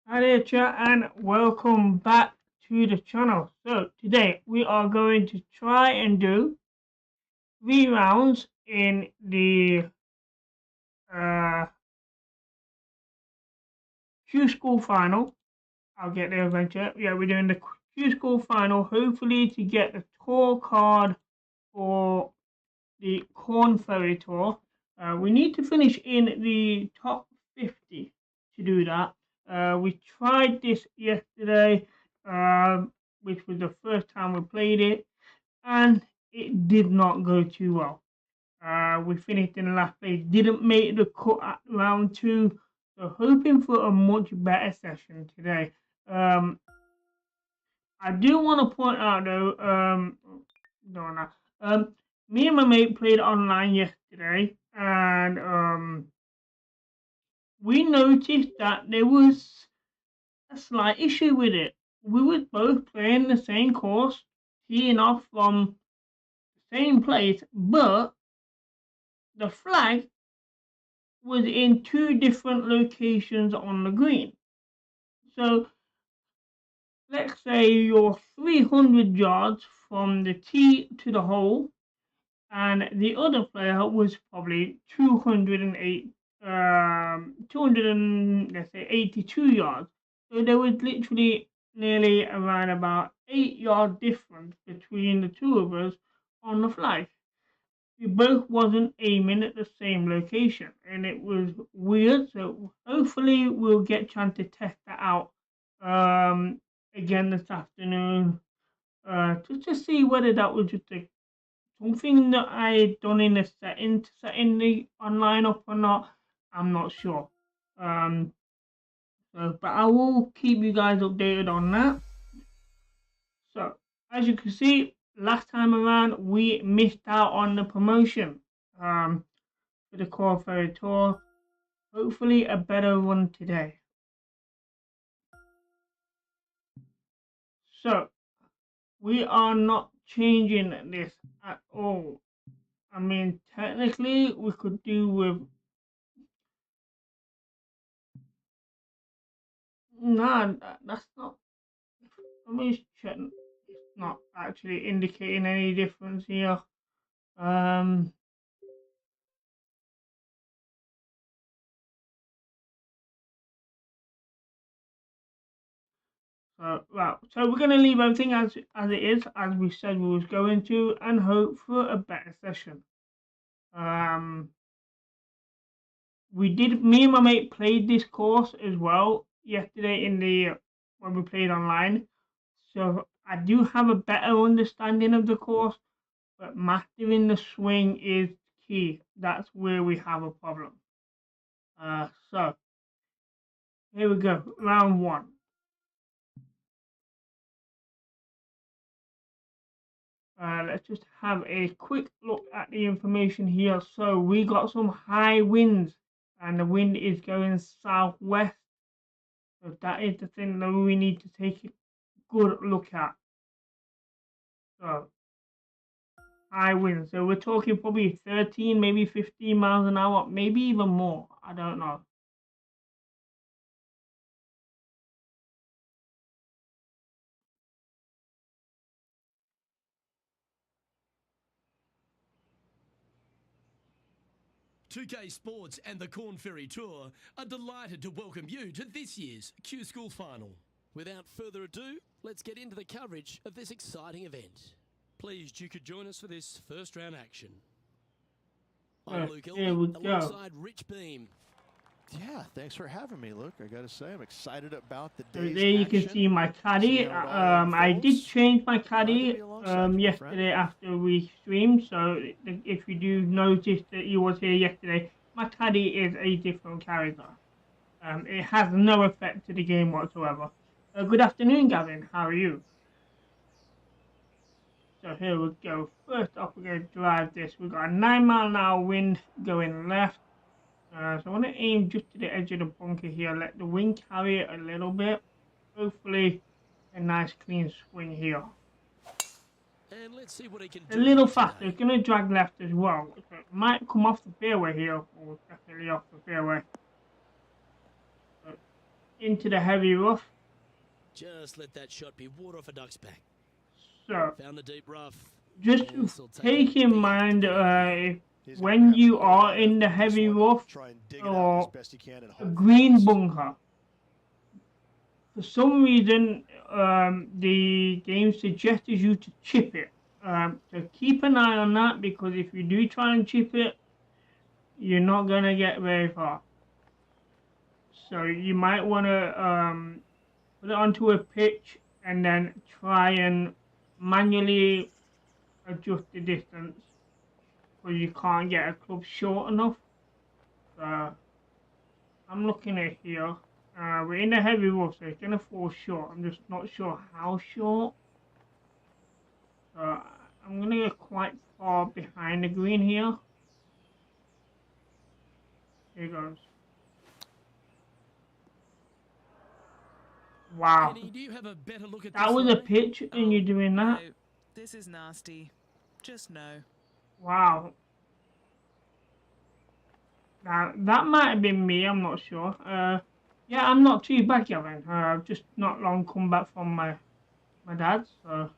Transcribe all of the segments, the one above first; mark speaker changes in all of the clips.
Speaker 1: Hi there, chat, and welcome back to the channel. So today we are going to try and do 3 rounds in the uh, Q School final. I'll get there eventually. Yeah, we're doing the Q School final, hopefully to get the tour card for the Korn Ferry Tour. We need to finish in the top 50 to do that. We tried this yesterday, which was the first time we played it, and it did not go too well. We finished in the last place, didn't make the cut at round two, so hoping for a much better session today. Um, I do want to point out though, no, no, me and my mate played online yesterday, and we noticed that there was a slight issue with it. We were both playing the same course, teeing off from the same place, but the flag was in two different locations on the green. So let's say you're 300 yards from the tee to the hole, and the other player was probably 200 and let's say 82 yards. So there was literally nearly around about 8 yard difference between the two of us on the flag. We both wasn't aiming at the same location, and it was weird. So hopefully we'll get a chance to test that out again this afternoon, just to see whether that was just something that I done in the setting to setting the online up or not. I'm not sure. Um, but I will keep you guys updated on that. So as you can see, last time around we missed out on the promotion for the Core Ferry Tour. Hopefully a better one today. So we are not changing this at all. I mean, technically we could do with. Nah, that's not. Let me check. It's not actually indicating any difference here. Um, so we're gonna leave everything as it is, as we said we was going to, and hope for a better session. Um, we did. Me and my mate played this course as well yesterday in the when we played online, so I do have a better understanding of the course. But mastering the swing is key. That's where we have a problem. So here we go, round one. Let's just have a quick look at the information here. So we got some high winds, and the wind is going southwest. So that is the thing that we need to take a good look at. So high winds. So we're talking probably 13, maybe 15 miles an hour, maybe even more. I don't know.
Speaker 2: PGA Sports and the Korn Ferry Tour are delighted to welcome you to this year's Q School Final. Without further ado, let's get into the coverage of this exciting event. Pleased you could join us for this first round action. I'm Luke
Speaker 1: Here we
Speaker 2: Elder,
Speaker 1: go.
Speaker 2: alongside Rich Beam.
Speaker 3: Yeah, thanks for having me, Luke. I gotta say, I'm excited about the
Speaker 1: So
Speaker 3: day's
Speaker 1: there you can
Speaker 3: action.
Speaker 1: see my caddy. I did change my caddy yesterday after we streamed. So if you do notice that you was here yesterday, my caddy is a different character. It has no effect to the game whatsoever. Good afternoon, Gavin. How are you? So here we go. First off, we're going to drive this. We've got a 9 mile an hour wind going left. So I want to aim just to the edge of the bunker here. Let the wind carry it a little bit. Hopefully a nice clean swing here.
Speaker 2: And let's see what he can
Speaker 1: A
Speaker 2: do.
Speaker 1: little faster. It's going to drag left as well. So it might come off the fairway here, or definitely off the fairway. So into the heavy rough.
Speaker 2: Just let that shot be water off a duck's back.
Speaker 1: So
Speaker 2: Found the deep rough.
Speaker 1: just
Speaker 2: This will
Speaker 1: take
Speaker 2: it
Speaker 1: in
Speaker 2: deep
Speaker 1: mind
Speaker 2: to get out.
Speaker 1: when you are in the heavy rough or a green bunker. For some reason, the game suggests you to chip it. So keep an eye on that, because if you do try and chip it, you're not gonna get very far. So you might want to put it onto a pitch and then try and manually adjust the distance, because you can't get a club short enough. So I'm looking at here. We're in a heavy rough, so it's gonna fall short. I'm just not sure how short. So I'm gonna get quite far behind the green here. Here goes. Wow.
Speaker 2: Penny, do you have a better look at
Speaker 1: That
Speaker 2: this
Speaker 1: was a
Speaker 2: lie?
Speaker 1: pitch, and you're doing that?
Speaker 4: No, this is nasty. Just no.
Speaker 1: Wow. Now, that might have been me, I'm not sure. Yeah, I'm not too bad, Gavin. I've just not long come back from my dad's, so...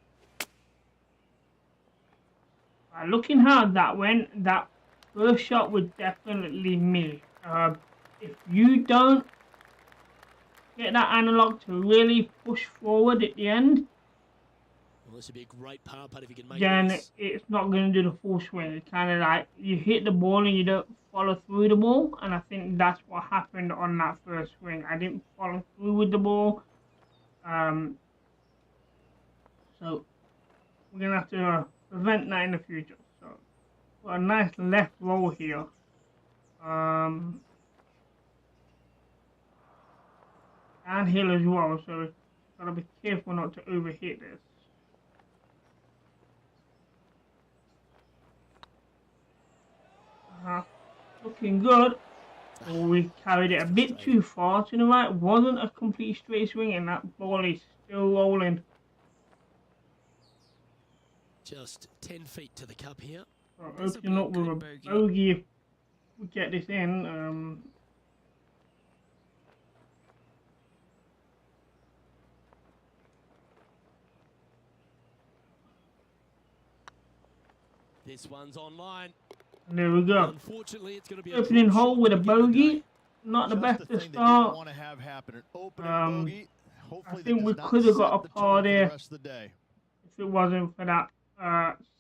Speaker 1: looking how that went, that first shot was definitely me. If you don't get that analog to really push forward at the end,
Speaker 2: Well, this would be a great par putt if you can make
Speaker 1: then
Speaker 2: this.
Speaker 1: it's not going to do the full swing. It's kind of like you hit the ball and you don't follow through the ball, and I think that's what happened on that first swing. I didn't follow through with the ball, so we're going to have to prevent that in the future. So, got a nice left roll here. Downhill as well, so gotta be careful not to overhit this. Looking good. Oh, we carried it a bit too far to the right. Wasn't a complete straight swing, and that ball is still rolling.
Speaker 2: Just 10 feet to the cup here.
Speaker 1: So opening up with a bogey if we get this in.
Speaker 2: This one's online.
Speaker 1: And there we go.
Speaker 2: Unfortunately, it's going to be
Speaker 1: Opening hole with a bogey. Not the best to start. I think we could have got a par there if it wasn't for that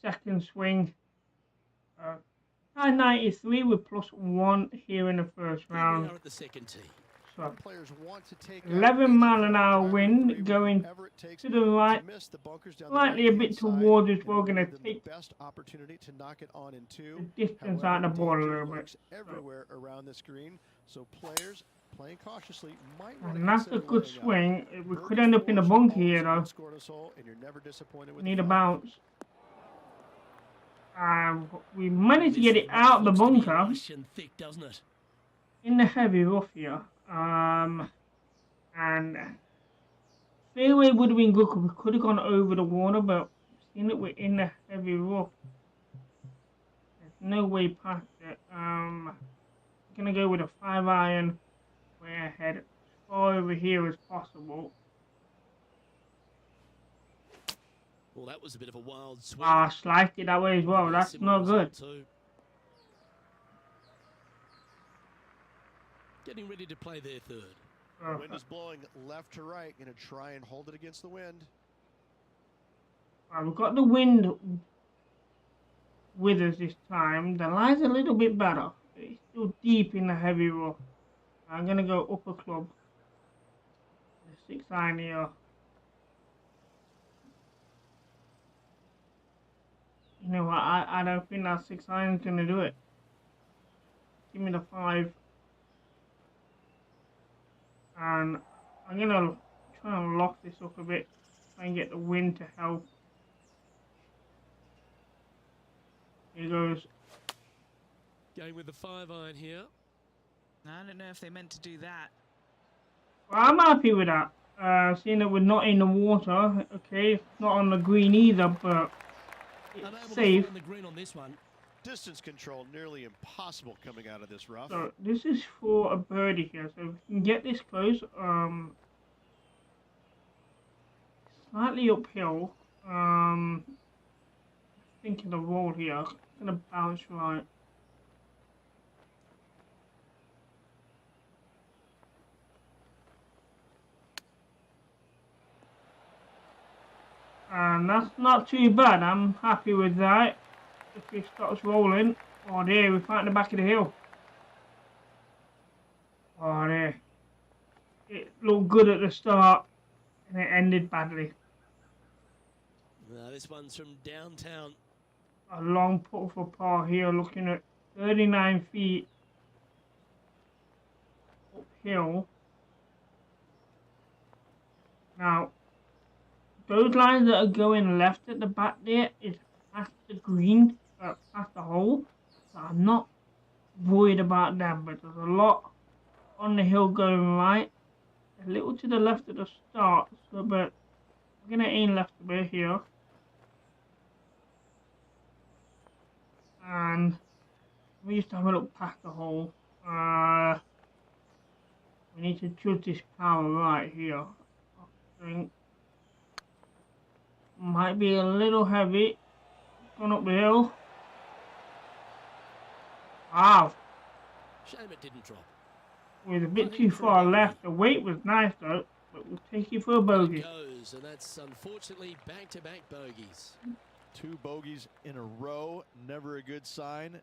Speaker 1: second swing. High 93 with +1 here in the first round.
Speaker 2: We are at the second tee.
Speaker 1: So 11-mile-an-hour wind going to the right, slightly a bit towards us. We're going to take the distance out of the ball a little bit.
Speaker 3: So players playing cautiously might want
Speaker 1: And that's a good swing. We could end up in a bunker here though. We need a bounce. We managed to get it out of the bunker
Speaker 2: Thick, doesn't it?
Speaker 1: in the heavy rough here. And fairway would have been good because we could have gone over the water, but seeing that we're in the heavy rough, there's no way past it. I'm gonna go with a 5-iron way ahead, as far over here as possible.
Speaker 2: Well, that was a bit of a wild swing.
Speaker 1: Sliced it that way as well. That's not good.
Speaker 2: Getting ready to play their third.
Speaker 3: Wind is blowing left to right. Going to try and hold it against the wind.
Speaker 1: We've got the wind with us this time. The lie's a little bit better. It's still deep in the heavy rough. I'm going to go upper club. The 6-iron here. You know what? I don't think that 6-iron is going to do it. Give me the 5. And I'm going to try and lock this up a bit. Try and get the wind to help. Here goes.
Speaker 2: Going with the 5-iron here.
Speaker 4: I don't know if they meant to do that.
Speaker 1: Well, I'm happy with that. Seeing that we're not in the water. Okay, it's not on the green either, but it's safe.
Speaker 2: On the green on this one.
Speaker 3: Distance control nearly impossible coming out of this rough.
Speaker 1: So this is for a birdie here. So if we can get this close, slightly uphill. Thinking the roll here. It's gonna bounce right. And that's not too bad. I'm happy with that. If it starts rolling. Oh dear, we found the back of the hill. Oh dear. It looked good at the start and it ended badly.
Speaker 2: This one's from downtown.
Speaker 1: A long putt for par here, looking at 39 feet uphill. Now, those lines that are going left at the back there is past the green, past the hole. So I'm not worried about them, but there's a lot on the hill going right. A little to the left at the start, so but I'm gonna aim left a bit here. And we used to have a look past the hole. We need to judge this power right here. I think might be a little heavy. Going up the hill. Wow.
Speaker 2: Shame it didn't drop.
Speaker 1: With a bit too far left. The weight was nice though, but we'll take it for a bogey.
Speaker 2: It goes, and that's unfortunately back-to-back bogeys.
Speaker 3: 2 bogeys in a row, never a good sign.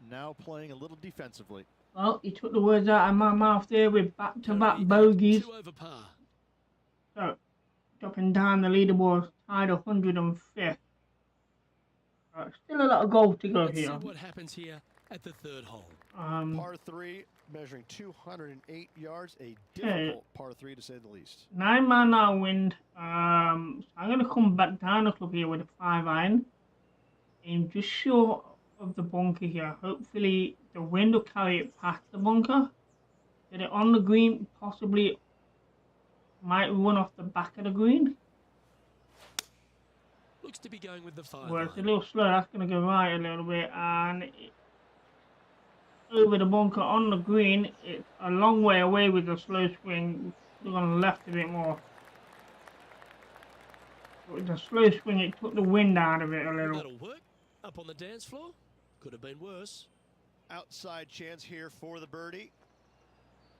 Speaker 3: Now playing a little defensively.
Speaker 1: Well, he took the words out of my mouth there with back-to-back bogeys.
Speaker 2: 2 over par.
Speaker 1: So, dropping down the leaderboard, tied 105th. Still a lot of golf to go
Speaker 2: Let's
Speaker 1: here.
Speaker 2: see what happens here at the 3rd hole.
Speaker 3: Par 3, measuring 208 yards. A difficult par 3 to say the least.
Speaker 1: 9 mile an hour wind. So I'm going to come back down the club here with a 5 iron. I'm just short of the bunker here. Hopefully the wind will carry it past the bunker. Get it on the green, possibly might run off the back of the green.
Speaker 2: Looks to be going with the 5
Speaker 1: Well, it's a
Speaker 2: iron.
Speaker 1: little slow. That's going to go right a little bit. And over the bunker on the green, it's a long way away with the slow swing. We're going to left a bit more. With the slow swing, it took the wind out of it a little.
Speaker 2: That'll work. Up on the dance floor. Could have been worse.
Speaker 3: Outside chance here for the birdie.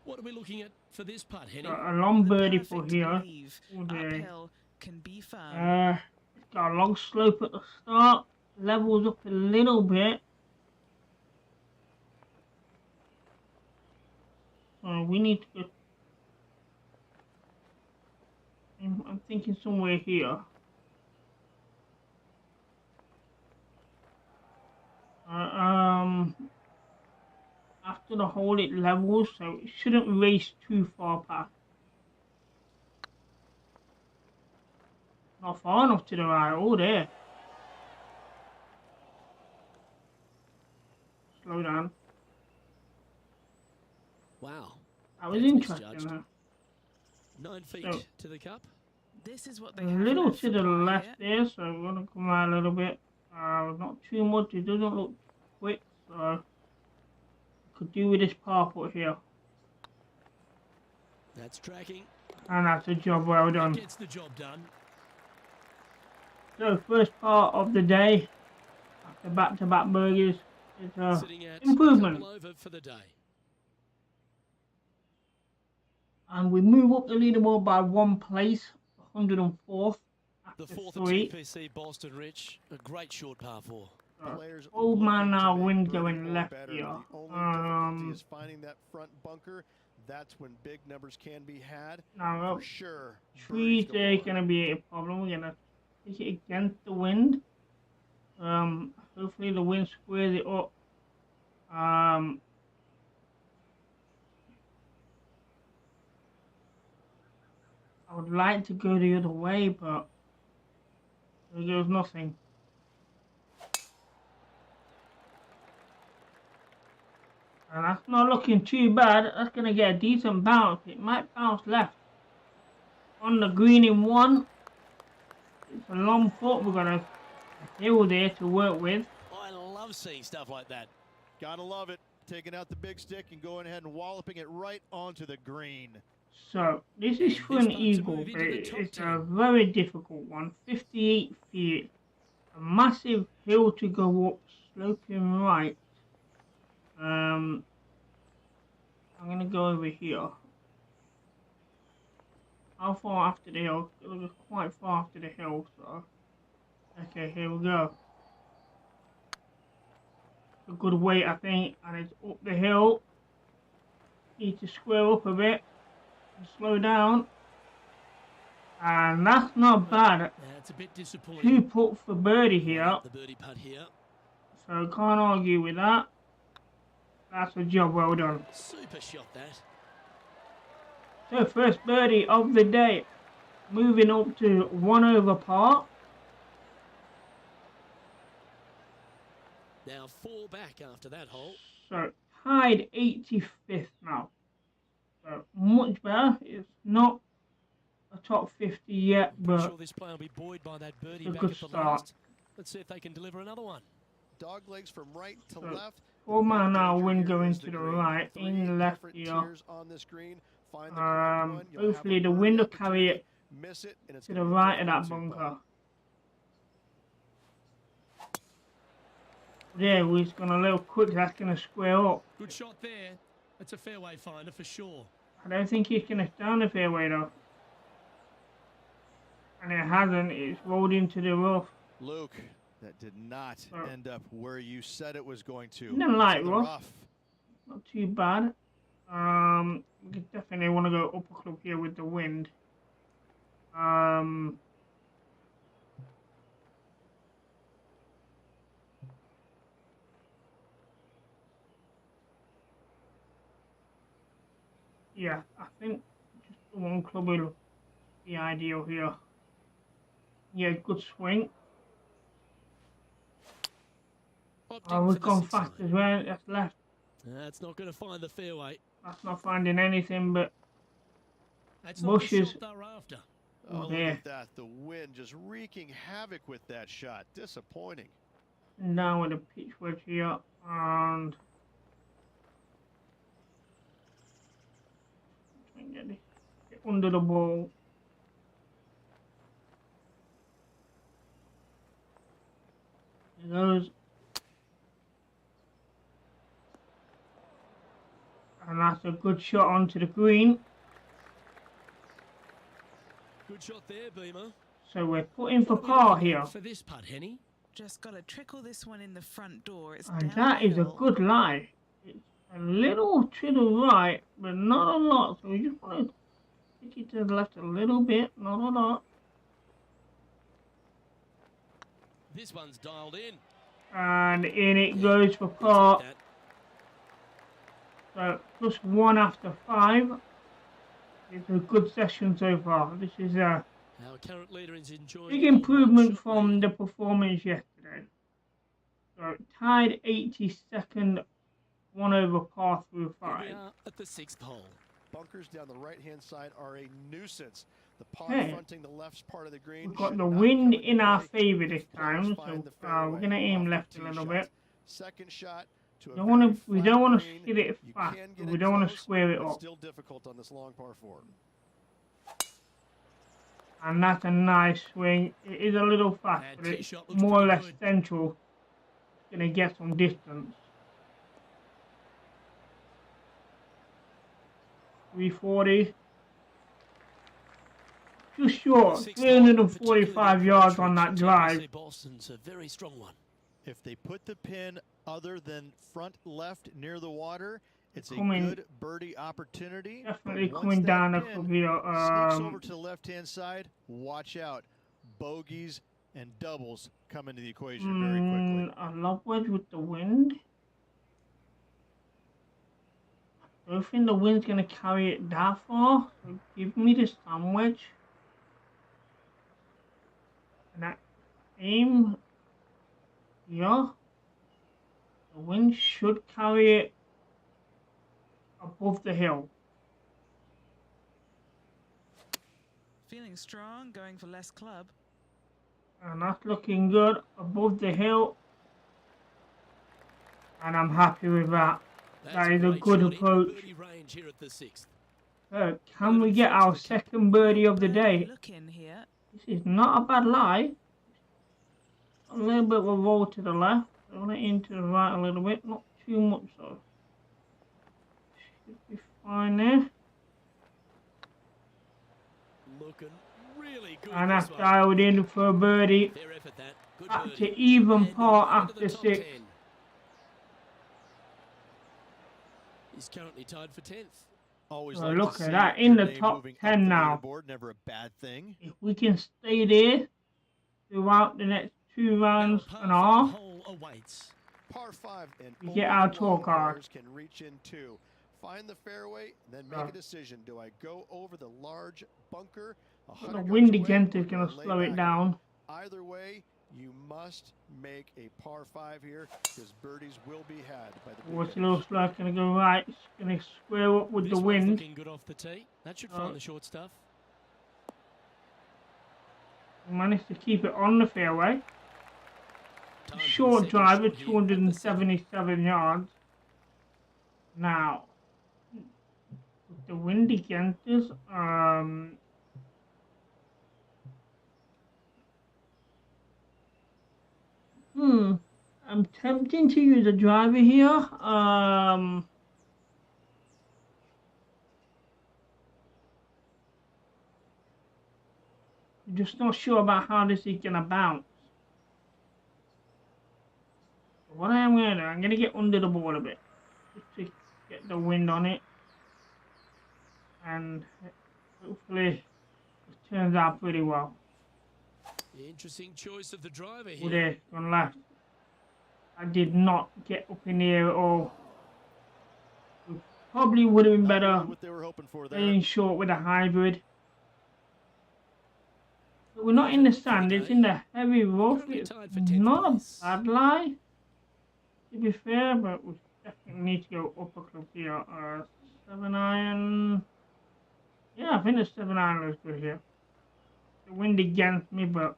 Speaker 2: What are we looking at for this putt, Henny?
Speaker 1: A long
Speaker 4: The
Speaker 1: birdie for
Speaker 4: perfect
Speaker 1: here.
Speaker 4: leave.
Speaker 1: Okay.
Speaker 4: Uphill can be firm.
Speaker 1: It's got a long slope at the start. Levels up a little bit. So we need to go. I'm thinking somewhere here. After the hole it levels, so it shouldn't race too far past. Not far enough to the right. Oh, there. Slow down.
Speaker 2: Wow.
Speaker 1: That was
Speaker 2: That's
Speaker 1: interesting.
Speaker 2: misjudged.
Speaker 1: Huh?
Speaker 2: 9 feet
Speaker 1: So-
Speaker 2: to the cup.
Speaker 4: This is what
Speaker 1: A
Speaker 4: they have
Speaker 1: little
Speaker 4: left
Speaker 1: to
Speaker 4: for
Speaker 1: the
Speaker 4: par
Speaker 1: left
Speaker 4: here.
Speaker 1: there, so we're gonna come out a little bit. Not too much. It doesn't look quick, so could do with this par putt here.
Speaker 2: That's tracking.
Speaker 1: And that's a job well done.
Speaker 2: Gets the job done.
Speaker 1: So first part of the day after back-to-back bogeys is
Speaker 2: Sitting at
Speaker 1: improvement.
Speaker 2: double over for the day.
Speaker 1: And we move up the leaderboard by 1 place, 104th
Speaker 2: The
Speaker 1: after
Speaker 2: 4th
Speaker 1: 3.
Speaker 2: at TPC Boston, Rich. A great short par 4.
Speaker 3: Players
Speaker 1: Old man
Speaker 3: looking to
Speaker 1: now
Speaker 3: make
Speaker 1: wind
Speaker 3: birdie
Speaker 1: going
Speaker 3: more
Speaker 1: left
Speaker 3: better.
Speaker 1: here.
Speaker 3: The only difficulty is finding that front bunker. That's when big numbers can be had.
Speaker 1: Now
Speaker 3: For sure.
Speaker 1: trees
Speaker 3: birdies
Speaker 1: there
Speaker 3: galore.
Speaker 1: gonna be a problem. We're gonna take it against the wind. Hopefully the wind squares it up. I would like to go the other way, but there goes nothing. And that's not looking too bad. That's gonna get a decent bounce. It might bounce left. On the green in 1. It's a long putt. We've got a hill there to work with.
Speaker 2: I love love seeing stuff like that.
Speaker 3: Gotta love it. Taking out the big stick and going ahead and walloping it right onto the green.
Speaker 1: So, this is for an eagle, but it's a very difficult one. 58 feet, a massive hill to go up, sloping right. I'm going to go over here. How far after the hill? It was quite far after the hill, so... Okay, here we go. A good weight, I think, and it's up the hill. Need to square up a bit and slow down. And that's not bad.
Speaker 2: That's a bit disappointing.
Speaker 1: 2 putt for birdie here.
Speaker 2: The birdie putt here.
Speaker 1: So can't argue with that. That's a job well done.
Speaker 2: Super shot that.
Speaker 1: So first birdie of the day. Moving up to 1 over par.
Speaker 2: Now 4 back after that hole.
Speaker 1: So tied 85th now. So much better. It's not a top 50 yet,
Speaker 2: Pretty
Speaker 1: but
Speaker 2: sure this player will be buoyed by that birdie
Speaker 1: it's a
Speaker 2: back
Speaker 1: good
Speaker 2: at the
Speaker 1: start.
Speaker 2: last. Let's see if they can deliver another one.
Speaker 3: Dog legs from right to
Speaker 1: So,
Speaker 3: left.
Speaker 1: 4 man now
Speaker 3: Danger
Speaker 1: win
Speaker 3: here
Speaker 1: going
Speaker 3: is
Speaker 1: to the
Speaker 3: green.
Speaker 1: right,
Speaker 3: 3
Speaker 1: in left
Speaker 3: different
Speaker 1: here.
Speaker 3: tiers on this green. Find the correct one. You'll have
Speaker 1: Hopefully
Speaker 3: a
Speaker 1: the
Speaker 3: birdie
Speaker 1: wind will carry
Speaker 3: opportunity.
Speaker 1: it
Speaker 3: Miss it, and it's
Speaker 1: to
Speaker 3: gonna
Speaker 1: the
Speaker 3: be a
Speaker 1: right of that
Speaker 3: difficult two-putt.
Speaker 1: bunker. There, we're just going to little quick, that's going to square up.
Speaker 2: Good shot there. That's a fairway finder for sure.
Speaker 1: I don't think he's going to stay on the fairway though. And it hasn't, it's rolled into the rough.
Speaker 3: Luke, that did not end up where you said it was going to.
Speaker 1: Didn't like
Speaker 3: To the
Speaker 1: rough. Not too bad. We definitely want to go upper club here with the wind. Yeah, I think just the 1 club will be ideal here. Yeah, good swing. Oh, we've gone fast as well. That's left.
Speaker 2: That's not going to find the fairway.
Speaker 1: That's not finding anything but
Speaker 2: That's not the
Speaker 1: bushes.
Speaker 2: shot they're after.
Speaker 3: Oh, look
Speaker 1: there.
Speaker 3: at that. The wind just wreaking havoc with that shot. Disappointing.
Speaker 1: Now with a pitch wedge here and get under the ball. There goes. And that's a good shot onto the green.
Speaker 2: Good shot there, Beamer.
Speaker 1: So we're putting for par here.
Speaker 2: For this putt, Henny.
Speaker 4: Just got to trickle this one in the front door. It's
Speaker 1: And that is a
Speaker 4: downhill.
Speaker 1: good lie. It's a little to the right, but not a lot. So we just want to take it to the left a little bit, not a lot.
Speaker 2: This one's dialed in.
Speaker 1: And in it goes for par.
Speaker 2: That.
Speaker 1: So plus 1 after 5. It's a good session so far. This is a
Speaker 2: Our current leader is enjoying
Speaker 1: big
Speaker 2: a
Speaker 1: improvement
Speaker 2: one-shot
Speaker 1: from
Speaker 2: lead.
Speaker 1: the performance yesterday. So tied 82nd, 1 over par through
Speaker 2: Here
Speaker 1: 5.
Speaker 2: we are at the 6th hole.
Speaker 3: Bunkers down the right-hand side are a nuisance. The pod
Speaker 1: Hey.
Speaker 3: fronting the left part of the green.
Speaker 1: We've got
Speaker 3: should
Speaker 1: the
Speaker 3: not
Speaker 1: wind
Speaker 3: come into
Speaker 1: in our
Speaker 3: play.
Speaker 1: favour this
Speaker 3: Players
Speaker 1: time,
Speaker 3: find
Speaker 1: so
Speaker 3: the fairway
Speaker 1: we're going to aim
Speaker 3: off
Speaker 1: left
Speaker 3: the
Speaker 1: a
Speaker 3: tee
Speaker 1: little
Speaker 3: shot.
Speaker 1: bit.
Speaker 3: Second shot to a
Speaker 1: We don't
Speaker 3: very
Speaker 1: want
Speaker 3: flat
Speaker 1: to
Speaker 3: green.
Speaker 1: hit it
Speaker 3: You
Speaker 1: fast,
Speaker 3: can
Speaker 1: but
Speaker 3: get
Speaker 1: we
Speaker 3: it
Speaker 1: don't want to
Speaker 3: close,
Speaker 1: square it
Speaker 3: but
Speaker 1: up.
Speaker 3: still difficult on this long par 4.
Speaker 1: And that's a nice swing. It is a little fast,
Speaker 2: That
Speaker 1: but
Speaker 2: tee
Speaker 1: it's
Speaker 2: shot looks
Speaker 1: more or
Speaker 2: pretty
Speaker 1: less
Speaker 2: good.
Speaker 1: central. It's going to get some distance. 340. Just short,
Speaker 2: Sixth hole,
Speaker 1: 345
Speaker 2: particularly
Speaker 1: yards
Speaker 2: the
Speaker 1: on that
Speaker 2: approach
Speaker 1: drive.
Speaker 2: TPC Boston's a very strong one.
Speaker 3: If they put the pin other than front left near the water, it's a
Speaker 1: Coming-
Speaker 3: good birdie opportunity. but
Speaker 1: Definitely
Speaker 3: once
Speaker 1: coming
Speaker 3: that
Speaker 1: down a
Speaker 3: pin
Speaker 1: club here.
Speaker 3: sneaks over to the left-hand side, watch out. Bogeys and doubles come into the equation very quickly.
Speaker 1: A lob wedge with the wind. I don't think the wind's going to carry it that far. So give me the sand wedge. And I aim here. The wind should carry it above the hill.
Speaker 4: Feeling strong, going for less club.
Speaker 1: And that's looking good above the hill. And I'm happy with that. That is a
Speaker 2: great
Speaker 1: good
Speaker 2: shot into
Speaker 1: approach.
Speaker 2: birdie range here at the 6th.
Speaker 1: Can we get our second birdie of the day?
Speaker 4: Look in here.
Speaker 1: This is not a bad lie. A little bit of a roll to the left. Roll it into the right a little bit. Not too much though. Should be fine there.
Speaker 2: Looking really good.
Speaker 1: And
Speaker 2: this
Speaker 1: that's
Speaker 2: one.
Speaker 1: dialed in for a birdie.
Speaker 2: Fair effort that. Good
Speaker 1: Back
Speaker 2: birdie.
Speaker 1: to even
Speaker 2: And
Speaker 1: par
Speaker 2: right into the
Speaker 1: after
Speaker 2: top
Speaker 1: 6.
Speaker 2: 10. He's currently tied for 10th.
Speaker 3: Always
Speaker 1: Oh,
Speaker 3: like
Speaker 1: look
Speaker 3: to
Speaker 1: at
Speaker 3: see
Speaker 1: that,
Speaker 3: your
Speaker 1: in the
Speaker 3: name
Speaker 1: top
Speaker 3: moving up
Speaker 1: 10
Speaker 3: the
Speaker 1: now.
Speaker 3: leaderboard, never a bad thing.
Speaker 1: If we can stay there throughout the next 2 rounds
Speaker 2: Now,
Speaker 1: and a
Speaker 2: par
Speaker 1: half,
Speaker 2: five hole awaits.
Speaker 3: Par 5 and
Speaker 1: we
Speaker 3: only
Speaker 1: get our
Speaker 3: the
Speaker 1: tour
Speaker 3: long
Speaker 1: card.
Speaker 3: players can reach in two. Find the fairway, then make
Speaker 1: Oh.
Speaker 3: a decision. Do I go over the large bunker?
Speaker 1: the wind again is going to
Speaker 3: to
Speaker 1: slow it down.
Speaker 3: Either way, you must make a par 5 here because birdies will be had by the
Speaker 1: Oh, it's a
Speaker 3: beginners.
Speaker 1: little slow, going to go right. It's going to square up with
Speaker 2: This
Speaker 1: the
Speaker 2: one's
Speaker 1: wind.
Speaker 2: looking good off the tee. That should
Speaker 1: Oh.
Speaker 2: find the short stuff.
Speaker 1: We managed to keep it on the fairway.
Speaker 2: Time for the
Speaker 1: Short
Speaker 2: second
Speaker 1: driver,
Speaker 2: shot here at the
Speaker 1: 277 yards. Now, with the wind against us, I'm tempting to use a driver here. I'm just not sure about how this is gonna bounce. What I'm gonna do, I'm gonna get under the ball a bit, just to get the wind on it, and hopefully it turns out pretty well.
Speaker 2: The interesting choice of the driver
Speaker 1: Oh,
Speaker 2: here.
Speaker 1: there, gone left. I did not get up in the air at all. We probably would have been
Speaker 3: Not
Speaker 1: better
Speaker 3: really what they were hoping for there.
Speaker 1: playing short with a hybrid. But we're not in the sand, it's in the heavy rough.
Speaker 2: Currently
Speaker 1: It's
Speaker 2: tied for 10th
Speaker 1: not
Speaker 2: place.
Speaker 1: a bad lie, to be fair, but we definitely need to go up a club here. 7 iron. Yeah, I think the 7 iron looks good here. The wind against me, but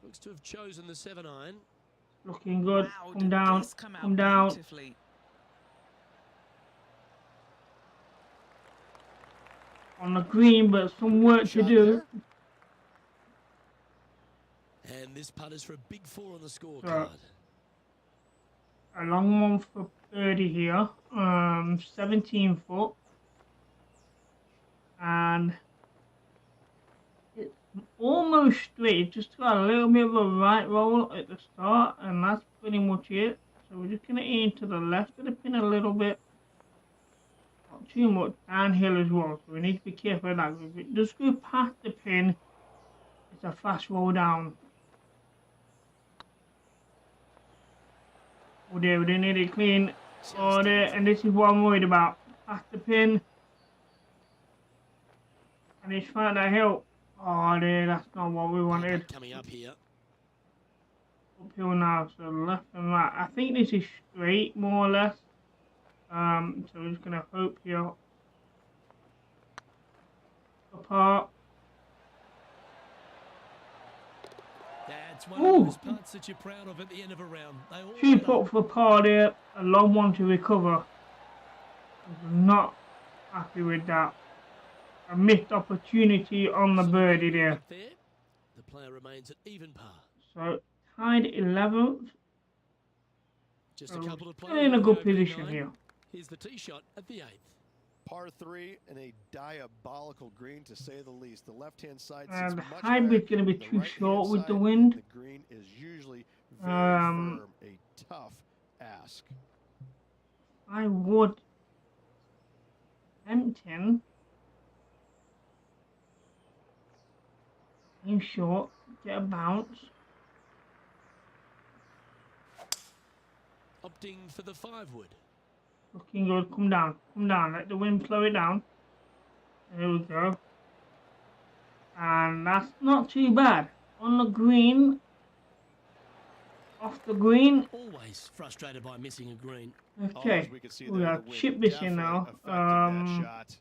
Speaker 2: Looks to have chosen the 7-iron.
Speaker 1: looking good.
Speaker 4: Wow,
Speaker 1: Come
Speaker 4: did
Speaker 1: down,
Speaker 4: this come out
Speaker 1: come down.
Speaker 4: beautifully.
Speaker 1: On the green, but some work to
Speaker 3: Shot
Speaker 1: do.
Speaker 3: there.
Speaker 2: And this putt is for a big 4 on the scorecard.
Speaker 1: So, a long one for birdie here. 17 foot. And it's almost straight. Just got a little bit of a right roll at the start, and that's pretty much it. So we're just gonna aim to the left of the pin a little bit. Not too much downhill as well, so we need to be careful of that. If it does go past the pin, it's a fast roll down. Oh dear, we didn't need it clean. Oh dear, and this is what I'm worried about. Past the pin. And it's found that hill. Oh dear, that's not what we wanted.
Speaker 2: Coming up here.
Speaker 1: Uphill now, so left and right. I think this is straight, more or less. So we're just gonna hope here. Apart.
Speaker 2: That's one
Speaker 1: Ooh.
Speaker 2: of those putts that you're proud of at the end of a round. They all
Speaker 1: 2
Speaker 2: add up.
Speaker 1: putt for par there, a long one to recover. I'm not happy with that. A missed opportunity on the birdie there.
Speaker 2: There, the player remains at even par.
Speaker 1: So tied 11th.
Speaker 2: Just
Speaker 1: So
Speaker 2: a couple of
Speaker 1: still
Speaker 2: players
Speaker 1: in a
Speaker 2: on the
Speaker 1: good
Speaker 2: opening
Speaker 1: position
Speaker 2: 9.
Speaker 1: here.
Speaker 2: Here's the tee shot at the 8th.
Speaker 3: Par 3 and a diabolical green to say the least. The left-hand side sits
Speaker 1: The
Speaker 3: much
Speaker 1: hybrid's
Speaker 3: better
Speaker 1: going to be
Speaker 3: than the
Speaker 1: too
Speaker 3: right-hand
Speaker 1: short with the
Speaker 3: side,
Speaker 1: wind.
Speaker 3: and the green is usually very firm. A tough ask.
Speaker 1: I would tempt him. Aim short, get a bounce.
Speaker 2: Opting for the 5-wood.
Speaker 1: Looking good, come down, let the wind slow it down. There we go. And that's not too bad. On the green, off the green.
Speaker 2: Always frustrated by missing a green.
Speaker 1: Okay,
Speaker 3: As we can see
Speaker 1: we
Speaker 3: there,
Speaker 1: are
Speaker 3: the wind
Speaker 1: chip this in
Speaker 3: definitely
Speaker 1: now.
Speaker 3: affecting that shot.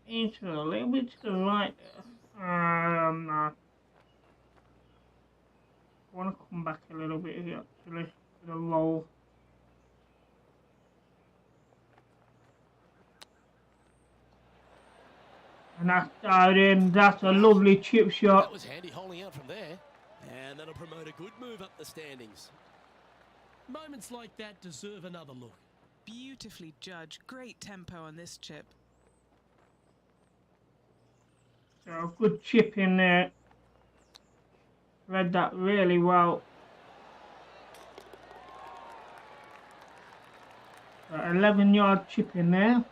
Speaker 1: Into a little bit to the right there. Nah. I want to come back a little bit here actually to the roll. And that's dialed in. That's a lovely chip
Speaker 2: That
Speaker 1: shot.
Speaker 2: was handy holding out from there. And that'll promote a good move up the standings. Moments like that deserve another look.
Speaker 4: Beautifully judged. Great tempo on this chip.
Speaker 1: So a good chip in there. Read that really well. 11-yard chip in there.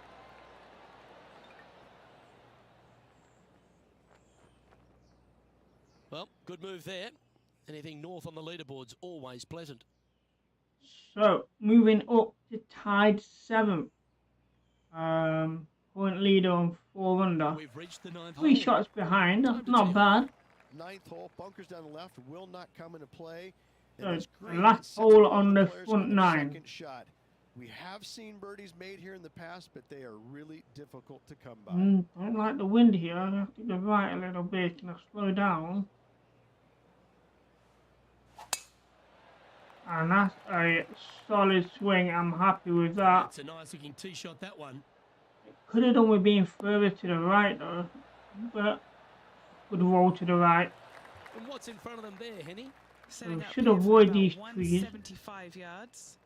Speaker 2: Well, good move there. Anything north on the leaderboard's always pleasant.
Speaker 1: So moving up to tied 7th. Point leader on 4 under.
Speaker 2: We've reached the 9th
Speaker 1: 3
Speaker 2: hole.
Speaker 1: shots behind.
Speaker 2: Time to
Speaker 1: Not
Speaker 2: tee
Speaker 1: bad.
Speaker 3: 9th hole, bunkers down the left will not come into play.
Speaker 1: So
Speaker 3: And that's
Speaker 1: the
Speaker 3: great.
Speaker 1: last
Speaker 3: It sets
Speaker 1: hole
Speaker 3: up all
Speaker 1: on the
Speaker 3: players
Speaker 1: front
Speaker 3: their
Speaker 1: 9.
Speaker 3: second shot. We have seen birdies made here in the past, but they are really difficult to come by.
Speaker 1: Don't like the wind here. I have to go right a little bit. Can I slow down? And that's a solid swing. I'm happy with that.
Speaker 2: It's a nice looking tee shot, that one.
Speaker 1: Could have done with being further to the right though, but could roll to the right.
Speaker 2: And what's in front of them there, Henny?
Speaker 4: Setting up
Speaker 1: should
Speaker 4: here for
Speaker 1: avoid
Speaker 4: about
Speaker 1: these trees.
Speaker 4: 175 yards.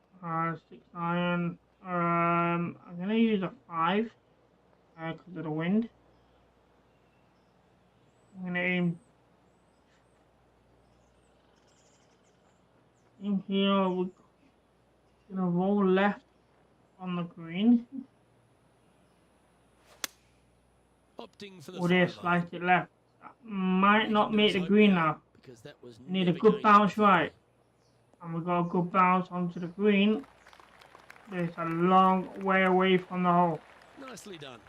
Speaker 1: 6 iron. I'm gonna use a 5 because of the wind. I'm gonna aim in here. We're gonna roll left on the green.
Speaker 2: Opting for the
Speaker 1: Or there,
Speaker 2: 5
Speaker 1: slice it left. That might not make the
Speaker 2: Hope
Speaker 1: green
Speaker 2: now,
Speaker 1: now.
Speaker 2: because that was
Speaker 1: We need a
Speaker 2: never
Speaker 1: good
Speaker 2: going to
Speaker 1: bounce
Speaker 2: be
Speaker 1: right. And we got a good bounce onto the green. But it's a long way away from the hole.
Speaker 2: Nicely done.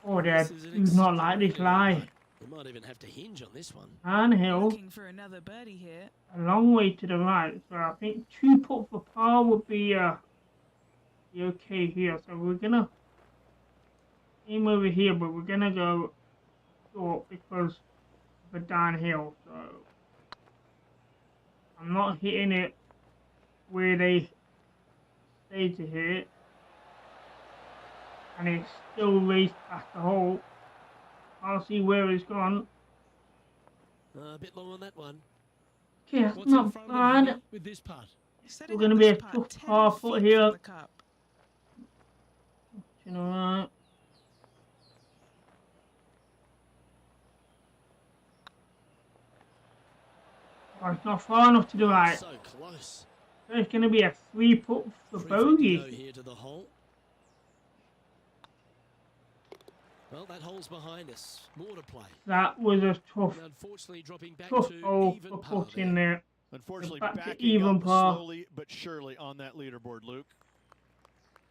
Speaker 1: Oh, they
Speaker 2: This is an
Speaker 1: do not like this
Speaker 2: extremely long
Speaker 1: lie.
Speaker 2: putt. We might even have to hinge on this one.
Speaker 1: Downhill,
Speaker 4: Looking for another birdie here.
Speaker 1: a long way to the right. So I think 2 putt for par would be okay here. So we're gonna aim over here, but we're gonna go short because of the downhill. So I'm not hitting it where they say to hit it, and it's still raced past the hole. I'll see where it's gone.
Speaker 2: A bit long on that one.
Speaker 1: Okay, that's
Speaker 2: What's in
Speaker 1: not
Speaker 2: front of them
Speaker 1: bad.
Speaker 2: here with this putt?
Speaker 4: Setting
Speaker 1: gonna
Speaker 4: up
Speaker 1: be
Speaker 4: this
Speaker 1: a
Speaker 4: putt
Speaker 1: tough
Speaker 4: 10
Speaker 1: par putt
Speaker 4: feet
Speaker 1: here.
Speaker 4: from the cup.
Speaker 1: You know what? Oh, it's not far enough to the right.
Speaker 2: So close.
Speaker 1: So it's going to be a 3 putt for
Speaker 2: 3 feet to go
Speaker 1: bogey.
Speaker 2: here to the hole. Well, that hole's behind us. More to play.
Speaker 1: That was a tough,
Speaker 2: And unfortunately, dropping back
Speaker 1: tough
Speaker 2: to
Speaker 1: hole
Speaker 2: even
Speaker 1: for
Speaker 2: par
Speaker 1: putting
Speaker 2: there.
Speaker 1: there.
Speaker 3: Unfortunately,
Speaker 1: Back to
Speaker 3: backing
Speaker 1: even
Speaker 3: up
Speaker 1: par.
Speaker 3: slowly but surely on that leaderboard, Luke.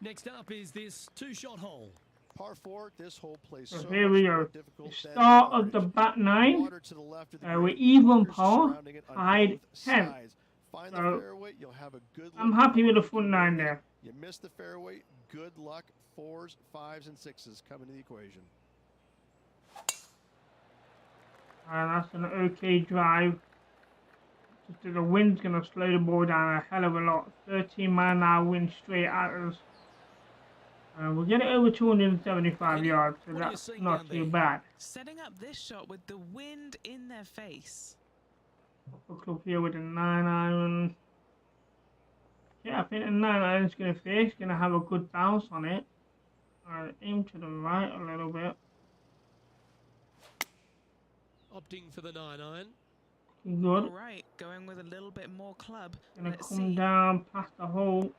Speaker 2: Next up is this 2-shot hole.
Speaker 3: Par 4, this hole plays
Speaker 1: So
Speaker 3: so
Speaker 1: here
Speaker 3: much
Speaker 1: we
Speaker 3: more
Speaker 1: go.
Speaker 3: difficult
Speaker 1: The
Speaker 3: than
Speaker 1: start of the
Speaker 3: average.
Speaker 1: back 9.
Speaker 3: Water to the left of the
Speaker 1: We're
Speaker 3: green,
Speaker 1: even
Speaker 3: bunkers
Speaker 1: par,
Speaker 3: surrounding it on
Speaker 1: tied
Speaker 3: both
Speaker 1: 10.
Speaker 3: sides. Find the
Speaker 1: So,
Speaker 3: fairway, you'll have a good
Speaker 1: I'm
Speaker 3: look
Speaker 1: happy
Speaker 3: at
Speaker 1: with the
Speaker 3: what you
Speaker 1: front
Speaker 3: can
Speaker 1: 9
Speaker 3: win.
Speaker 1: there.
Speaker 3: You miss the fairway, good luck. 4s, 5s, and 6s come into the equation.
Speaker 1: And that's an okay drive. Just that the wind's going to slow the ball down a hell of a lot. 13 mile an hour wind straight at us. We'll get it over 275 yards, so
Speaker 2: What are you
Speaker 1: that's
Speaker 2: seeing
Speaker 1: not
Speaker 2: down
Speaker 1: too
Speaker 2: there?
Speaker 1: bad.
Speaker 4: Setting up this shot with the wind in their face.
Speaker 1: Upper club here with a 9 iron. Yeah, I think the 9 iron is going to finish. It's going to have a good bounce on it. Aim to the right a little bit.
Speaker 2: Opting for the 9-iron.
Speaker 1: Good.
Speaker 4: All right, going with a little bit more club.
Speaker 1: Gonna
Speaker 4: Let's
Speaker 1: come
Speaker 4: see.
Speaker 1: down past the hole.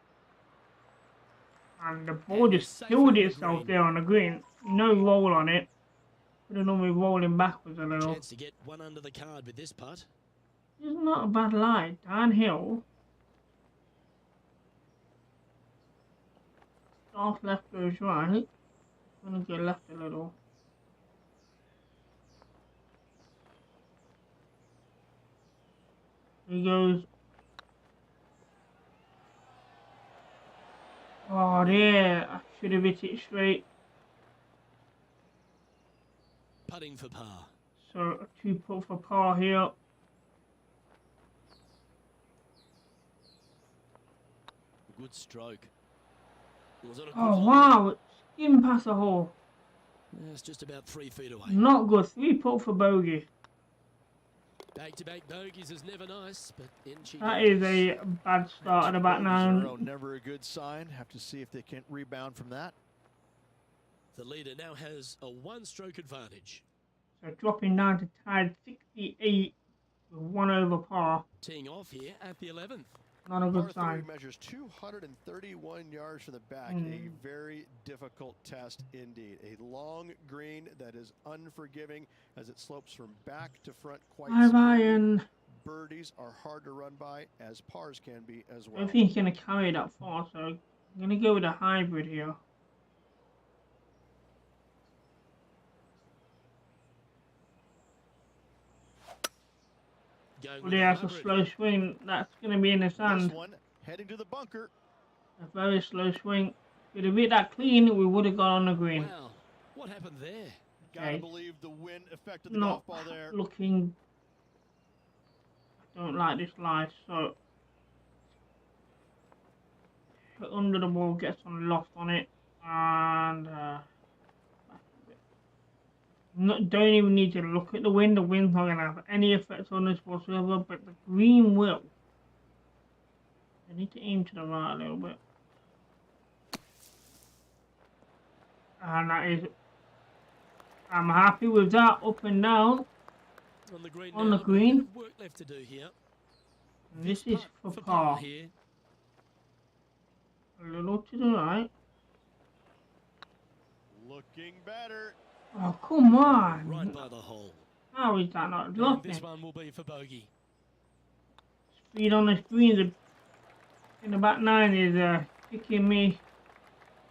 Speaker 1: And the ball
Speaker 2: And
Speaker 1: just
Speaker 2: it's safe
Speaker 1: killed
Speaker 2: on the
Speaker 1: itself
Speaker 2: green.
Speaker 1: there on the green. No roll on it. Could have done with rolling backwards a little.
Speaker 2: Chance to get one under the card with this putt.
Speaker 1: It's not a bad lie. Downhill. Start left goes right. Gonna go left a little. He goes. Oh, there. I should have hit it straight.
Speaker 2: Putting for par.
Speaker 1: So a 2 putt for par here.
Speaker 2: Good stroke. Was on a good
Speaker 1: Oh
Speaker 2: line.
Speaker 1: wow, it skimmed past the hole.
Speaker 2: That's just about 3 feet away.
Speaker 1: Not good. 3 putt for bogey.
Speaker 2: Back-to-back bogeys is never nice, but in she
Speaker 1: That
Speaker 2: goes.
Speaker 1: is a bad start at about
Speaker 3: Bogeys in a row,
Speaker 1: 9.
Speaker 3: never a good sign. Have to see if they can't rebound from that.
Speaker 2: The leader now has a 1-stroke advantage.
Speaker 1: So dropping down to tied 68 with 1 over par.
Speaker 2: Teeing off here at the 11th.
Speaker 1: Not a good
Speaker 3: Par 3
Speaker 1: sign.
Speaker 3: measures 231 yards from the back. A very difficult test indeed. A long green that is unforgiving as it slopes from back to front quite
Speaker 1: 5
Speaker 3: severely.
Speaker 1: iron.
Speaker 3: Birdies are hard to run by, as pars can be as
Speaker 1: I
Speaker 3: well.
Speaker 1: don't think he's going to carry that far, so I'm going to go with a hybrid here.
Speaker 2: Going
Speaker 1: Well,
Speaker 2: with
Speaker 1: he
Speaker 2: the
Speaker 1: has a
Speaker 2: hybrid.
Speaker 1: slow swing. That's going to be in the
Speaker 3: This
Speaker 1: sand.
Speaker 3: one heading to the bunker.
Speaker 1: A very slow swing. If it had been that clean, we would have got on the green.
Speaker 2: Wow, what happened there?
Speaker 3: Gotta
Speaker 1: Okay.
Speaker 3: believe the wind affected the
Speaker 1: Not
Speaker 3: golf ball there.
Speaker 1: looking. I don't like this lie, so put under the ball, get some loft on it, and don't even need to look at the wind. The wind's not going to have any effect on this whatsoever, but the green will. I need to aim to the right a little bit. And that is, I'm happy with that, up and down.
Speaker 2: On the green
Speaker 1: On
Speaker 2: now,
Speaker 1: the
Speaker 2: but a bit
Speaker 1: green.
Speaker 2: of work left to do here.
Speaker 1: And this is for par.
Speaker 2: here.
Speaker 1: A little to the right.
Speaker 3: Looking better.
Speaker 1: Oh, come on.
Speaker 2: Right by the hole.
Speaker 1: How is that not
Speaker 2: And
Speaker 1: dropping?
Speaker 2: this one will be for bogey.
Speaker 1: Speed on the screen in the back 9 is kicking me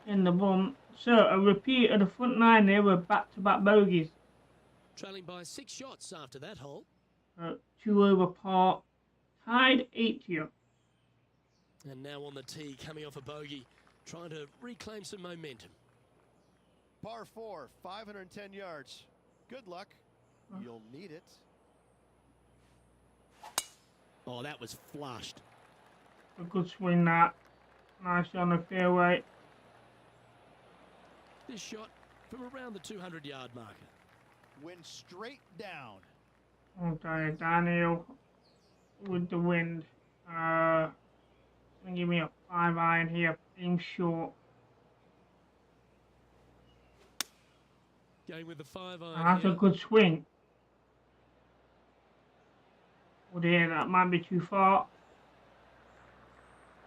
Speaker 1: in the bum. So, a repeat of the front 9 there with back-to-back bogeys.
Speaker 2: Trailing by 6 shots after that hole.
Speaker 1: 2 over par. Tied 8 here.
Speaker 2: And now on the tee, coming off a bogey, trying to reclaim some momentum.
Speaker 3: Par 4, 510 yards. Good luck. You'll need it.
Speaker 2: Oh, that was flushed.
Speaker 1: A good swing that. Nice on the fairway.
Speaker 2: This shot from around the 200-yard marker.
Speaker 3: Went straight down.
Speaker 1: Okay, Daniel with the wind. Give me a 5 iron here. Aim short.
Speaker 2: Going with the 5 iron
Speaker 1: And that's a
Speaker 2: here.
Speaker 1: good swing. Oh dear, that might be too far.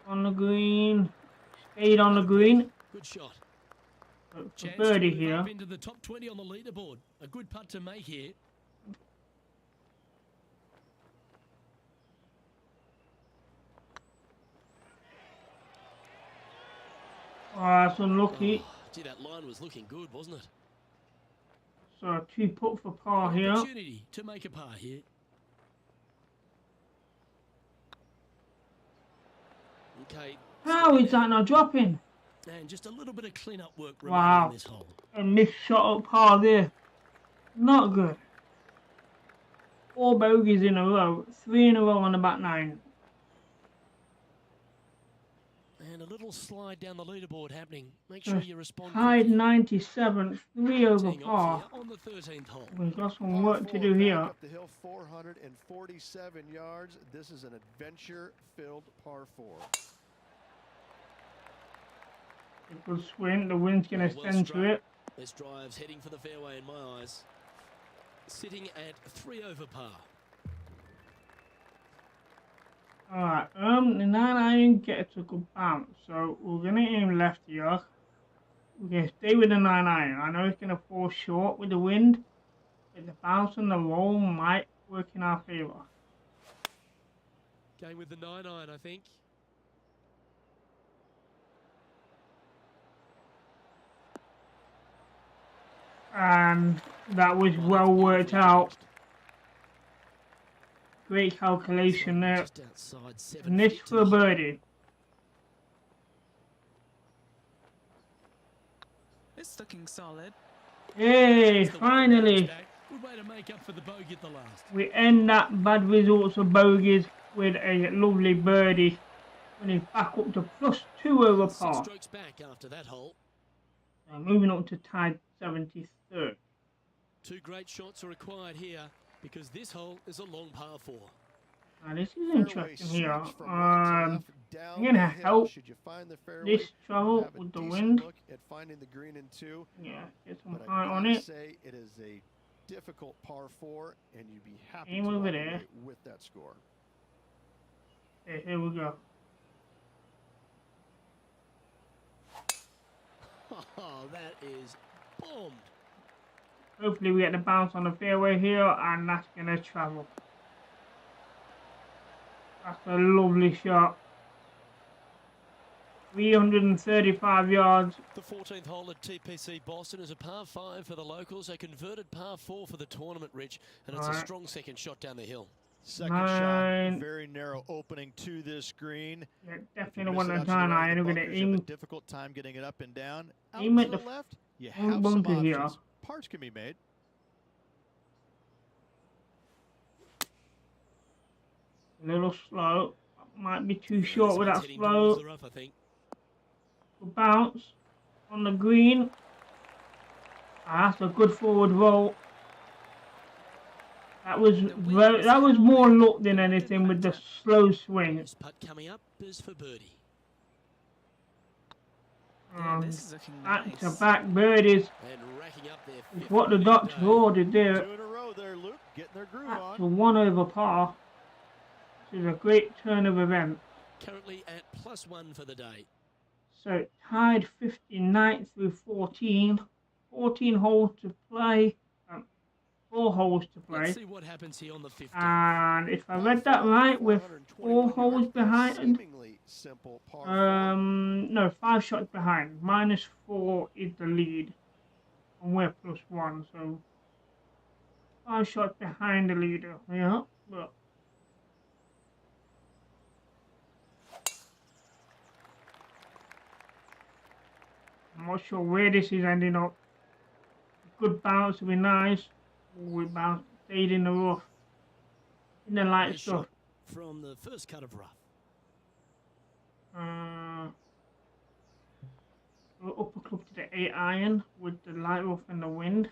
Speaker 1: On the green. Stayed on the green.
Speaker 2: Good shot.
Speaker 1: For
Speaker 2: Chance
Speaker 1: birdie
Speaker 2: to move
Speaker 1: here.
Speaker 2: up into the top 20 on the leaderboard. A good putt to make here.
Speaker 1: Oh, that's unlucky.
Speaker 2: Oh, gee, that line was looking good, wasn't it?
Speaker 1: So 2 putt for par
Speaker 2: An
Speaker 1: here.
Speaker 2: opportunity to make a par here. Okay.
Speaker 1: How is that not dropping?
Speaker 2: And just a little bit of clean-up work remaining
Speaker 1: Wow.
Speaker 2: in this hole.
Speaker 1: A missed shot up par there. Not good. 4 bogeys in a row. 3 in a row on the back 9.
Speaker 2: And a little slide down the leaderboard happening. Make sure you respond
Speaker 1: Tied
Speaker 2: quickly.
Speaker 1: 97. 3 over
Speaker 2: Teeing off
Speaker 1: par.
Speaker 2: here on the 13th hole.
Speaker 1: We've got some
Speaker 3: Par
Speaker 1: work to
Speaker 3: 4,
Speaker 1: do
Speaker 3: back
Speaker 1: here.
Speaker 3: Up the hill, 447 yards. This is an adventure-filled par 4.
Speaker 1: A good swing. The wind's going to
Speaker 2: Well
Speaker 1: send to
Speaker 2: struck.
Speaker 1: it.
Speaker 2: This drive's heading for the fairway in my eyes. Sitting at 3 over par.
Speaker 1: Alright, the 9 iron gets a good bounce. So we're going to aim left here. We're going to stay with the 9 iron. I know it's going to fall short with the wind. But the bounce and the roll might work in our favour.
Speaker 2: Going with the 9 iron, I think.
Speaker 1: And that was well worked out. Great calculation there.
Speaker 2: Just outside 7
Speaker 1: And this
Speaker 2: feet to
Speaker 1: for a
Speaker 2: the hole.
Speaker 1: birdie.
Speaker 4: It's looking solid.
Speaker 1: Yay,
Speaker 2: That's the one that
Speaker 1: finally.
Speaker 2: bounce back. Good way to make up for the bogey at the last.
Speaker 1: We end that bad results of bogeys with a lovely birdie. when he's back up to +2 over
Speaker 2: 6
Speaker 1: par.
Speaker 2: strokes back after that hole.
Speaker 1: So moving up to tied 73rd.
Speaker 2: 2 great shots are required here because this hole is a long par 4.
Speaker 1: Now this is
Speaker 3: Fairway
Speaker 1: interesting here.
Speaker 3: switch from right to left
Speaker 1: I'm
Speaker 3: down
Speaker 1: gonna
Speaker 3: the hill.
Speaker 1: help
Speaker 3: Should you find the fairway,
Speaker 1: this travel
Speaker 3: have a
Speaker 1: with the
Speaker 3: decent
Speaker 1: wind.
Speaker 3: look at finding the green in 2.
Speaker 1: Yeah, get some
Speaker 3: But
Speaker 1: height
Speaker 3: I
Speaker 1: on
Speaker 3: gotta
Speaker 1: it.
Speaker 3: say, it is a difficult par 4, and you'd be happy
Speaker 1: Aim
Speaker 3: to
Speaker 1: over
Speaker 3: walk
Speaker 1: there.
Speaker 3: away with that score.
Speaker 1: Okay, here we go.
Speaker 2: Oh, that is bombed.
Speaker 1: Hopefully we get the bounce on the fairway here, and that's gonna travel. That's a lovely shot. 335 yards.
Speaker 2: The 14th hole at TPC Boston is a par 5 for the locals, a converted par 4 for the tournament, Rich, and it's a
Speaker 1: Alright.
Speaker 2: strong second shot down the hill.
Speaker 3: Second
Speaker 1: 9.
Speaker 3: shot, very narrow opening to this green.
Speaker 1: Yeah,
Speaker 3: If you
Speaker 1: definitely
Speaker 3: miss
Speaker 1: want
Speaker 3: it
Speaker 1: to
Speaker 3: out to the
Speaker 1: turn
Speaker 3: right of
Speaker 1: iron.
Speaker 3: the
Speaker 1: I'm gonna
Speaker 3: bunkers, you have a
Speaker 1: aim
Speaker 3: difficult time getting it up and down. Out
Speaker 1: Aim
Speaker 3: to
Speaker 1: at
Speaker 3: the
Speaker 1: the
Speaker 3: left, you
Speaker 1: front
Speaker 3: have some
Speaker 1: bunker here.
Speaker 3: options. Parts can be made.
Speaker 1: a little slow. Might be too
Speaker 2: Yeah,
Speaker 1: short
Speaker 2: this
Speaker 1: with
Speaker 2: one's
Speaker 1: that
Speaker 2: heading towards
Speaker 1: slow.
Speaker 2: the rough, I think.
Speaker 1: Bounce on the green. Ah, that's a good forward roll. That was more luck than anything with the slow swing.
Speaker 2: This putt coming up is for birdie.
Speaker 4: Yeah, this is looking
Speaker 1: Back
Speaker 4: nice.
Speaker 1: to back birdies.
Speaker 2: And racking up their
Speaker 1: Is
Speaker 2: 5th
Speaker 1: what the
Speaker 2: birdie of
Speaker 1: Dutch
Speaker 2: day.
Speaker 1: ordered there.
Speaker 3: 2 in a row there, Luke. Getting their groove
Speaker 1: Back to
Speaker 3: on.
Speaker 1: 1 over par. This is a great turn of events.
Speaker 2: Currently at +1 for the day.
Speaker 1: So tied 59 through 14. 14 holes to play. 4 holes to play.
Speaker 2: Let's see what happens here on the 15th.
Speaker 1: And if I read that right, with 4 holes behind,
Speaker 3: Seemingly simple par 4.
Speaker 1: no, 5 shots behind. -4 is the lead, and we're +1, so 5 shots behind the leader. Yeah, but I'm not sure where this is ending up. Good bounce would be nice. We bounced, stayed in the rough, in the light
Speaker 2: Nice
Speaker 1: stuff.
Speaker 2: shot from the first cut of rough. We're upper club to the 8 iron with the light rough and the wind.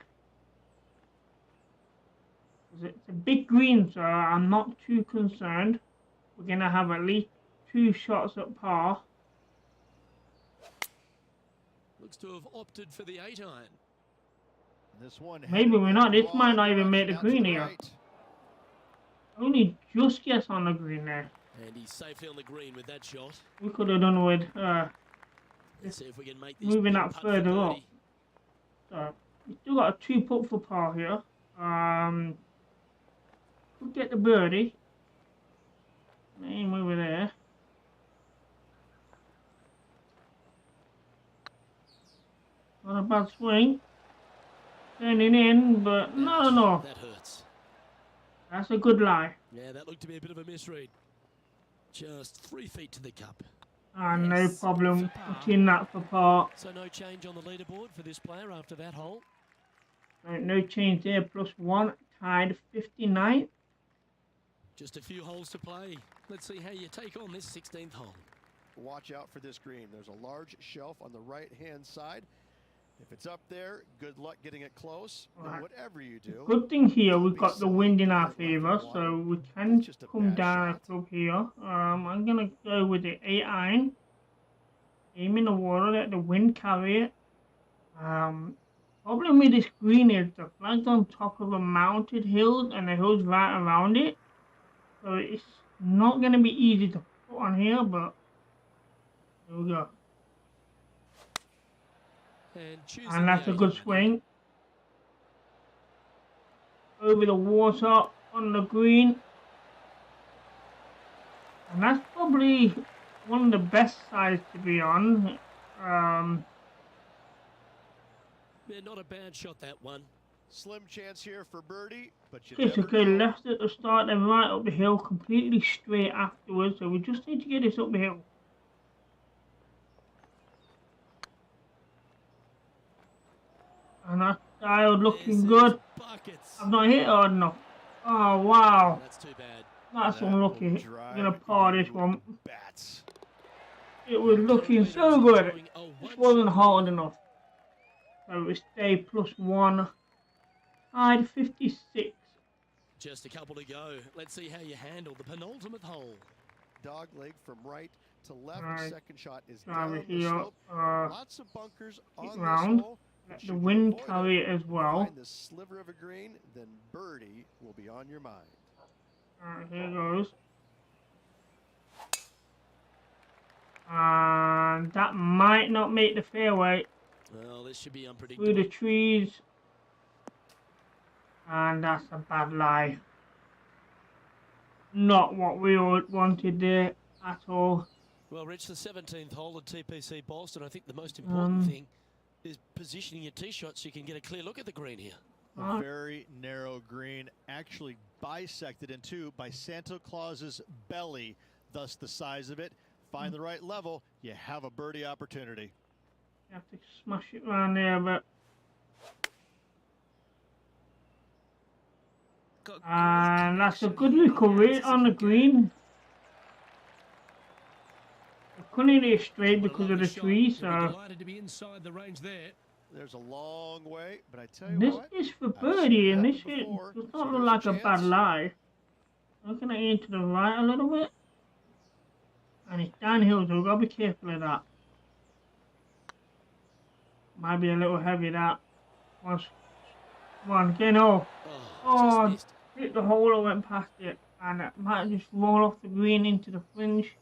Speaker 2: It's a big green, so I'm not too concerned. We're gonna have at least 2 shots at par. Looks to have opted for the 8 iron.
Speaker 3: This one
Speaker 1: Maybe we're not. This
Speaker 3: wrong
Speaker 1: might not even make the
Speaker 3: direction, out to
Speaker 1: green
Speaker 3: the
Speaker 1: here.
Speaker 3: right.
Speaker 1: Only just gets on the green there.
Speaker 2: And he's safely on the green with that shot.
Speaker 1: We could have done with
Speaker 2: Let's see if we can make this
Speaker 1: moving
Speaker 2: big
Speaker 1: that
Speaker 2: putt for
Speaker 1: further up.
Speaker 2: birdie.
Speaker 1: So we still got a 2 putt for par here. Could get the birdie. Aim over there. Not a bad swing. Turning in, but no.
Speaker 2: That hurts.
Speaker 1: That's a good lie.
Speaker 2: Yeah, that looked to be a bit of a misread. Just 3 feet to the cup.
Speaker 1: And no
Speaker 4: Yes,
Speaker 1: problem
Speaker 4: for par.
Speaker 1: putting that for par.
Speaker 2: So no change on the leaderboard for this player after that hole.
Speaker 1: No change there, +1. Tied 59.
Speaker 2: Just a few holes to play. Let's see how you take on this 16th hole.
Speaker 3: Watch out for this green. There's a large shelf on the right-hand side. If it's up there, good luck getting it close. And
Speaker 1: Right.
Speaker 3: whatever you do,
Speaker 1: Good thing here we've
Speaker 3: be
Speaker 1: got the
Speaker 3: silly
Speaker 1: wind in
Speaker 3: to
Speaker 1: our
Speaker 3: get left
Speaker 1: favour,
Speaker 3: of the water.
Speaker 1: so we can
Speaker 3: It's just a
Speaker 1: come
Speaker 3: bad
Speaker 1: down a
Speaker 3: shot.
Speaker 1: club here. I'm gonna go with the 8 iron. Aim in the water, let the wind carry it. Problem with this green is the flag's on top of a mounted hill and the hill's right around it. So it's not gonna be easy to put on here, but here we go. And that's a good swing. Over the water on the green. And that's probably one of the best sides to be on.
Speaker 2: Yeah, not a bad shot, that one.
Speaker 3: Slim chance here for birdie, but you
Speaker 1: It's
Speaker 3: never
Speaker 1: okay,
Speaker 3: know.
Speaker 1: left at the start and right up the hill, completely straight afterwards. So we just need to get this up the hill. And that dialed looking good.
Speaker 2: Buckets.
Speaker 1: I've not hit hard enough. Oh wow,
Speaker 2: That's too bad.
Speaker 1: that's
Speaker 3: That will
Speaker 1: unlucky.
Speaker 3: drive
Speaker 1: I'm gonna par this
Speaker 3: you
Speaker 1: one.
Speaker 3: bats.
Speaker 1: it was looking so good. Just wasn't hard enough. So we stay +1. Tied 56.
Speaker 2: Just a couple to go. Let's see how you handle the penultimate hole.
Speaker 3: Dog leg from right to left.
Speaker 1: Right.
Speaker 3: Second shot is
Speaker 1: Driver
Speaker 3: down the
Speaker 1: here.
Speaker 3: slope. Lots of bunkers on this
Speaker 1: Round.
Speaker 3: hole.
Speaker 1: Let
Speaker 3: Should
Speaker 1: the
Speaker 3: you
Speaker 1: wind
Speaker 3: avoid
Speaker 1: carry it as
Speaker 3: and
Speaker 1: well.
Speaker 3: find this sliver of a green, then birdie will be on your mind.
Speaker 1: Alright, here goes. And that might not make the fairway.
Speaker 2: Well, this should be
Speaker 1: Through
Speaker 2: unpredictable.
Speaker 1: the trees. And that's a bad lie. Not what we all wanted there at all.
Speaker 2: Well, Rich, the 17th hole at TPC Boston, I think the most important thing is positioning your tee shot so you can get a clear look at the green here.
Speaker 5: A very narrow green, actually bisected in two by Santa Claus's belly, thus the size of it. Find the right level, you have a birdie opportunity.
Speaker 1: You have to smash it around there, but and that's a good recovery on the green. I couldn't hit it straight because of the tree, so
Speaker 2: Delighted to be inside the range there.
Speaker 3: There's a long way, but I tell you
Speaker 1: this
Speaker 3: what,
Speaker 1: is for
Speaker 3: I've
Speaker 1: birdie,
Speaker 3: seen
Speaker 1: and
Speaker 3: that
Speaker 1: this hit
Speaker 3: before,
Speaker 1: does
Speaker 3: so
Speaker 1: not look
Speaker 3: there's
Speaker 1: like a bad
Speaker 3: chance.
Speaker 1: lie. Looking at it to the right a little bit, and it's downhill, so we've got to be careful of that. Might be a little heavy that. One, again,
Speaker 2: Oh,
Speaker 1: oh,
Speaker 2: just missed.
Speaker 1: hit the hole and went past it, and it might just roll off the green into the fringe.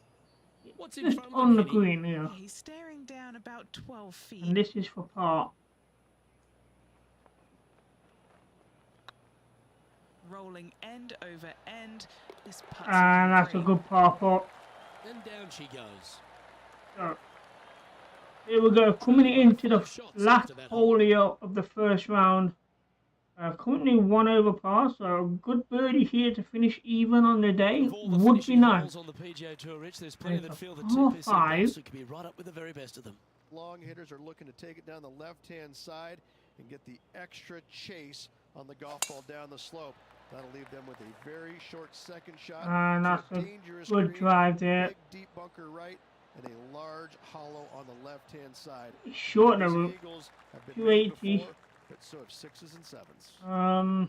Speaker 2: What's in
Speaker 1: Just
Speaker 2: front of
Speaker 1: on the
Speaker 2: him, Kenny?
Speaker 1: green here,
Speaker 4: He's staring down about 12 feet.
Speaker 1: and this is for par.
Speaker 4: Rolling end over end. This putt's
Speaker 1: And
Speaker 4: looking
Speaker 1: that's a
Speaker 4: great.
Speaker 1: good par putt.
Speaker 2: And down she goes.
Speaker 1: So, here we go, coming into the last hole here of the first round. Currently 1 over par, so a good birdie here to finish even on the day
Speaker 2: Of all the
Speaker 1: would be
Speaker 2: finishing
Speaker 1: nice.
Speaker 2: holes on the PGA Tour, Rich, there's plenty
Speaker 1: It's
Speaker 2: that
Speaker 1: a
Speaker 2: feel that
Speaker 1: par
Speaker 2: TPC
Speaker 1: 5.
Speaker 2: Boston could be right up with the very best of them.
Speaker 3: Long hitters are looking to take it down the left-hand side and get the extra chase on the golf ball down the slope. That'll leave them with a very short second shot.
Speaker 1: And that's a
Speaker 3: dangerous
Speaker 1: good
Speaker 3: green,
Speaker 1: drive there.
Speaker 3: big deep bunker right, and a large hollow on the left-hand side.
Speaker 1: It's short
Speaker 3: These
Speaker 1: though.
Speaker 3: eagles have been made
Speaker 1: 280.
Speaker 3: before, but so have 6s and 7s.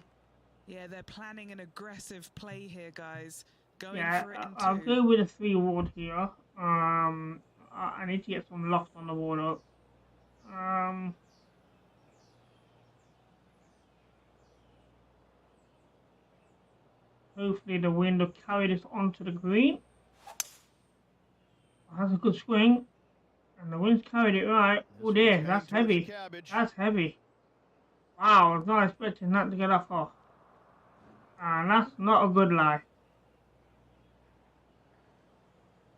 Speaker 4: Yeah, they're planning an aggressive play here, guys. Going
Speaker 1: Yeah,
Speaker 4: for it in
Speaker 1: I'll
Speaker 4: two.
Speaker 1: go with a 3 wood here. I need to get some loft on the wall up. Hopefully the wind will carry this onto the green. That's a good swing. And the wind's carried it right. Oh dear, that's heavy. That's heavy. Wow, I was not expecting that to get off. And that's not a good lie.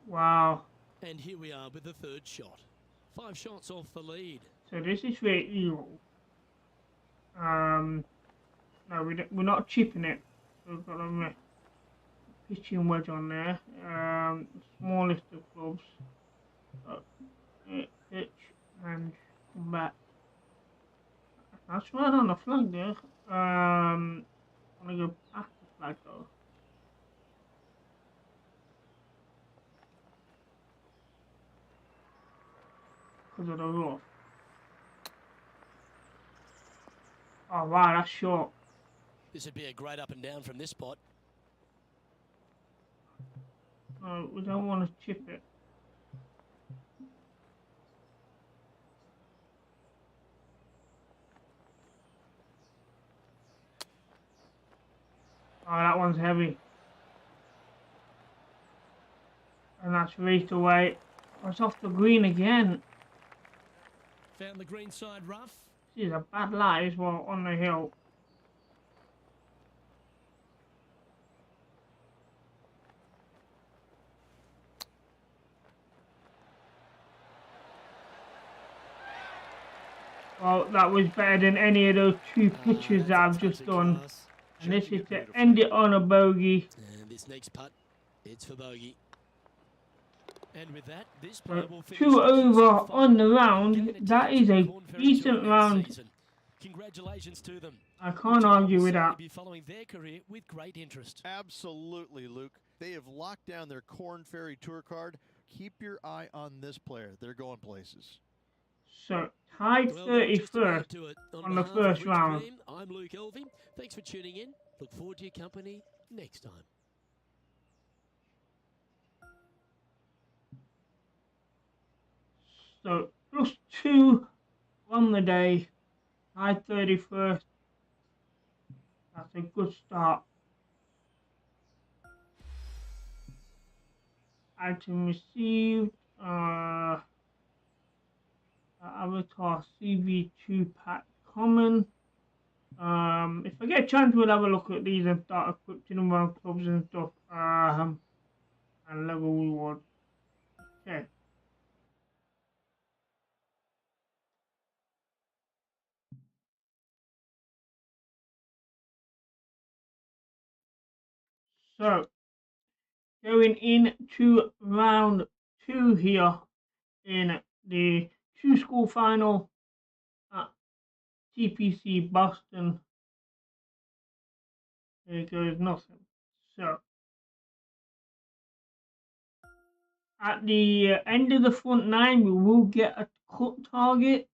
Speaker 1: Wow.
Speaker 2: And here we are with the third shot. 5 shots off the lead.
Speaker 1: So this is for eagle. No, we're not chipping it. We've got a pitching wedge on there. Smallest of clubs. So, pitch and come back. That's right on the flag there. I'm gonna go past the flag though. Because of the rough. Oh wow, that's short.
Speaker 2: This would be a great up and down from this spot.
Speaker 1: No, we don't want to chip it. Oh, that one's heavy. And that's raced away. Oh, it's off the green again.
Speaker 2: Found the green side rough.
Speaker 1: This is a bad lie as well on the hill. Well, that was better than any of those 2 pitches that I've just done. And this is to end it on a bogey.
Speaker 2: And this next putt, it's for bogey. And with that, this
Speaker 1: So,
Speaker 2: player will finish
Speaker 1: 2 over
Speaker 2: the
Speaker 1: on the
Speaker 2: final.
Speaker 1: round.
Speaker 2: Again,
Speaker 1: That
Speaker 2: attention
Speaker 1: is
Speaker 2: to
Speaker 1: a
Speaker 2: the Korn Ferry
Speaker 1: decent
Speaker 2: Tour next
Speaker 1: round.
Speaker 2: season. Congratulations to them.
Speaker 1: I can't argue with that.
Speaker 2: Be following their career with great interest.
Speaker 3: Absolutely, Luke. They have locked down their Korn Ferry Tour card
Speaker 5: keep your eye on this player. They're going places.
Speaker 1: So tied
Speaker 2: Well, that just
Speaker 1: 31st
Speaker 2: about do it.
Speaker 1: on the
Speaker 2: behalf of
Speaker 1: first
Speaker 2: Rich
Speaker 1: round.
Speaker 2: Beam, I'm Luke Elvey. Thanks for tuning in. Look forward to your company next time.
Speaker 1: So plus 2 on the day, tied 31st. That's a good start. Item received. Avatar CV2 pack common. If I get a chance, we'll have a look at these and start equipping them around clubs and stuff. And level reward. Okay. So going into round 2 here in the 2-school final at TPC Boston. There goes nothing. So at the end of the front 9, we will get a cut target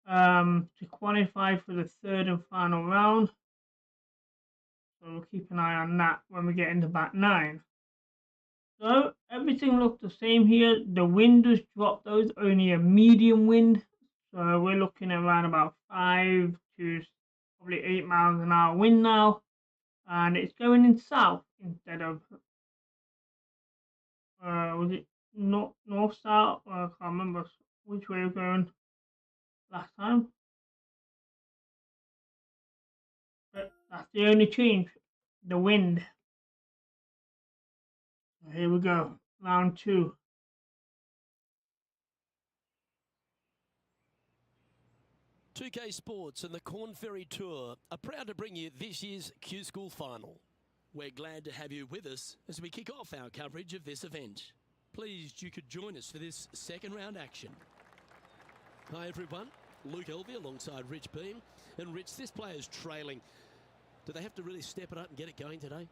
Speaker 1: to qualify for the 3rd and final round. So we'll keep an eye on that when we get into back 9. So everything looks the same here. The wind has dropped, though, it's only a medium wind. So we're looking at around about 5 to probably 8 miles an hour wind now. And it's going in south instead of, was it north south? I can't remember which way we're going last time. But that's the only change, the wind. Here we go, round 2.
Speaker 2: PGA Sports and the Korn Ferry Tour are proud to bring you this year's Q School Final. We're glad to have you with us as we kick off our coverage of this event. Pleased you could join us for this second round action. Hi everyone, Luke Elvey alongside Rich Beam. And Rich, this player's trailing. Do they have to really step it up and get it going today?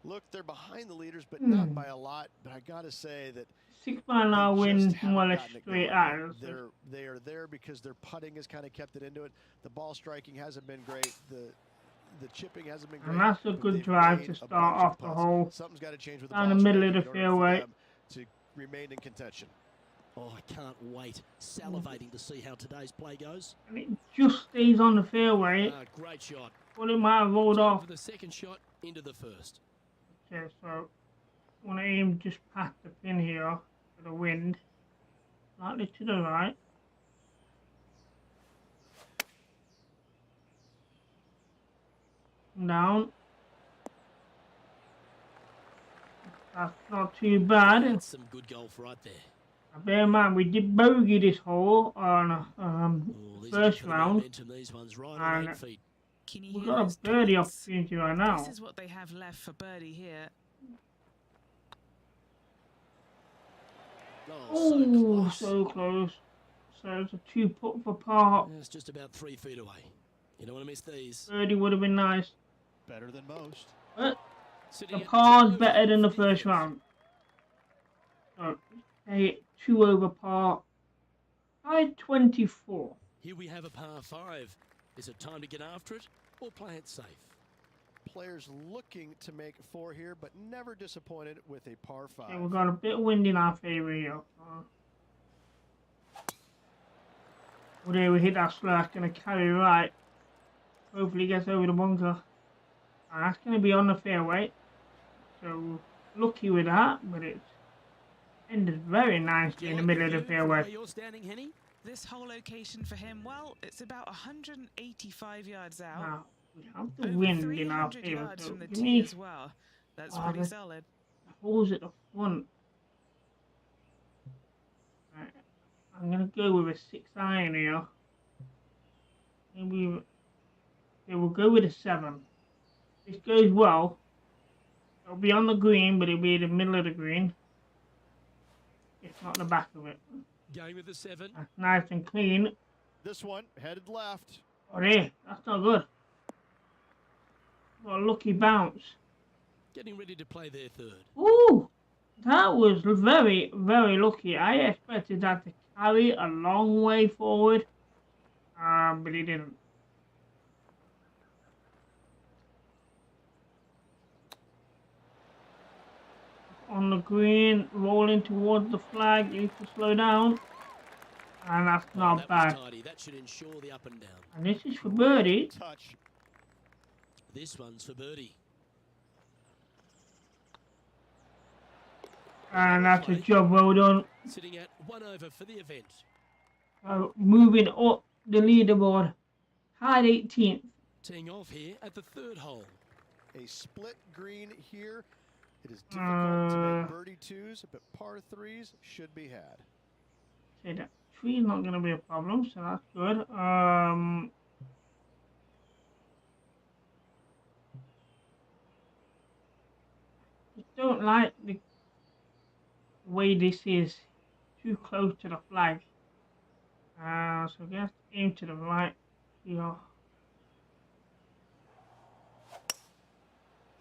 Speaker 3: Look, they're behind the leaders, but not by a lot. But I got to say that
Speaker 1: 6 mile an hour
Speaker 3: they
Speaker 1: wind,
Speaker 3: just
Speaker 1: more or
Speaker 3: haven't
Speaker 1: less
Speaker 3: gotten it
Speaker 1: straight
Speaker 3: going.
Speaker 1: out.
Speaker 3: They are there because their putting has kind of kept it into it. The ball striking hasn't been great. The chipping hasn't been great.
Speaker 1: And that's a
Speaker 3: but
Speaker 1: good
Speaker 3: they've
Speaker 1: drive
Speaker 3: made
Speaker 1: to
Speaker 3: a
Speaker 1: start
Speaker 3: bunch of
Speaker 1: off the
Speaker 3: putts.
Speaker 1: hole.
Speaker 3: Something's got to change with the
Speaker 1: Down
Speaker 3: ball
Speaker 1: the middle of
Speaker 3: striking
Speaker 1: the
Speaker 3: in order for
Speaker 1: fairway.
Speaker 3: them to remain in contention.
Speaker 2: Oh, I can't wait. Salivating to see how today's play goes.
Speaker 1: And it just stays on the fairway.
Speaker 2: Great shot.
Speaker 1: Well, it might have rolled
Speaker 2: Time
Speaker 1: off.
Speaker 2: for the second shot into the first.
Speaker 1: Okay, so I want to aim just past the pin here for the wind. Slightly to the right. Down. That's not too bad.
Speaker 2: That's some good golf right there.
Speaker 1: Bear in mind, we did bogey this hole on first round.
Speaker 2: These ones right on 8 feet.
Speaker 4: Can you
Speaker 1: We've
Speaker 4: hear
Speaker 1: got a
Speaker 4: those
Speaker 1: birdie
Speaker 4: tweets?
Speaker 1: opportunity right now.
Speaker 4: This is what they have left for birdie here.
Speaker 2: Oh, so
Speaker 1: Oh,
Speaker 2: close.
Speaker 1: so close. So it's a 2 putt for par.
Speaker 2: It's just about 3 feet away. You don't want to miss these.
Speaker 1: Birdie would have been nice.
Speaker 5: Better than most.
Speaker 1: But
Speaker 2: Sitting
Speaker 1: the
Speaker 2: at
Speaker 1: par's
Speaker 2: 2
Speaker 1: better
Speaker 2: over
Speaker 1: than the
Speaker 2: for
Speaker 1: first
Speaker 2: defense.
Speaker 1: round. So, hey, 2 over par. Tied 24.
Speaker 2: Here we have a par 5. Is it time to get after it or play it safe?
Speaker 3: Players looking to make 4 here, but never disappointed with a par 5.
Speaker 1: Okay, we've got a bit of wind in our favour here. Oh, there we hit that slash, going to carry right. Hopefully gets over the bunker. And that's going to be on the fairway. So, lucky with that, but it's ended very nicely in the middle of the fairway.
Speaker 2: You're standing, Henny?
Speaker 4: This whole location for him, well, it's about 185 yards out.
Speaker 1: Now, we have the
Speaker 4: Over
Speaker 1: wind in our
Speaker 4: 300
Speaker 1: favour.
Speaker 4: yards
Speaker 1: So,
Speaker 4: from the
Speaker 1: give
Speaker 4: tee
Speaker 1: me
Speaker 4: as well. That's
Speaker 1: Oh,
Speaker 4: pretty
Speaker 1: that's-
Speaker 4: solid.
Speaker 1: holes at the front. Right. I'm going to go with a 6 iron here. Maybe we'll go with a 7. If this goes well, it'll be on the green, but it'll be in the middle of the green. If not the back of it.
Speaker 2: Going with the 7.
Speaker 1: That's nice and clean.
Speaker 5: This one headed left.
Speaker 1: Oh, there. That's not good. What a lucky bounce.
Speaker 2: Getting ready to play their third.
Speaker 1: Ooh! That was very, very lucky. I expected that to carry a long way forward, but he didn't. On the green, rolling towards the flag, you need to slow down. And that's
Speaker 2: Oh,
Speaker 1: not
Speaker 2: that was
Speaker 1: bad.
Speaker 2: tidy. That should ensure the up and down.
Speaker 1: And this is for
Speaker 3: Great
Speaker 1: birdie.
Speaker 3: touch.
Speaker 2: This one's for birdie.
Speaker 1: And that's a job well done.
Speaker 2: Sitting at 1 over for the event.
Speaker 1: Moving up the leaderboard. Tied 18th.
Speaker 2: Teeing off here at the third hole.
Speaker 3: A split green here. It is difficult to make birdie twos, but par threes should be had.
Speaker 1: Okay, that tree's not going to be a problem, so that's good. Just don't like the way this is too close to the flag. So just aim to the right here.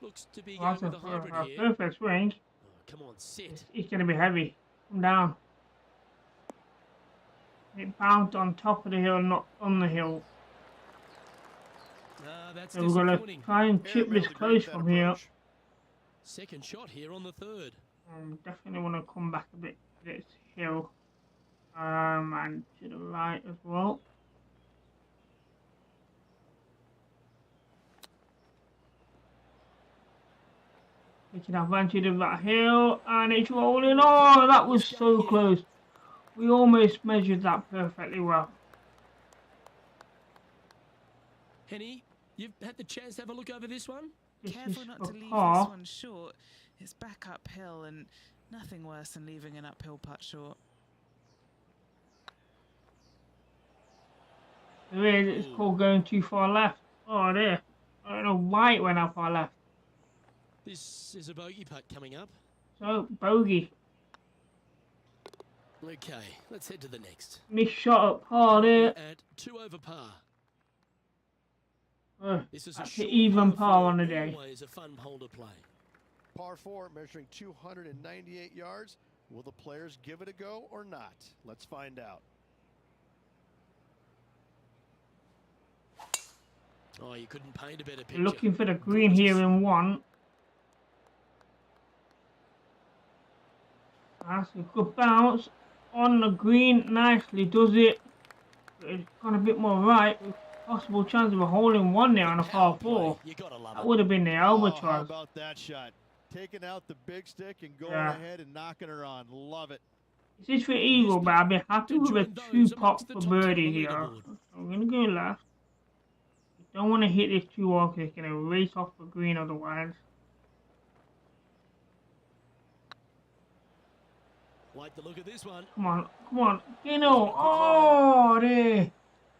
Speaker 2: Looks to be
Speaker 1: That's
Speaker 2: going
Speaker 1: a
Speaker 2: with a hybrid here.
Speaker 1: perfect swing.
Speaker 2: Oh, come on, sit.
Speaker 1: It's going to be heavy. Come down. It bounced on top of the hill, not on the hill.
Speaker 2: That's
Speaker 1: So we're going to
Speaker 2: disappointing.
Speaker 1: try and chip this close from here.
Speaker 2: Second shot here on the third.
Speaker 1: Definitely want to come back a bit to this hill. And to the right as well. Taking advantage of that hill, and it's rolling. Oh, that was so close. We almost measured that perfectly well.
Speaker 2: Henny, you've had the chance to have a look over this one?
Speaker 1: This
Speaker 4: Careful
Speaker 1: is
Speaker 4: not
Speaker 1: for
Speaker 4: to leave this
Speaker 1: par.
Speaker 4: one short. It's back uphill and nothing worse than leaving an uphill putt short.
Speaker 1: There is, it's called going too far left. Oh, there. I don't know why it went that far left.
Speaker 2: This is a bogey putt coming up.
Speaker 1: So, bogey.
Speaker 2: Okay, let's head to the next.
Speaker 1: Missed shot up par there.
Speaker 2: At 2 over par. This is a
Speaker 1: That's
Speaker 2: short
Speaker 1: an even par
Speaker 2: four,
Speaker 1: on the day.
Speaker 2: Always a fun hole to play.
Speaker 3: Par 4 measuring 298 yards. Will the players give it a go or not? Let's find out.
Speaker 2: Oh, you couldn't paint a better picture.
Speaker 1: Looking for the green here in one. That's a good bounce. On the green, nicely does it. It's gone a bit more right. With possible chance of a hole in one there on a par 4.
Speaker 2: You gotta love
Speaker 1: That
Speaker 2: it.
Speaker 1: would have been the
Speaker 5: Oh, how
Speaker 1: albatross.
Speaker 5: about that shot? Taking out the big stick and going
Speaker 1: Yeah.
Speaker 5: ahead and knocking her on. Love it.
Speaker 1: This is for eagle, but I'd be happy with a
Speaker 2: join
Speaker 1: 2
Speaker 2: those
Speaker 1: pot
Speaker 2: amongst the
Speaker 1: for
Speaker 2: top
Speaker 1: birdie
Speaker 2: 10
Speaker 1: here.
Speaker 2: leaderboard.
Speaker 1: So I'm going to go left. Don't want to hit this too hard because it's going to race off the green otherwise.
Speaker 2: Like the look of this one.
Speaker 1: Come on, come on. You know, oh, there.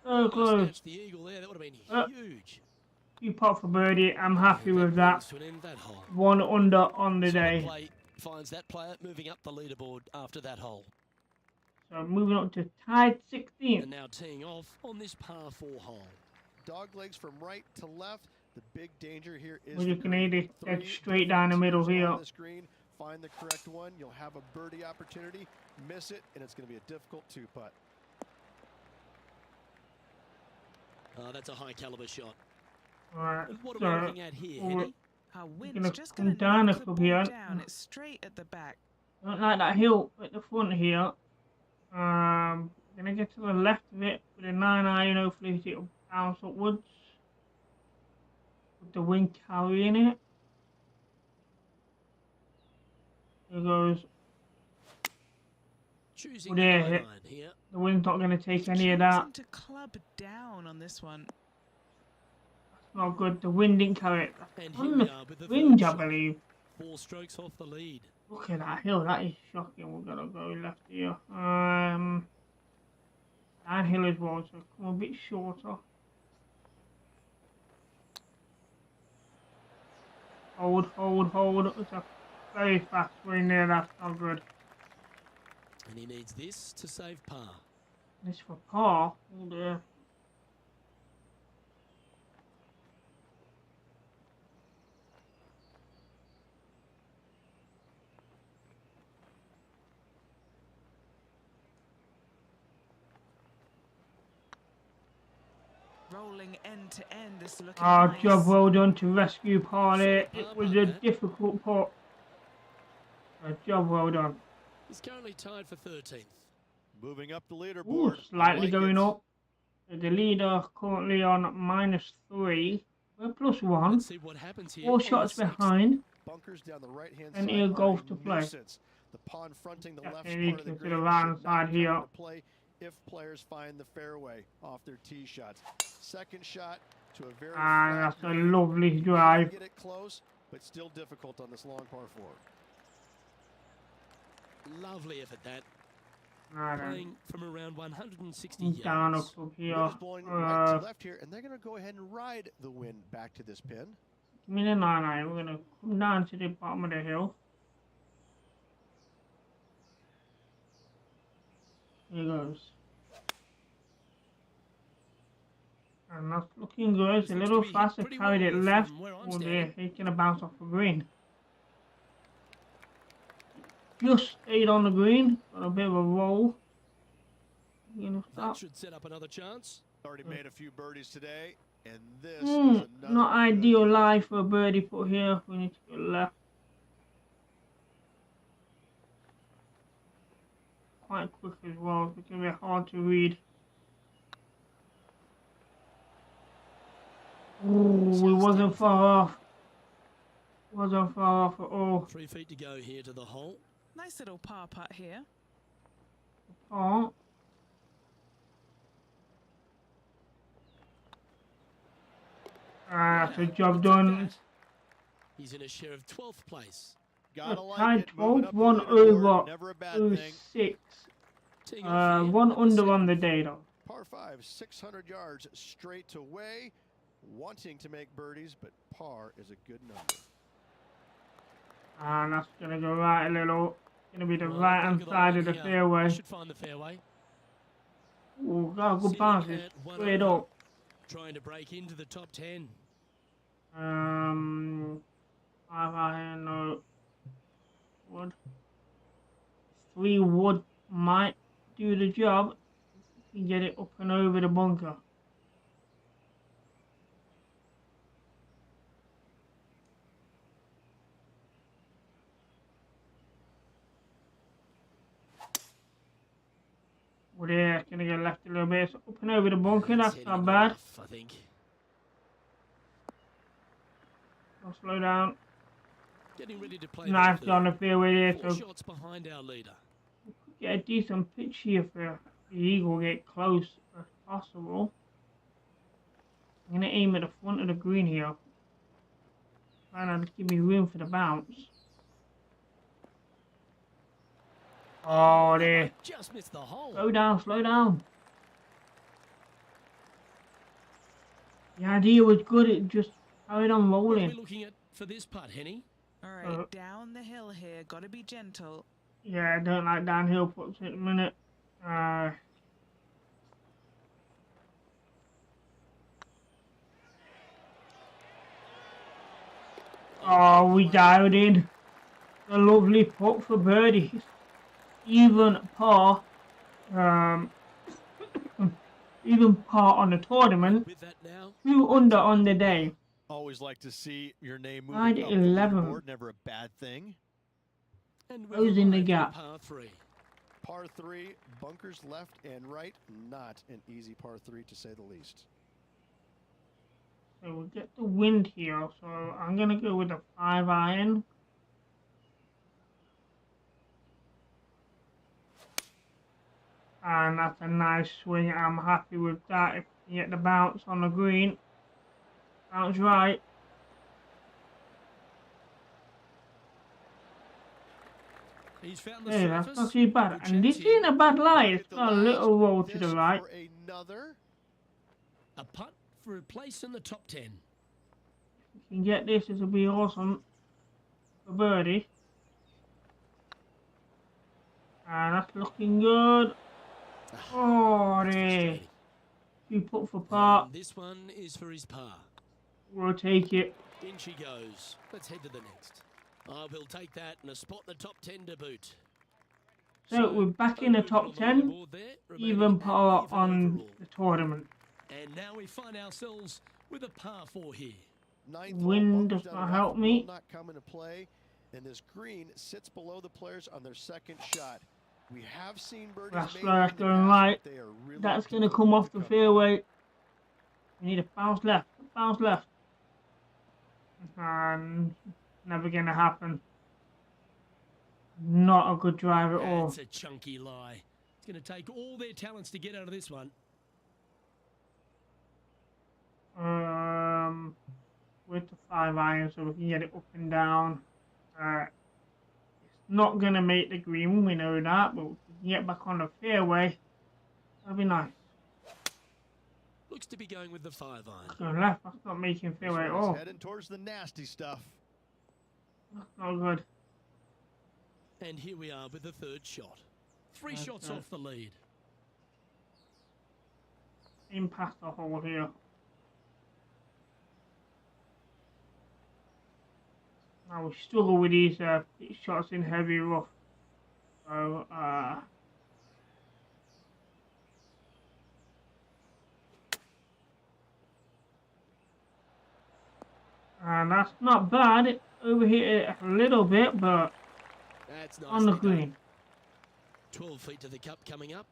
Speaker 1: So close.
Speaker 2: Snatched the eagle there. That would have been huge.
Speaker 1: 2 pot for birdie. I'm happy with that.
Speaker 2: brings to an end that hole.
Speaker 1: 1 under on the
Speaker 2: Solid
Speaker 1: day.
Speaker 2: play finds that player moving up the leaderboard after that hole.
Speaker 1: So moving up to tied
Speaker 2: And
Speaker 1: 16th.
Speaker 2: now teeing off on this par 4 hole.
Speaker 3: Dog legs from right to left. The big danger here is
Speaker 1: We're
Speaker 3: the
Speaker 1: just going to hit it
Speaker 3: green.
Speaker 1: dead straight down the middle
Speaker 3: tees
Speaker 1: here.
Speaker 3: on this green. Find the correct one. You'll have a birdie opportunity. Miss it, and it's going to be a difficult 2-putt.
Speaker 2: That's a high caliber shot.
Speaker 1: Alright,
Speaker 2: And what
Speaker 1: so
Speaker 2: are we looking at here, Henny?
Speaker 4: Our
Speaker 1: gonna
Speaker 4: wind's just
Speaker 1: come
Speaker 4: going to
Speaker 1: down
Speaker 4: knock
Speaker 1: a
Speaker 4: the
Speaker 1: couple
Speaker 4: ball
Speaker 1: here.
Speaker 4: down. It's straight at the back.
Speaker 1: don't like that hill at the front here. Gonna get to the left of it with a 9 iron. Hopefully it'll bounce upwards. With the wind carrying it. There goes.
Speaker 2: Choosing
Speaker 1: Well, there,
Speaker 2: the
Speaker 1: hit.
Speaker 2: 9 here.
Speaker 1: The wind's not gonna take any of
Speaker 4: Choosing
Speaker 1: that.
Speaker 4: to club down on this one.
Speaker 1: It's not good. The wind didn't carry it.
Speaker 2: And
Speaker 1: On
Speaker 2: here we
Speaker 1: the
Speaker 2: are with the
Speaker 1: fringe,
Speaker 2: third
Speaker 1: I
Speaker 2: shot.
Speaker 1: believe.
Speaker 2: 4 strokes off the lead.
Speaker 1: Look at that hill. That is shocking. We're gonna go left here. Downhill as well, so come a bit shorter. Hold, hold, hold. It's a very fast swing there. That's not good.
Speaker 2: And he needs this to save par.
Speaker 1: This for par. Oh dear.
Speaker 4: rolling end to end. This looking
Speaker 1: Ah,
Speaker 4: nice.
Speaker 1: job well done to rescue Parley. It was a difficult putt. A job well done.
Speaker 2: He's currently tied for 13th.
Speaker 3: Moving up the
Speaker 1: Ooh,
Speaker 3: leaderboard.
Speaker 1: slightly
Speaker 3: Like
Speaker 1: going
Speaker 3: it.
Speaker 1: up. The leader currently on -3. We're +1.
Speaker 2: Let's see what happens here.
Speaker 1: 4
Speaker 2: on
Speaker 1: shots
Speaker 2: the sixth.
Speaker 1: behind.
Speaker 3: Bunkers down the right-hand
Speaker 1: And
Speaker 3: side
Speaker 1: here
Speaker 3: are
Speaker 1: golf
Speaker 3: a
Speaker 1: to play.
Speaker 3: nuisance. The pond fronting the left
Speaker 1: Definitely
Speaker 3: part of the
Speaker 1: consider
Speaker 3: green
Speaker 1: round
Speaker 3: should
Speaker 1: side
Speaker 3: not come
Speaker 1: here.
Speaker 3: into play if players find the fairway off their tee shots. Second shot to a very
Speaker 1: And
Speaker 3: flat
Speaker 1: that's a
Speaker 3: green.
Speaker 1: lovely
Speaker 3: Can
Speaker 1: drive.
Speaker 3: get it close, but still difficult on this long par 4.
Speaker 2: Lovely effort that.
Speaker 1: Right,
Speaker 2: Playing from around 160
Speaker 1: then. Down
Speaker 2: yards.
Speaker 1: up
Speaker 3: Wind
Speaker 1: here.
Speaker 3: is blowing right to left here, and they're going to go ahead and ride the wind back to this pin.
Speaker 1: Minute 9. We're going to come down to the bottom of the hill. Here goes. And that's looking good. It's a
Speaker 2: This
Speaker 1: little
Speaker 2: looks to be hit
Speaker 1: fast. I
Speaker 2: pretty
Speaker 1: carried
Speaker 2: well
Speaker 1: it
Speaker 2: from
Speaker 1: left.
Speaker 2: where I'm
Speaker 1: Oh dear,
Speaker 2: standing.
Speaker 1: it's going to bounce off the green. Just stayed on the green. Got a bit of a roll. You know,
Speaker 2: That
Speaker 1: stop.
Speaker 2: should set up another chance.
Speaker 3: Already made a few birdies today, and this is
Speaker 1: Not
Speaker 3: another
Speaker 1: ideal
Speaker 3: good
Speaker 1: lie for a birdie put here. We need to go left. Quite quick as well. It's going to be hard to read. Ooh, we wasn't far off. Wasn't far off at all.
Speaker 2: 3 feet to go here to the hole.
Speaker 4: Nice little par putt here.
Speaker 1: Oh. That's a job
Speaker 2: Look at
Speaker 1: done.
Speaker 2: that. He's in a share of 12th place.
Speaker 3: Gotta like
Speaker 1: Tied
Speaker 3: it. Moving
Speaker 1: 12,
Speaker 3: up the
Speaker 1: 1
Speaker 3: leaderboard,
Speaker 1: over
Speaker 3: never a bad thing.
Speaker 1: 06.
Speaker 2: Teeing off here
Speaker 1: 1
Speaker 2: at the
Speaker 1: under
Speaker 2: seventh.
Speaker 1: on the day though.
Speaker 3: Par 5, 600 yards straight away. Wanting to make birdies, but par is a good number.
Speaker 1: And that's gonna go right a little. Gonna be the
Speaker 2: Well,
Speaker 1: right hand
Speaker 2: look at
Speaker 1: side
Speaker 2: that
Speaker 1: of the
Speaker 2: here.
Speaker 1: fairway.
Speaker 2: Should find the fairway.
Speaker 1: Ooh, got a good
Speaker 2: Sitting
Speaker 1: bounce.
Speaker 2: at
Speaker 1: It's
Speaker 2: 1
Speaker 1: straight
Speaker 2: over.
Speaker 1: up.
Speaker 2: Trying to break into the top 10.
Speaker 1: 5 iron, no wood. 3 wood might do the job. You can get it up and over the bunker. Well, yeah, it's gonna get left a little bit. So up and over the bunker, that's
Speaker 2: heading
Speaker 1: not bad.
Speaker 2: enough, I think.
Speaker 1: I'll slow down.
Speaker 2: Getting ready to play.
Speaker 1: Nice
Speaker 2: the
Speaker 1: on the
Speaker 2: third.
Speaker 1: fairway there,
Speaker 2: 4
Speaker 1: so
Speaker 2: shots behind our leader.
Speaker 1: get a decent pitch here for the eagle, get close as possible. I'm gonna aim at the front of the green here. Trying to give me room for the bounce. Oh, there.
Speaker 2: Just missed the hole.
Speaker 1: Slow down, slow down. The idea was good, it just carried on
Speaker 2: What are we
Speaker 1: rolling.
Speaker 2: looking at for this putt, Henny?
Speaker 4: All right, down the hill here. Got to be gentle.
Speaker 1: Yeah, I don't like downhill puts at the minute. Oh, we dialed in. A lovely putt for birdie. Even par. Even par on the tournament.
Speaker 2: With that now.
Speaker 1: 2 under on the day.
Speaker 3: Always like to see your name
Speaker 1: Tied
Speaker 3: moving up
Speaker 1: at
Speaker 3: the
Speaker 1: 11.
Speaker 3: leaderboard. Never a bad thing.
Speaker 2: And
Speaker 1: Closing the
Speaker 2: arrived at
Speaker 1: gap.
Speaker 2: Par 3.
Speaker 3: Par 3, bunkers left and right. Not an easy par 3 to say the least.
Speaker 1: So we'll get the wind here. So I'm going to go with a 5 iron. And that's a nice swing. I'm happy with that. If you get the bounce on the green. Bounce right.
Speaker 2: He's found the
Speaker 1: Hey, that's
Speaker 2: surface.
Speaker 1: not too bad.
Speaker 2: Good
Speaker 1: And this
Speaker 2: chance here.
Speaker 1: isn't a bad lie.
Speaker 3: Look
Speaker 1: It's
Speaker 3: at the
Speaker 1: got a
Speaker 3: last.
Speaker 1: little roll to
Speaker 3: This
Speaker 1: the right.
Speaker 3: for another.
Speaker 2: A putt for a place in the top 10.
Speaker 1: If you can get this, this will be awesome for birdie. And that's looking good. Oh, there. You put for par.
Speaker 2: And this one is for his par.
Speaker 1: We'll take it.
Speaker 2: In she goes. Let's head to the next. I will take that and a spot in the top 10 to boot.
Speaker 1: So we're back in the
Speaker 2: overall
Speaker 1: top
Speaker 2: on
Speaker 1: 10.
Speaker 2: leaderboard there, remaining
Speaker 1: Even
Speaker 2: at
Speaker 1: par
Speaker 2: even
Speaker 1: on
Speaker 2: overall.
Speaker 1: the tournament.
Speaker 2: And now we find ourselves with a par 4 here.
Speaker 3: Ninth
Speaker 1: Wind
Speaker 3: hole,
Speaker 1: does
Speaker 3: bunkers down
Speaker 1: not
Speaker 3: the rough
Speaker 1: help me.
Speaker 3: will not come into play, and this green sits below the players on their second shot. We have seen birdies
Speaker 1: That's
Speaker 3: made
Speaker 1: where
Speaker 3: here
Speaker 1: that's
Speaker 3: in the
Speaker 1: going
Speaker 3: past,
Speaker 1: right.
Speaker 3: but they are really
Speaker 1: That's going to
Speaker 3: difficult
Speaker 1: come off
Speaker 3: to
Speaker 1: the
Speaker 3: come by.
Speaker 1: fairway. We need a bounce left. Bounce left. And never going to happen. Not a good drive at all.
Speaker 2: That's a chunky lie. It's going to take all their talents to get out of this one.
Speaker 1: With the 5-iron so we can get it up and down. It's not going to make the green, we know that, but if we can get back on the fairway, that'd be nice.
Speaker 2: Looks to be going with the 5-iron.
Speaker 1: Going left, that's not making
Speaker 3: This
Speaker 1: fairway at
Speaker 3: one is
Speaker 1: all.
Speaker 3: heading towards the nasty stuff.
Speaker 1: That's not good.
Speaker 2: And here we are with the third shot. 3
Speaker 1: Okay.
Speaker 2: shots off the lead.
Speaker 1: In past the hole here. Now we struggle with these shots in heavy rough. So, and that's not bad. It overhit it a little bit, but
Speaker 2: That's
Speaker 1: on the
Speaker 2: nicely done.
Speaker 1: green.
Speaker 2: 12 feet to the cup coming up.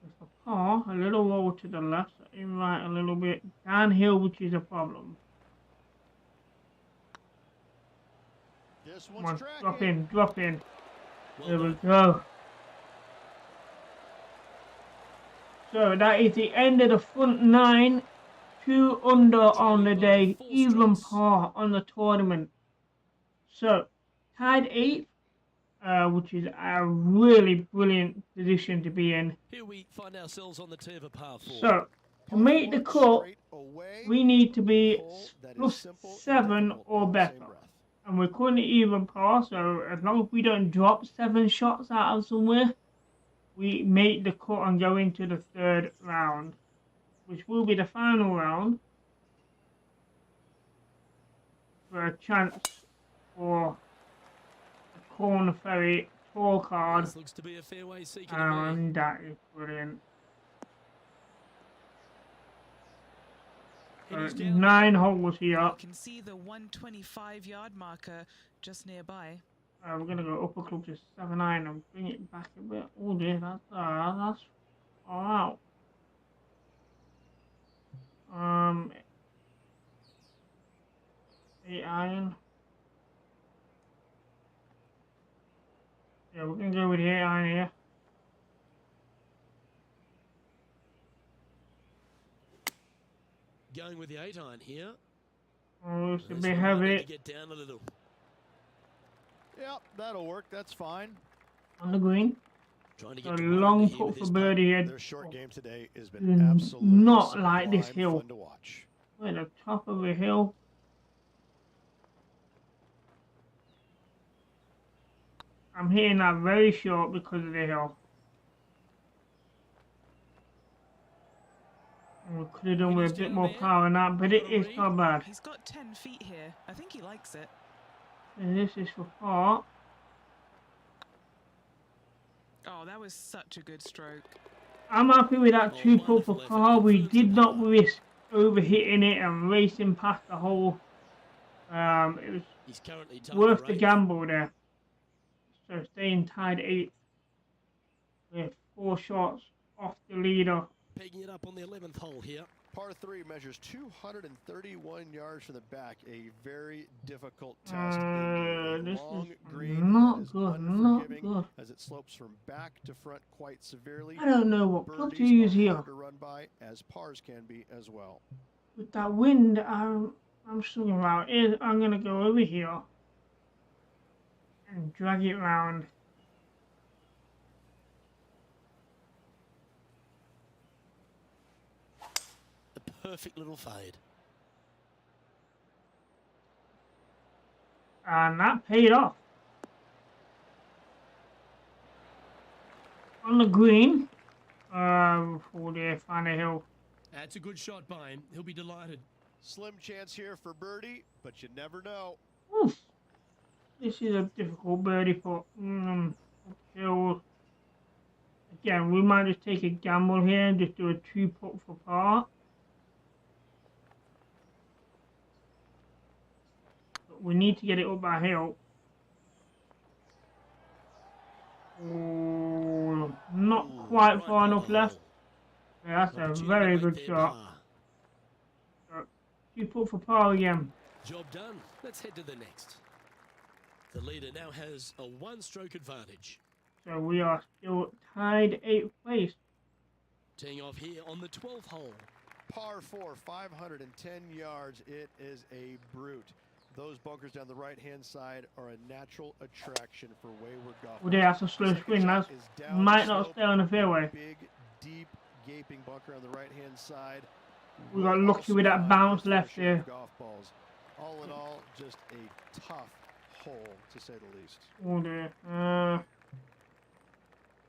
Speaker 1: It's a par, a little roll to the left, in right a little bit downhill, which is a problem.
Speaker 3: This
Speaker 1: Come
Speaker 3: one's
Speaker 1: on,
Speaker 3: tracking.
Speaker 1: drop in, drop in.
Speaker 2: Well
Speaker 1: There we
Speaker 2: done.
Speaker 1: go. So that is the end of the front 9. 2 under on the day,
Speaker 2: Four
Speaker 1: even
Speaker 2: strokes.
Speaker 1: par on the tournament. So, tied 8th, which is a really brilliant position to be in.
Speaker 2: Here we find ourselves on the tee of a par 4.
Speaker 1: So, to
Speaker 3: Par
Speaker 1: make the
Speaker 3: four,
Speaker 1: cut,
Speaker 3: straight away,
Speaker 1: we need to be
Speaker 3: hole that is
Speaker 1: plus
Speaker 3: simple and
Speaker 1: 7
Speaker 3: difficult
Speaker 1: or
Speaker 3: in the
Speaker 1: better.
Speaker 3: same breath.
Speaker 1: And we're currently even par, so as long as we don't drop 7 shots out of somewhere, we make the cut and go into the 3rd round, which will be the final round, for a chance for the Korn Ferry Tour card,
Speaker 2: This looks to be a fairway seeker to me.
Speaker 1: and that is brilliant.
Speaker 2: It is down.
Speaker 1: 9 holes here.
Speaker 4: You can see the 125-yard marker just nearby.
Speaker 1: We're gonna go upper club to 7-iron and bring it back a bit. Oh dear, that's all out. 8-iron. Yeah, we're gonna go with the 8-iron here.
Speaker 2: Going with the 8-iron here.
Speaker 1: Oh, it's a
Speaker 2: This
Speaker 1: bit
Speaker 2: one might need
Speaker 1: heavy
Speaker 2: to get down a little.
Speaker 5: Yep, that'll work. That's fine.
Speaker 1: on the green.
Speaker 2: Trying to
Speaker 1: A
Speaker 2: get to one
Speaker 1: long
Speaker 2: under here
Speaker 1: putt
Speaker 2: with
Speaker 1: for
Speaker 2: this putt.
Speaker 1: birdie here.
Speaker 3: Their short game today has been
Speaker 1: Mm,
Speaker 3: absolutely
Speaker 1: not like this
Speaker 3: sublime
Speaker 1: hill.
Speaker 3: fun to watch.
Speaker 1: We're at the top of a hill. I'm hitting that very short because of the hill. And we could have done with a bit more power than that, but it is not bad.
Speaker 4: He's got 10 feet here. I think he likes it.
Speaker 1: And this is for par.
Speaker 4: Oh, that was such a good stroke.
Speaker 1: I'm happy with that
Speaker 2: Oh,
Speaker 1: 2 putt for
Speaker 2: wonderful effort.
Speaker 1: par. We
Speaker 2: First
Speaker 1: did
Speaker 2: par.
Speaker 1: not risk overhitting it and racing past the hole. It was
Speaker 2: He's currently tied
Speaker 1: worth
Speaker 2: for
Speaker 1: the
Speaker 2: 8th.
Speaker 1: gamble there. So staying tied 8th with 4 shots off the leader.
Speaker 2: Pegging it up on the 11th hole here.
Speaker 3: Par 3 measures 231 yards from the back. A very difficult test. A
Speaker 1: This
Speaker 3: long
Speaker 1: is
Speaker 3: green
Speaker 1: not
Speaker 3: that is
Speaker 1: good, not
Speaker 3: unforgiving
Speaker 1: good.
Speaker 3: as it slopes from back to front quite severely.
Speaker 1: I don't know what club to
Speaker 3: Birdies
Speaker 1: use
Speaker 3: are
Speaker 1: here.
Speaker 3: hard to run by, as pars can be as well.
Speaker 1: With that wind, I'm struggling about. I'm going to go over here and drag it round.
Speaker 2: A perfect little fade.
Speaker 1: And that paid off. On the green, for the final hill.
Speaker 2: That's a good shot by him. He'll be delighted.
Speaker 3: Slim chance here for birdie, but you never know.
Speaker 1: Oof. This is a difficult birdie putt. Uphill. Again, we might just take a gamble here and just do a 2 putt for par. we need to get it up that hill. Oh, not quite
Speaker 2: right
Speaker 1: far
Speaker 2: by
Speaker 1: enough
Speaker 2: the
Speaker 1: left.
Speaker 2: hole.
Speaker 1: Yeah, that's a
Speaker 2: Opportunity
Speaker 1: very
Speaker 2: to
Speaker 1: good
Speaker 2: make their
Speaker 1: shot.
Speaker 2: par.
Speaker 1: You put for par again.
Speaker 2: Job done. Let's head to the next. The leader now has a one-stroke advantage.
Speaker 1: So we are still tied 8th place.
Speaker 2: Teeing off here on the 12th hole.
Speaker 3: Par 4, 510 yards. It is a brute. Those bunkers down the right-hand side are a natural attraction for wayward golfers.
Speaker 1: Oh, that's a slow swing. That might not stay on the fairway.
Speaker 3: Big, deep, gaping bunker on the right-hand side.
Speaker 1: We got lucky with that bounce left there.
Speaker 3: Golf balls. All in all, just a tough hole, to say the least.
Speaker 1: Oh dear.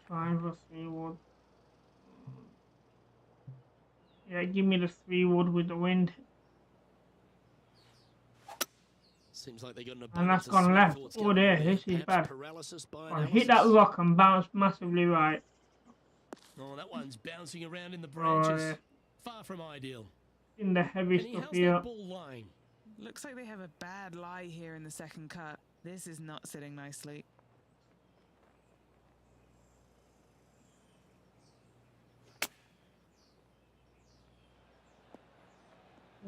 Speaker 1: Trying for 3-wood. Yeah, give me the 3-wood with the wind.
Speaker 2: Seems like they got an
Speaker 1: And that's
Speaker 2: abundance of
Speaker 1: gone
Speaker 2: swing
Speaker 1: left.
Speaker 2: thoughts
Speaker 1: Oh
Speaker 2: going
Speaker 1: dear,
Speaker 2: there.
Speaker 1: this is
Speaker 2: Perhaps
Speaker 1: bad.
Speaker 2: paralysis by
Speaker 1: I hit that
Speaker 2: analysis.
Speaker 1: rock and bounced massively right.
Speaker 2: Oh, that one's bouncing around in the
Speaker 1: Oh,
Speaker 2: branches.
Speaker 1: yeah.
Speaker 2: Far from ideal.
Speaker 1: In the heavy
Speaker 2: Penny,
Speaker 1: stuff
Speaker 2: how's
Speaker 1: here.
Speaker 2: that ball lying?
Speaker 4: Looks like they have a bad lie here in the second cut. This is not sitting nicely.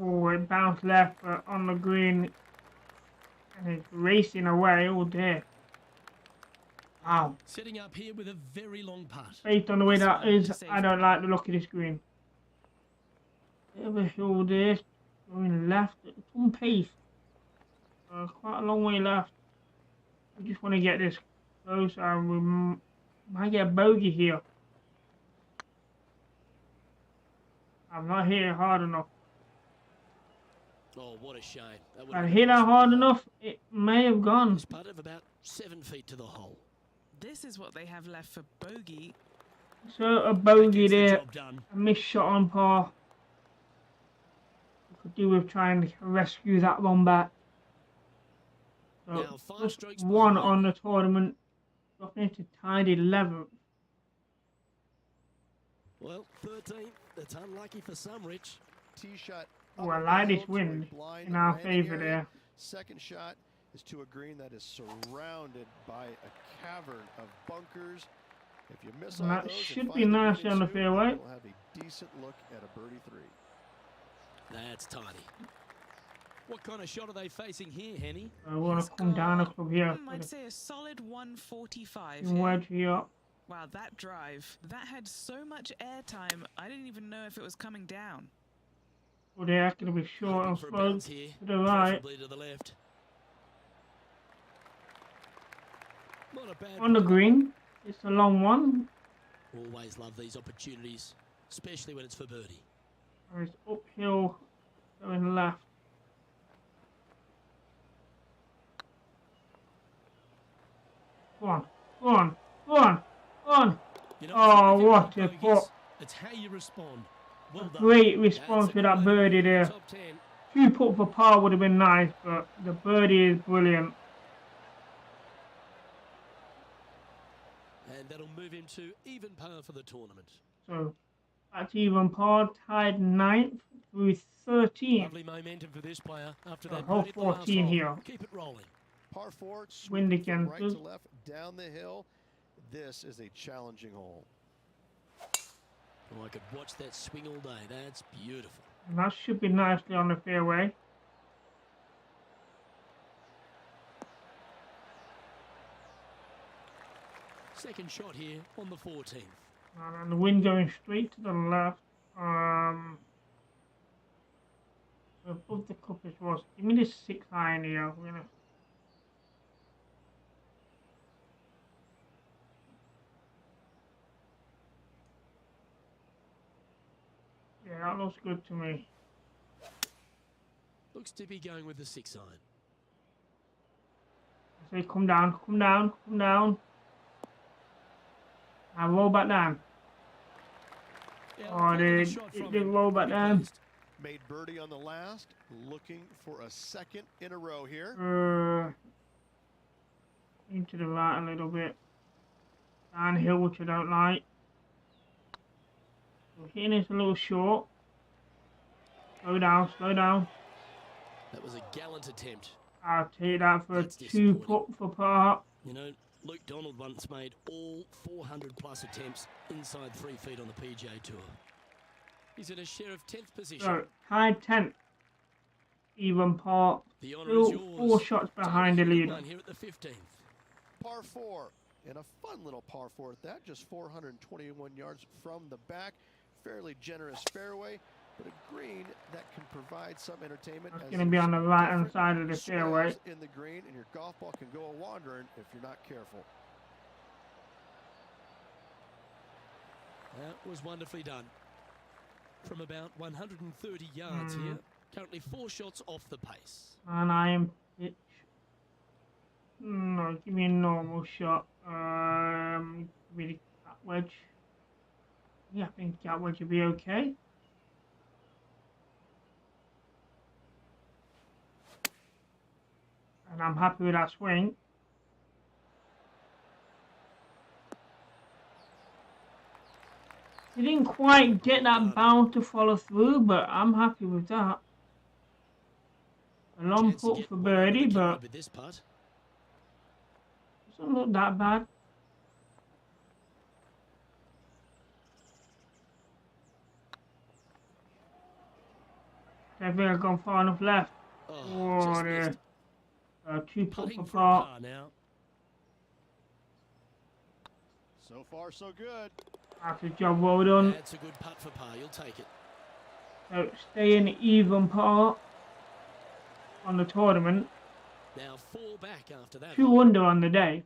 Speaker 1: Oh, it bounced left, but on the green. And it's racing away. Oh dear. Wow.
Speaker 2: Setting up here with a very long putt.
Speaker 1: Based on the way
Speaker 4: This
Speaker 1: that
Speaker 4: one
Speaker 1: is,
Speaker 4: to save
Speaker 1: I don't
Speaker 4: the
Speaker 1: like the look of this green. Bit of a hill there. Going left at some pace. Quite a long way left. We just want to get this close and we might get a bogey here. I'm not hitting hard enough.
Speaker 2: Oh, what a shame. That
Speaker 1: If
Speaker 2: would
Speaker 1: I
Speaker 2: have
Speaker 1: hit
Speaker 2: been
Speaker 1: that
Speaker 2: nice
Speaker 1: hard
Speaker 2: for the hole.
Speaker 1: enough, it may have gone.
Speaker 2: This putt of about 7 feet to the hole.
Speaker 4: This is what they have left for bogey.
Speaker 1: So a
Speaker 2: That
Speaker 1: bogey
Speaker 2: gets the
Speaker 1: there.
Speaker 2: job done.
Speaker 1: A missed shot on par. We could do with trying to rescue that one back. So
Speaker 2: Now 5
Speaker 1: just
Speaker 2: strokes
Speaker 1: one
Speaker 2: behind.
Speaker 1: on the tournament. Dropping into tied 11th.
Speaker 2: Well, 13th. That's unlucky for some, Rich.
Speaker 3: Tee shot.
Speaker 1: Oh, I
Speaker 3: up
Speaker 1: like
Speaker 3: the
Speaker 1: this
Speaker 3: hill to a
Speaker 1: wind
Speaker 3: blind
Speaker 1: in our
Speaker 3: landing
Speaker 1: favour
Speaker 3: area.
Speaker 1: there.
Speaker 3: Second shot is to a green that is surrounded by a cavern of bunkers. If you miss
Speaker 1: And
Speaker 3: all
Speaker 1: that
Speaker 3: those and
Speaker 1: should
Speaker 3: find
Speaker 1: be
Speaker 3: the
Speaker 1: nicely
Speaker 3: green
Speaker 1: on the
Speaker 3: two,
Speaker 1: fairway.
Speaker 3: you'll have a decent look at a birdie 3.
Speaker 2: That's tidy. What kind of shot are they facing here, Henny?
Speaker 1: I want
Speaker 4: He's
Speaker 1: to come down a
Speaker 4: got,
Speaker 1: club here.
Speaker 4: I'd say a solid 145
Speaker 1: In
Speaker 4: here.
Speaker 1: wedge here.
Speaker 4: Wow, that drive. That had so much airtime, I didn't even know if it was coming down.
Speaker 1: Oh, they're going to be short
Speaker 2: Hoping
Speaker 1: and
Speaker 2: for a
Speaker 1: slow
Speaker 2: bounce here,
Speaker 1: to the right.
Speaker 2: preferably to the left. Not a bad
Speaker 1: On the
Speaker 2: putt.
Speaker 1: green. It's a long one.
Speaker 2: Always love these opportunities, especially when it's for birdie.
Speaker 1: And it's uphill, going left. Go on, go on, go on, go on.
Speaker 2: You know,
Speaker 1: Oh,
Speaker 2: it's not
Speaker 1: what
Speaker 2: about
Speaker 1: a
Speaker 2: bogeys,
Speaker 1: putt.
Speaker 2: it's how you respond. Well done.
Speaker 1: Great response
Speaker 2: That's a
Speaker 1: with that
Speaker 2: great
Speaker 1: birdie
Speaker 2: one.
Speaker 1: there.
Speaker 2: Top 10.
Speaker 1: 2 put for par would have been nice, but the birdie is brilliant.
Speaker 2: And that'll move him to even par for the tournament.
Speaker 1: So that's even par, tied 9th through 13th.
Speaker 2: Lovely momentum for this player after
Speaker 1: So
Speaker 2: that
Speaker 1: hole
Speaker 2: birdie at the last
Speaker 1: 14
Speaker 2: hole.
Speaker 1: here.
Speaker 2: Keep it rolling.
Speaker 3: Par 4,
Speaker 1: Wind
Speaker 3: swinging from
Speaker 1: again,
Speaker 3: right
Speaker 1: too.
Speaker 3: to left, down the hill. This is a challenging hole.
Speaker 2: Oh, I could watch that swing all day. That's beautiful.
Speaker 1: And that should be nicely on the fairway.
Speaker 2: Second shot here on the 14th.
Speaker 1: And the wind going straight to the left. Above the cup as well. Give me this 6 iron here. We're gonna. Yeah, that looks good to me.
Speaker 2: Looks to be going with the 6 iron.
Speaker 1: I say come down, come down, come down. Now roll back down.
Speaker 2: Yeah,
Speaker 1: Oh,
Speaker 2: quite a good
Speaker 1: dude,
Speaker 2: shot
Speaker 1: it
Speaker 2: from
Speaker 1: didn't
Speaker 2: him.
Speaker 1: roll back
Speaker 2: Pretty
Speaker 1: down.
Speaker 2: pleased.
Speaker 3: Made birdie on the last, looking for a second in a row here.
Speaker 1: Into the right a little bit. Downhill, which I don't like. So hitting is a little short. Slow down, slow down.
Speaker 2: That was a gallant attempt.
Speaker 1: I'll take that for a
Speaker 2: That's
Speaker 1: 2
Speaker 2: disappointing.
Speaker 1: putt for par.
Speaker 2: You know, Luke Donald once made all 400 plus attempts inside 3 feet on the PGA Tour. He's in a share of 10th position.
Speaker 1: So, tied 10th. Even par.
Speaker 2: The honour is
Speaker 1: Still
Speaker 2: yours.
Speaker 1: 4 shots behind the leader.
Speaker 2: One here at the 15th.
Speaker 3: Par 4, and a fun little par 4 at that, just 421 yards from the back. Fairly generous fairway, but a green that can provide some entertainment.
Speaker 1: That's
Speaker 3: as
Speaker 1: going to be on the
Speaker 3: there's
Speaker 1: right hand
Speaker 3: different
Speaker 1: side of the fairway.
Speaker 3: swells in the green, and your golf ball can go a-wandering if you're not careful.
Speaker 2: That was wonderfully done. From about 130 yards here, currently 4 shots off the pace.
Speaker 1: And I am pitch. No, give me a normal shot. Give me the cat wedge. Yeah, I think cat wedge will be okay. And I'm happy with that swing. He didn't quite get that bounce to follow through, but I'm happy with that. A long
Speaker 2: Chance to
Speaker 1: putt
Speaker 2: get
Speaker 1: for
Speaker 2: one over the
Speaker 1: birdie,
Speaker 2: card
Speaker 1: but
Speaker 2: with this putt.
Speaker 1: doesn't look that bad. I think I've gone far enough left.
Speaker 2: Oh, just missed.
Speaker 1: 2 putt
Speaker 2: Putting
Speaker 1: for
Speaker 2: for a
Speaker 1: par.
Speaker 2: par now.
Speaker 5: So far, so good.
Speaker 1: That's a job well done.
Speaker 2: That's a good putt for par. You'll take it.
Speaker 1: So staying even par on the tournament.
Speaker 2: Now 4 back after that.
Speaker 1: 2 under on the day.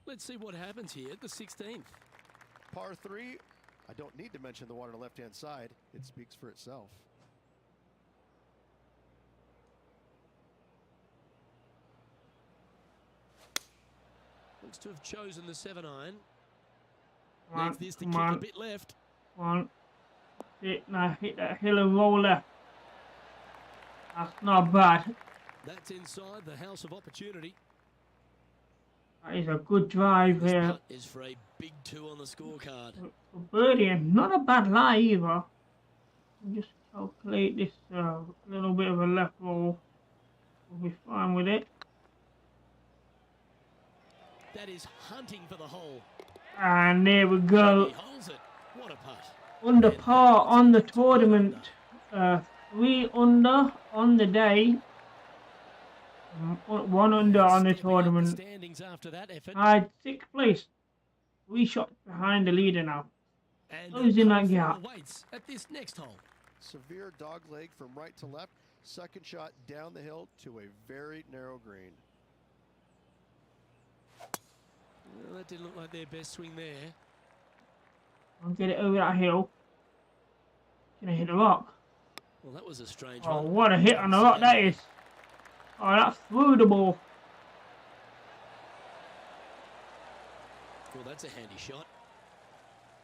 Speaker 2: Let's see what happens here at the 16th.
Speaker 3: Par 3, I don't need to mention the one on the left-hand side. It speaks for itself.
Speaker 2: Looks to have chosen the 7-iron.
Speaker 1: Come
Speaker 2: Needs this to
Speaker 1: come
Speaker 2: kick
Speaker 1: on,
Speaker 2: a bit left.
Speaker 1: come on. Now hit that hill and roll left. That's not bad.
Speaker 2: That's inside the house of opportunity.
Speaker 1: That is a good drive
Speaker 2: This
Speaker 1: here.
Speaker 2: putt is for a big 2 on the scorecard.
Speaker 1: For birdie, and not a bad lie either. I'll just calculate this little bit of a left roll. We'll be fine with it.
Speaker 2: That is hunting for the hole.
Speaker 1: And there we
Speaker 2: He
Speaker 1: go.
Speaker 2: holds it. What a putt.
Speaker 1: Under
Speaker 2: And
Speaker 1: par
Speaker 2: that's
Speaker 1: on the
Speaker 2: to
Speaker 1: tournament.
Speaker 2: under.
Speaker 1: 3 under on the day. 1 under on the
Speaker 2: Stepping up
Speaker 1: tournament.
Speaker 2: standings after that effort.
Speaker 1: Tied 6th place. 3 shots behind the leader now.
Speaker 2: And
Speaker 1: Closing
Speaker 2: par
Speaker 1: that
Speaker 2: 4
Speaker 1: gap.
Speaker 2: awaits at this next hole.
Speaker 3: Severe dog leg from right to left. Second shot down the hill to a very narrow green.
Speaker 2: Well, that didn't look like their best swing there.
Speaker 1: I'll get it over that hill. Gonna hit the rock.
Speaker 2: Well, that was a strange
Speaker 1: Oh,
Speaker 2: one.
Speaker 1: what a hit on the rock that is. Oh, that's through the ball.
Speaker 2: Well, that's a handy shot.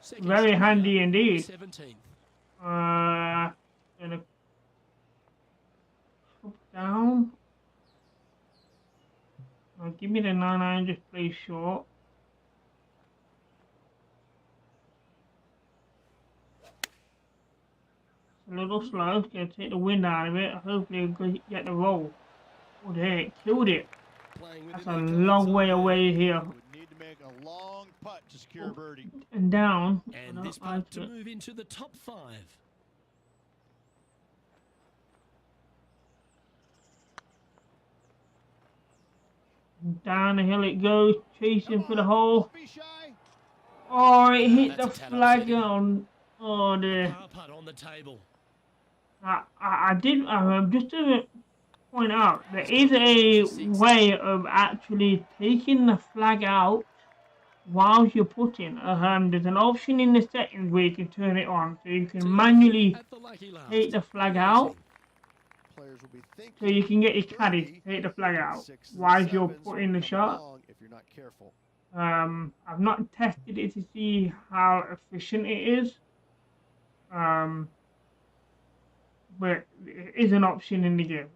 Speaker 2: Second
Speaker 1: Very
Speaker 2: shot
Speaker 1: handy
Speaker 2: now,
Speaker 1: indeed.
Speaker 2: 17th.
Speaker 1: Gonna up down. Give me the 9-iron, just play short. It's a little slow, gonna take the wind out of it. Hopefully we'll get the roll. Oh, there, it killed it.
Speaker 2: Playing with
Speaker 1: That's
Speaker 2: it
Speaker 1: a
Speaker 2: in the
Speaker 1: long
Speaker 2: cards
Speaker 1: way
Speaker 2: on
Speaker 1: away here.
Speaker 5: Would need to make a long putt to secure a birdie.
Speaker 1: And down.
Speaker 2: there.
Speaker 1: I
Speaker 2: And
Speaker 1: don't
Speaker 2: this
Speaker 1: like
Speaker 2: putt to
Speaker 1: it.
Speaker 2: move into the top 5.
Speaker 1: Down the hill it goes, chasing
Speaker 5: Come
Speaker 1: for the
Speaker 5: on,
Speaker 1: hole.
Speaker 5: don't be shy.
Speaker 1: Oh, it hit
Speaker 2: That's
Speaker 1: the
Speaker 2: a tad
Speaker 1: flag
Speaker 2: upsetting.
Speaker 1: on. Oh dear.
Speaker 2: Par putt on the table.
Speaker 1: I did just to point out there is a way of actually taking the flag out while you're putting. There's an option in the settings where you can turn it on, so you can manually
Speaker 2: At the lucky last.
Speaker 1: take the flag out,
Speaker 3: Players will be thinking
Speaker 1: so you can get your
Speaker 3: birdie,
Speaker 1: caddy to take the flag out
Speaker 3: 6s and
Speaker 1: while you're
Speaker 3: 7s
Speaker 1: putting the
Speaker 3: will come
Speaker 1: shot.
Speaker 3: along if you're not careful.
Speaker 1: I've not tested it to see how efficient it is. But it is an option in the game.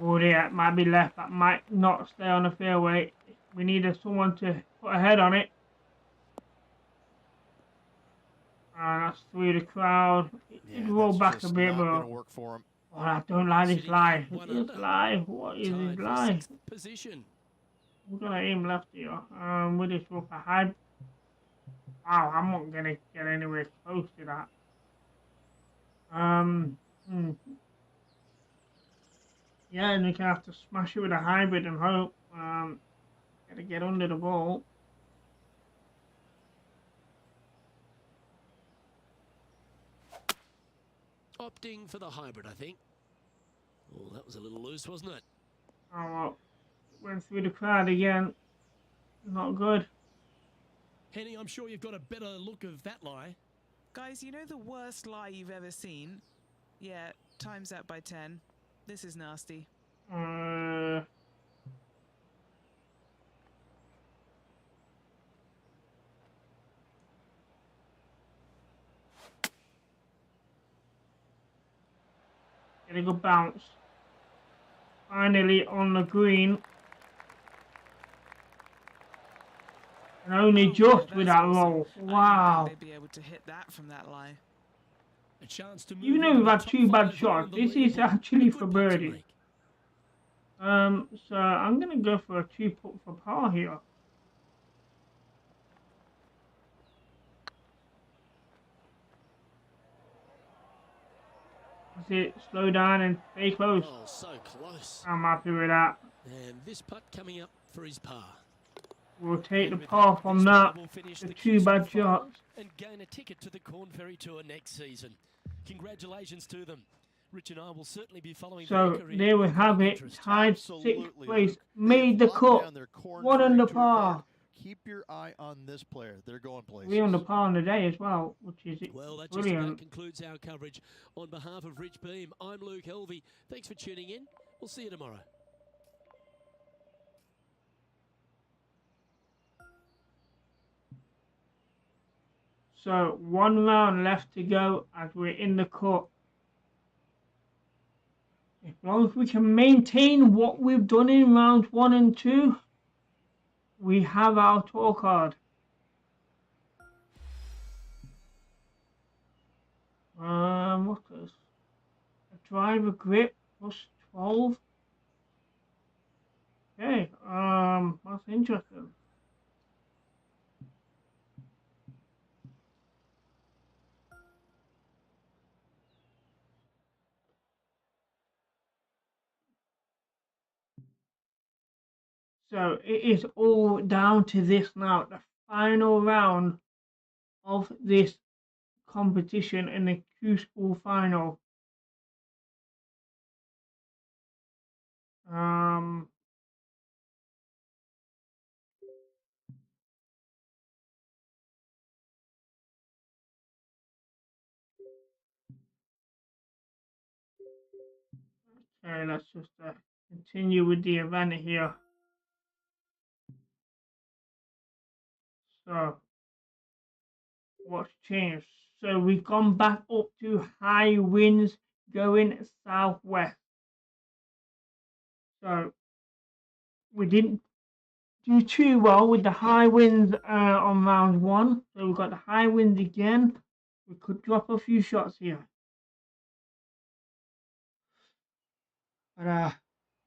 Speaker 1: Oh, yeah, it might be left. That might not stay on the fairway. We need someone to put a head on it. That's through the crowd. It did roll
Speaker 3: that's
Speaker 1: back a
Speaker 3: just
Speaker 1: bit,
Speaker 3: not going
Speaker 1: but
Speaker 3: to work for him.
Speaker 1: oh, I don't like this
Speaker 2: Sitting
Speaker 1: lie.
Speaker 2: at one
Speaker 1: This
Speaker 2: under.
Speaker 1: lie. What is this
Speaker 2: Tied for
Speaker 1: lie?
Speaker 2: 6th position.
Speaker 1: We're gonna aim left here. With this rough a high. Wow, I'm not gonna get anywhere close to that. Yeah, and we can have to smash it with a hybrid and hope. Gotta get under the ball.
Speaker 2: Opting for the hybrid, I think. Oh, that was a little loose, wasn't it?
Speaker 1: Oh well, went through the crowd again. Not good.
Speaker 2: Henny, I'm sure you've got a better look of that lie.
Speaker 4: Guys, you know the worst lie you've ever seen? Yeah, times that by 10. This is nasty.
Speaker 1: Get a good bounce. Finally on the green. And only just
Speaker 4: yeah,
Speaker 1: with
Speaker 4: that's
Speaker 1: that
Speaker 4: awesome.
Speaker 1: roll.
Speaker 4: I
Speaker 1: Wow.
Speaker 4: didn't think they'd be able to hit that from that lie.
Speaker 2: A chance to move
Speaker 1: Even though
Speaker 2: into
Speaker 1: we've
Speaker 2: the
Speaker 1: had
Speaker 2: top
Speaker 1: 2 bad
Speaker 2: 5
Speaker 1: shots,
Speaker 2: on the
Speaker 1: this is
Speaker 2: leaderboard.
Speaker 1: actually
Speaker 2: A
Speaker 1: for
Speaker 2: good putt to
Speaker 1: birdie.
Speaker 2: make.
Speaker 1: So I'm gonna go for a 2 putt for par here. That's it. Slow down and stay close.
Speaker 2: Oh, so close.
Speaker 1: I'm happy with that.
Speaker 2: And this putt coming up for his par.
Speaker 1: We'll take the
Speaker 2: And with
Speaker 1: par from
Speaker 2: this
Speaker 1: that.
Speaker 2: guy will finish
Speaker 1: The
Speaker 2: the
Speaker 1: 2
Speaker 2: Q
Speaker 1: bad
Speaker 2: School Final
Speaker 1: shots.
Speaker 2: and gain a ticket to the Korn Ferry Tour next season. Congratulations to them. Rich and I will certainly be following their
Speaker 1: So
Speaker 2: career
Speaker 1: there we
Speaker 2: with
Speaker 1: have
Speaker 2: great
Speaker 1: it.
Speaker 2: interest.
Speaker 1: Tied 6th
Speaker 3: Absolutely,
Speaker 1: place.
Speaker 3: Luke.
Speaker 1: Made the
Speaker 3: They've locked
Speaker 1: cut.
Speaker 3: down their Korn
Speaker 1: 1
Speaker 3: Ferry
Speaker 1: under
Speaker 3: Tour
Speaker 1: par.
Speaker 3: card. Keep your eye on this player. They're going places.
Speaker 1: 3 under par on the day as well, which is
Speaker 2: Well, that just about
Speaker 1: brilliant.
Speaker 2: concludes our coverage. On behalf of Rich Beam, I'm Luke Helvey. Thanks for tuning in. We'll see you tomorrow.
Speaker 1: So 1 round left to go as we're in the cut. As long as we can maintain what we've done in rounds 1 and 2, we have our tour card. What's this? A driver grip plus 12. Okay, that's interesting. So it is all down to this now, the final round of this competition in the Q School final. Okay, let's just continue with the event here. So, what's changed? So we've gone back up to high winds going southwest. So we didn't do too well with the high winds on round 1. So we've got the high winds again. We could drop a few shots here. But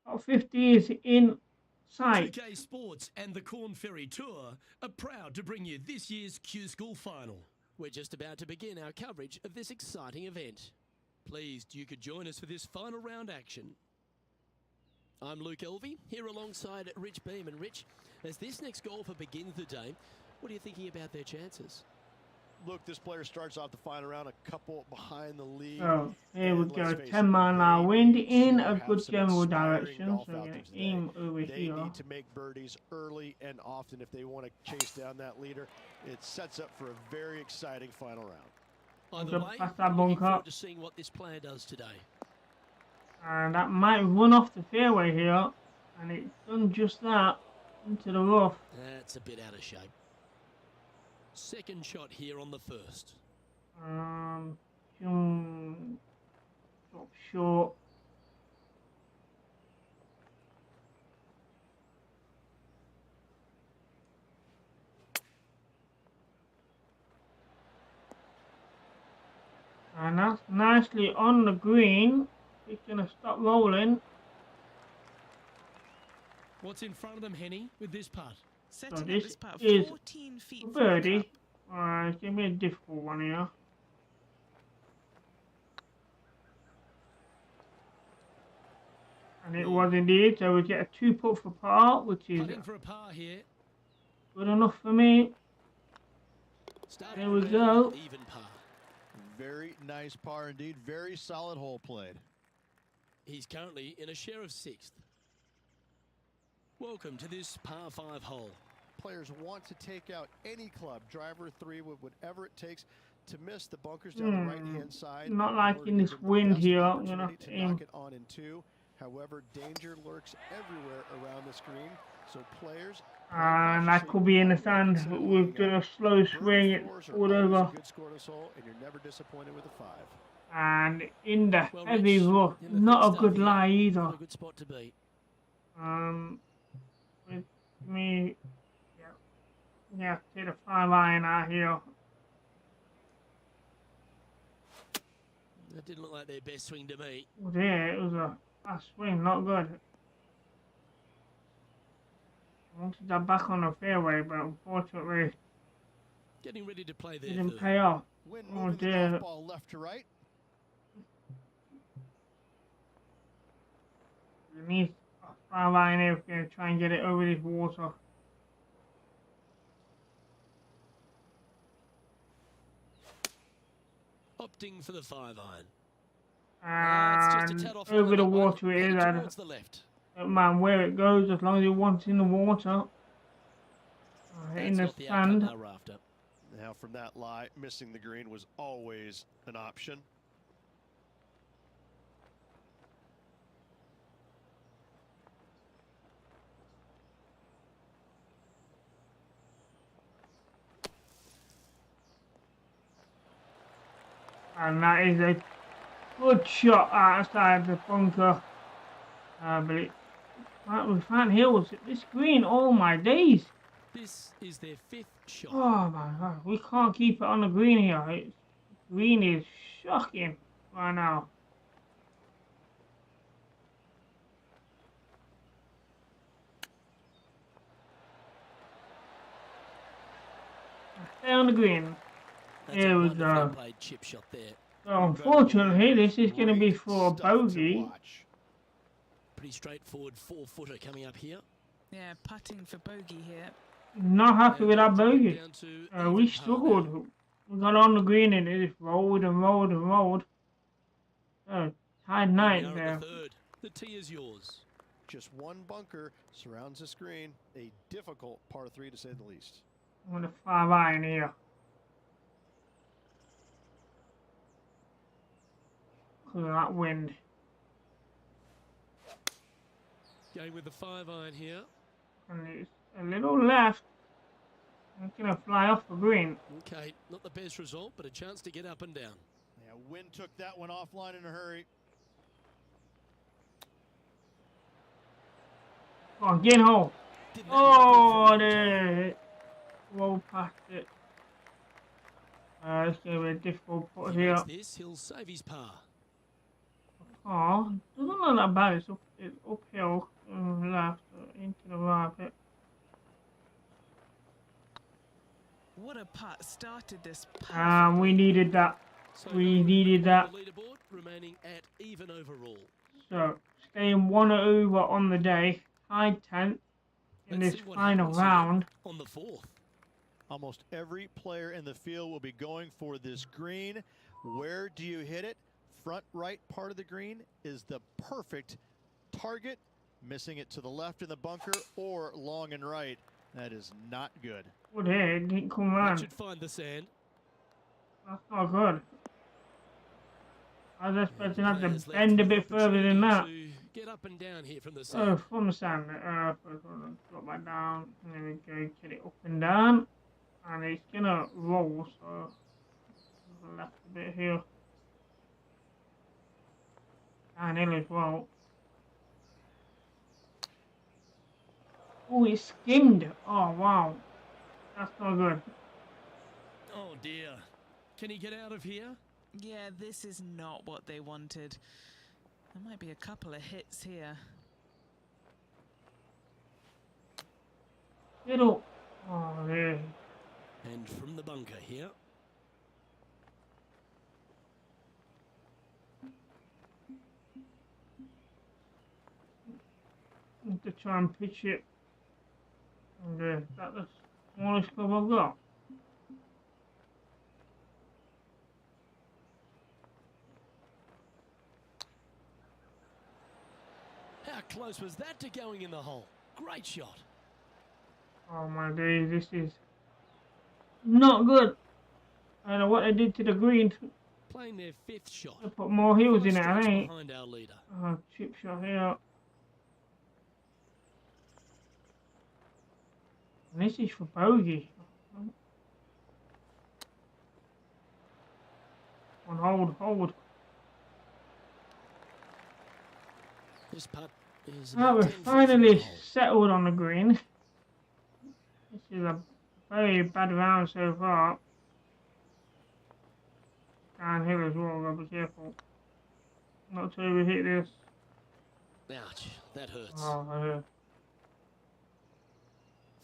Speaker 1: top 50 is in sight.
Speaker 2: 2K Sports and the Korn Ferry Tour are proud to bring you this year's Q School Final. We're just about to begin our coverage of this exciting event. Pleased you could join us for this final round action. I'm Luke Elvey, here alongside Rich Beam. And Rich, as this next golfer begins the day, what are you thinking about their chances?
Speaker 3: Look, this player starts off the final round a couple behind the lead.
Speaker 1: So here we
Speaker 3: And
Speaker 1: go,
Speaker 3: let's face
Speaker 1: 10
Speaker 3: it,
Speaker 1: mile an hour
Speaker 3: they
Speaker 1: wind
Speaker 3: need
Speaker 1: in
Speaker 3: to
Speaker 1: a
Speaker 3: have
Speaker 1: good
Speaker 3: some
Speaker 1: general
Speaker 3: inspiring
Speaker 1: direction.
Speaker 3: golf
Speaker 1: So we're going
Speaker 3: outings
Speaker 1: to
Speaker 3: today.
Speaker 1: aim over
Speaker 3: They
Speaker 1: here.
Speaker 3: need to make birdies early and often if they want to chase down that leader. It sets up for a very exciting final round.
Speaker 2: Either way,
Speaker 1: Pass that
Speaker 2: looking
Speaker 1: bunker.
Speaker 2: forward to seeing what this player does today.
Speaker 1: And that might run off the fairway here. And it's done just that into the rough.
Speaker 2: That's a bit out of shape. Second shot here on the first.
Speaker 1: Drop short. And that's nicely on the green. It's going to stop rolling.
Speaker 2: What's in front of them, Henny, with this putt?
Speaker 4: Setting up
Speaker 1: this
Speaker 4: this putt
Speaker 1: is
Speaker 4: 14 feet
Speaker 1: a
Speaker 4: from the cup.
Speaker 1: birdie. It's going to be a difficult one here. And it was indeed. So we get a 2 putt for par, which is
Speaker 2: Putting for a par here.
Speaker 1: good enough for me.
Speaker 2: Starting
Speaker 1: There we
Speaker 2: with
Speaker 1: go.
Speaker 2: an even par.
Speaker 5: Very nice par indeed. Very solid hole played.
Speaker 2: He's currently in a share of 6th. Welcome to this par 5 hole.
Speaker 3: Players want to take out any club, driver, 3, with whatever it takes to miss the bunkers down the right-hand side.
Speaker 1: Not
Speaker 3: in
Speaker 1: like
Speaker 3: order
Speaker 1: in
Speaker 3: to
Speaker 1: this
Speaker 3: give the
Speaker 1: wind
Speaker 3: best
Speaker 1: here. I'm
Speaker 3: opportunity
Speaker 1: going to
Speaker 3: to knock
Speaker 1: aim.
Speaker 3: it on in 2. However, danger lurks everywhere around the screen, so players.
Speaker 1: And that could be in the sand. We've done a slow swing. It's all over.
Speaker 3: Good score this hole, and you're never disappointed with a 5.
Speaker 1: And in the
Speaker 2: Well,
Speaker 1: heavy
Speaker 2: Rich,
Speaker 1: rough.
Speaker 2: in the
Speaker 1: Not
Speaker 2: thick
Speaker 1: a
Speaker 2: stuff
Speaker 1: good
Speaker 2: here,
Speaker 1: lie
Speaker 2: not
Speaker 1: either.
Speaker 2: a good spot to be.
Speaker 1: With me, yeah, take the 5 iron out here.
Speaker 2: That didn't look like their best swing to me.
Speaker 1: Oh dear, it was a fast swing, not good. I wanted that back on the fairway, but unfortunately,
Speaker 2: Getting ready to play
Speaker 1: it
Speaker 2: their
Speaker 1: didn't
Speaker 2: third.
Speaker 1: pay off.
Speaker 5: Wind
Speaker 1: Oh
Speaker 5: moving the
Speaker 1: dear.
Speaker 5: golf ball left to right.
Speaker 1: You need a 5 iron here if you're going to try and get it over this water.
Speaker 2: Opting for the 5 iron. It's just a
Speaker 1: And
Speaker 2: tad off
Speaker 1: over
Speaker 2: on
Speaker 1: the
Speaker 2: that one,
Speaker 1: water it is.
Speaker 2: headed
Speaker 1: I
Speaker 2: towards the left.
Speaker 1: don't mind where it goes as long as it wants in the water. In
Speaker 2: That's
Speaker 1: the
Speaker 2: not the outcome
Speaker 1: sand.
Speaker 2: they were after.
Speaker 3: Now, from that lie, missing the green was always an option.
Speaker 1: And that is a good shot outside the bunker. But we found hills. This green, oh my days.
Speaker 2: This is their 5th shot.
Speaker 1: Oh my god, we can't keep it on the green here. Green is shocking right now. Stay on the green.
Speaker 2: That's
Speaker 1: Here
Speaker 2: a
Speaker 1: we
Speaker 2: wonderfully
Speaker 1: go.
Speaker 2: played chip shot there.
Speaker 1: So unfortunately, this is going to be
Speaker 3: Great
Speaker 1: for a
Speaker 3: stuff to
Speaker 1: bogey.
Speaker 3: watch.
Speaker 2: Pretty straightforward 4-footer coming up here.
Speaker 4: Yeah, putting for bogey here.
Speaker 1: Not happy with that
Speaker 2: And dropping
Speaker 1: bogey.
Speaker 2: down to
Speaker 1: We
Speaker 2: even par
Speaker 1: struggled.
Speaker 2: now.
Speaker 1: We got on the green and it just rolled and rolled and rolled. So, tied
Speaker 2: Here we
Speaker 1: night
Speaker 2: are
Speaker 1: there.
Speaker 2: in the 3rd. The tee is yours.
Speaker 3: Just one bunker surrounds the screen. A difficult par 3 to say the least.
Speaker 1: With a 5 iron here. Because of that wind.
Speaker 2: Going with the 5 iron here.
Speaker 1: And it's a little left. It's going to fly off the green.
Speaker 2: Okay, not the best result, but a chance to get up and down.
Speaker 5: Yeah, wind took that one offline in a hurry.
Speaker 1: Come on, get in hole.
Speaker 2: Didn't that
Speaker 1: Oh,
Speaker 2: look good from the time?
Speaker 1: there. Roll past it. It's going to be a difficult putt
Speaker 2: If he
Speaker 1: here.
Speaker 2: makes this, he'll save his par.
Speaker 1: Oh, doesn't look that bad. It's uphill left into the right bit.
Speaker 4: What a putt started this perfectly.
Speaker 1: We needed that.
Speaker 2: So
Speaker 1: We
Speaker 2: no
Speaker 1: needed
Speaker 2: improvement
Speaker 1: that.
Speaker 2: on the leaderboard, remaining at even overall.
Speaker 1: So, staying 1 over on the day. Tied 10th in
Speaker 2: Let's
Speaker 1: this
Speaker 2: see what
Speaker 1: final
Speaker 2: happens here
Speaker 1: round.
Speaker 2: on the 4th.
Speaker 5: Almost every player in the field will be going for this green. Where do you hit it? Front right part of the green is the perfect target. Missing it to the left in the bunker or long and right. That is not good.
Speaker 1: Oh, there, it didn't come
Speaker 2: That
Speaker 1: round.
Speaker 2: should find the sand.
Speaker 1: That's not good. I was expecting to have
Speaker 2: Players
Speaker 1: to
Speaker 2: left
Speaker 1: bend a
Speaker 2: with
Speaker 1: bit further than that.
Speaker 2: opportunity to get up and down here from the
Speaker 1: Oh,
Speaker 2: sand.
Speaker 1: from the sand. First one, drop that down. And then we go get it up and down. And it's gonna roll, so left a bit here. Downhill as well. Oh, it skimmed. Oh, wow. That's not good.
Speaker 2: Oh dear. Can he get out of here?
Speaker 4: Yeah, this is not what they wanted. There might be a couple of hits here.
Speaker 1: Middle. Oh, yeah.
Speaker 2: And from the bunker here.
Speaker 1: To try and pitch it. And that's the smallest club I've got.
Speaker 2: How close was that to going in the hole? Great shot.
Speaker 1: Oh my days, this is not good. I don't know what they did to the green.
Speaker 2: Playing their 5th shot.
Speaker 1: They put more heels
Speaker 2: 5
Speaker 1: in it, I
Speaker 2: strokes
Speaker 1: think.
Speaker 2: behind our leader.
Speaker 1: Chip shot here. And this is for bogey. On hold.
Speaker 2: This putt is
Speaker 1: Now
Speaker 2: about
Speaker 1: we're
Speaker 2: 10 feet from
Speaker 1: finally
Speaker 2: the hole.
Speaker 1: settled on the green. This is a very bad round so far. Downhill as well, gotta be careful. Not to overhit this.
Speaker 2: Ouch, that hurts.
Speaker 1: Oh, yeah.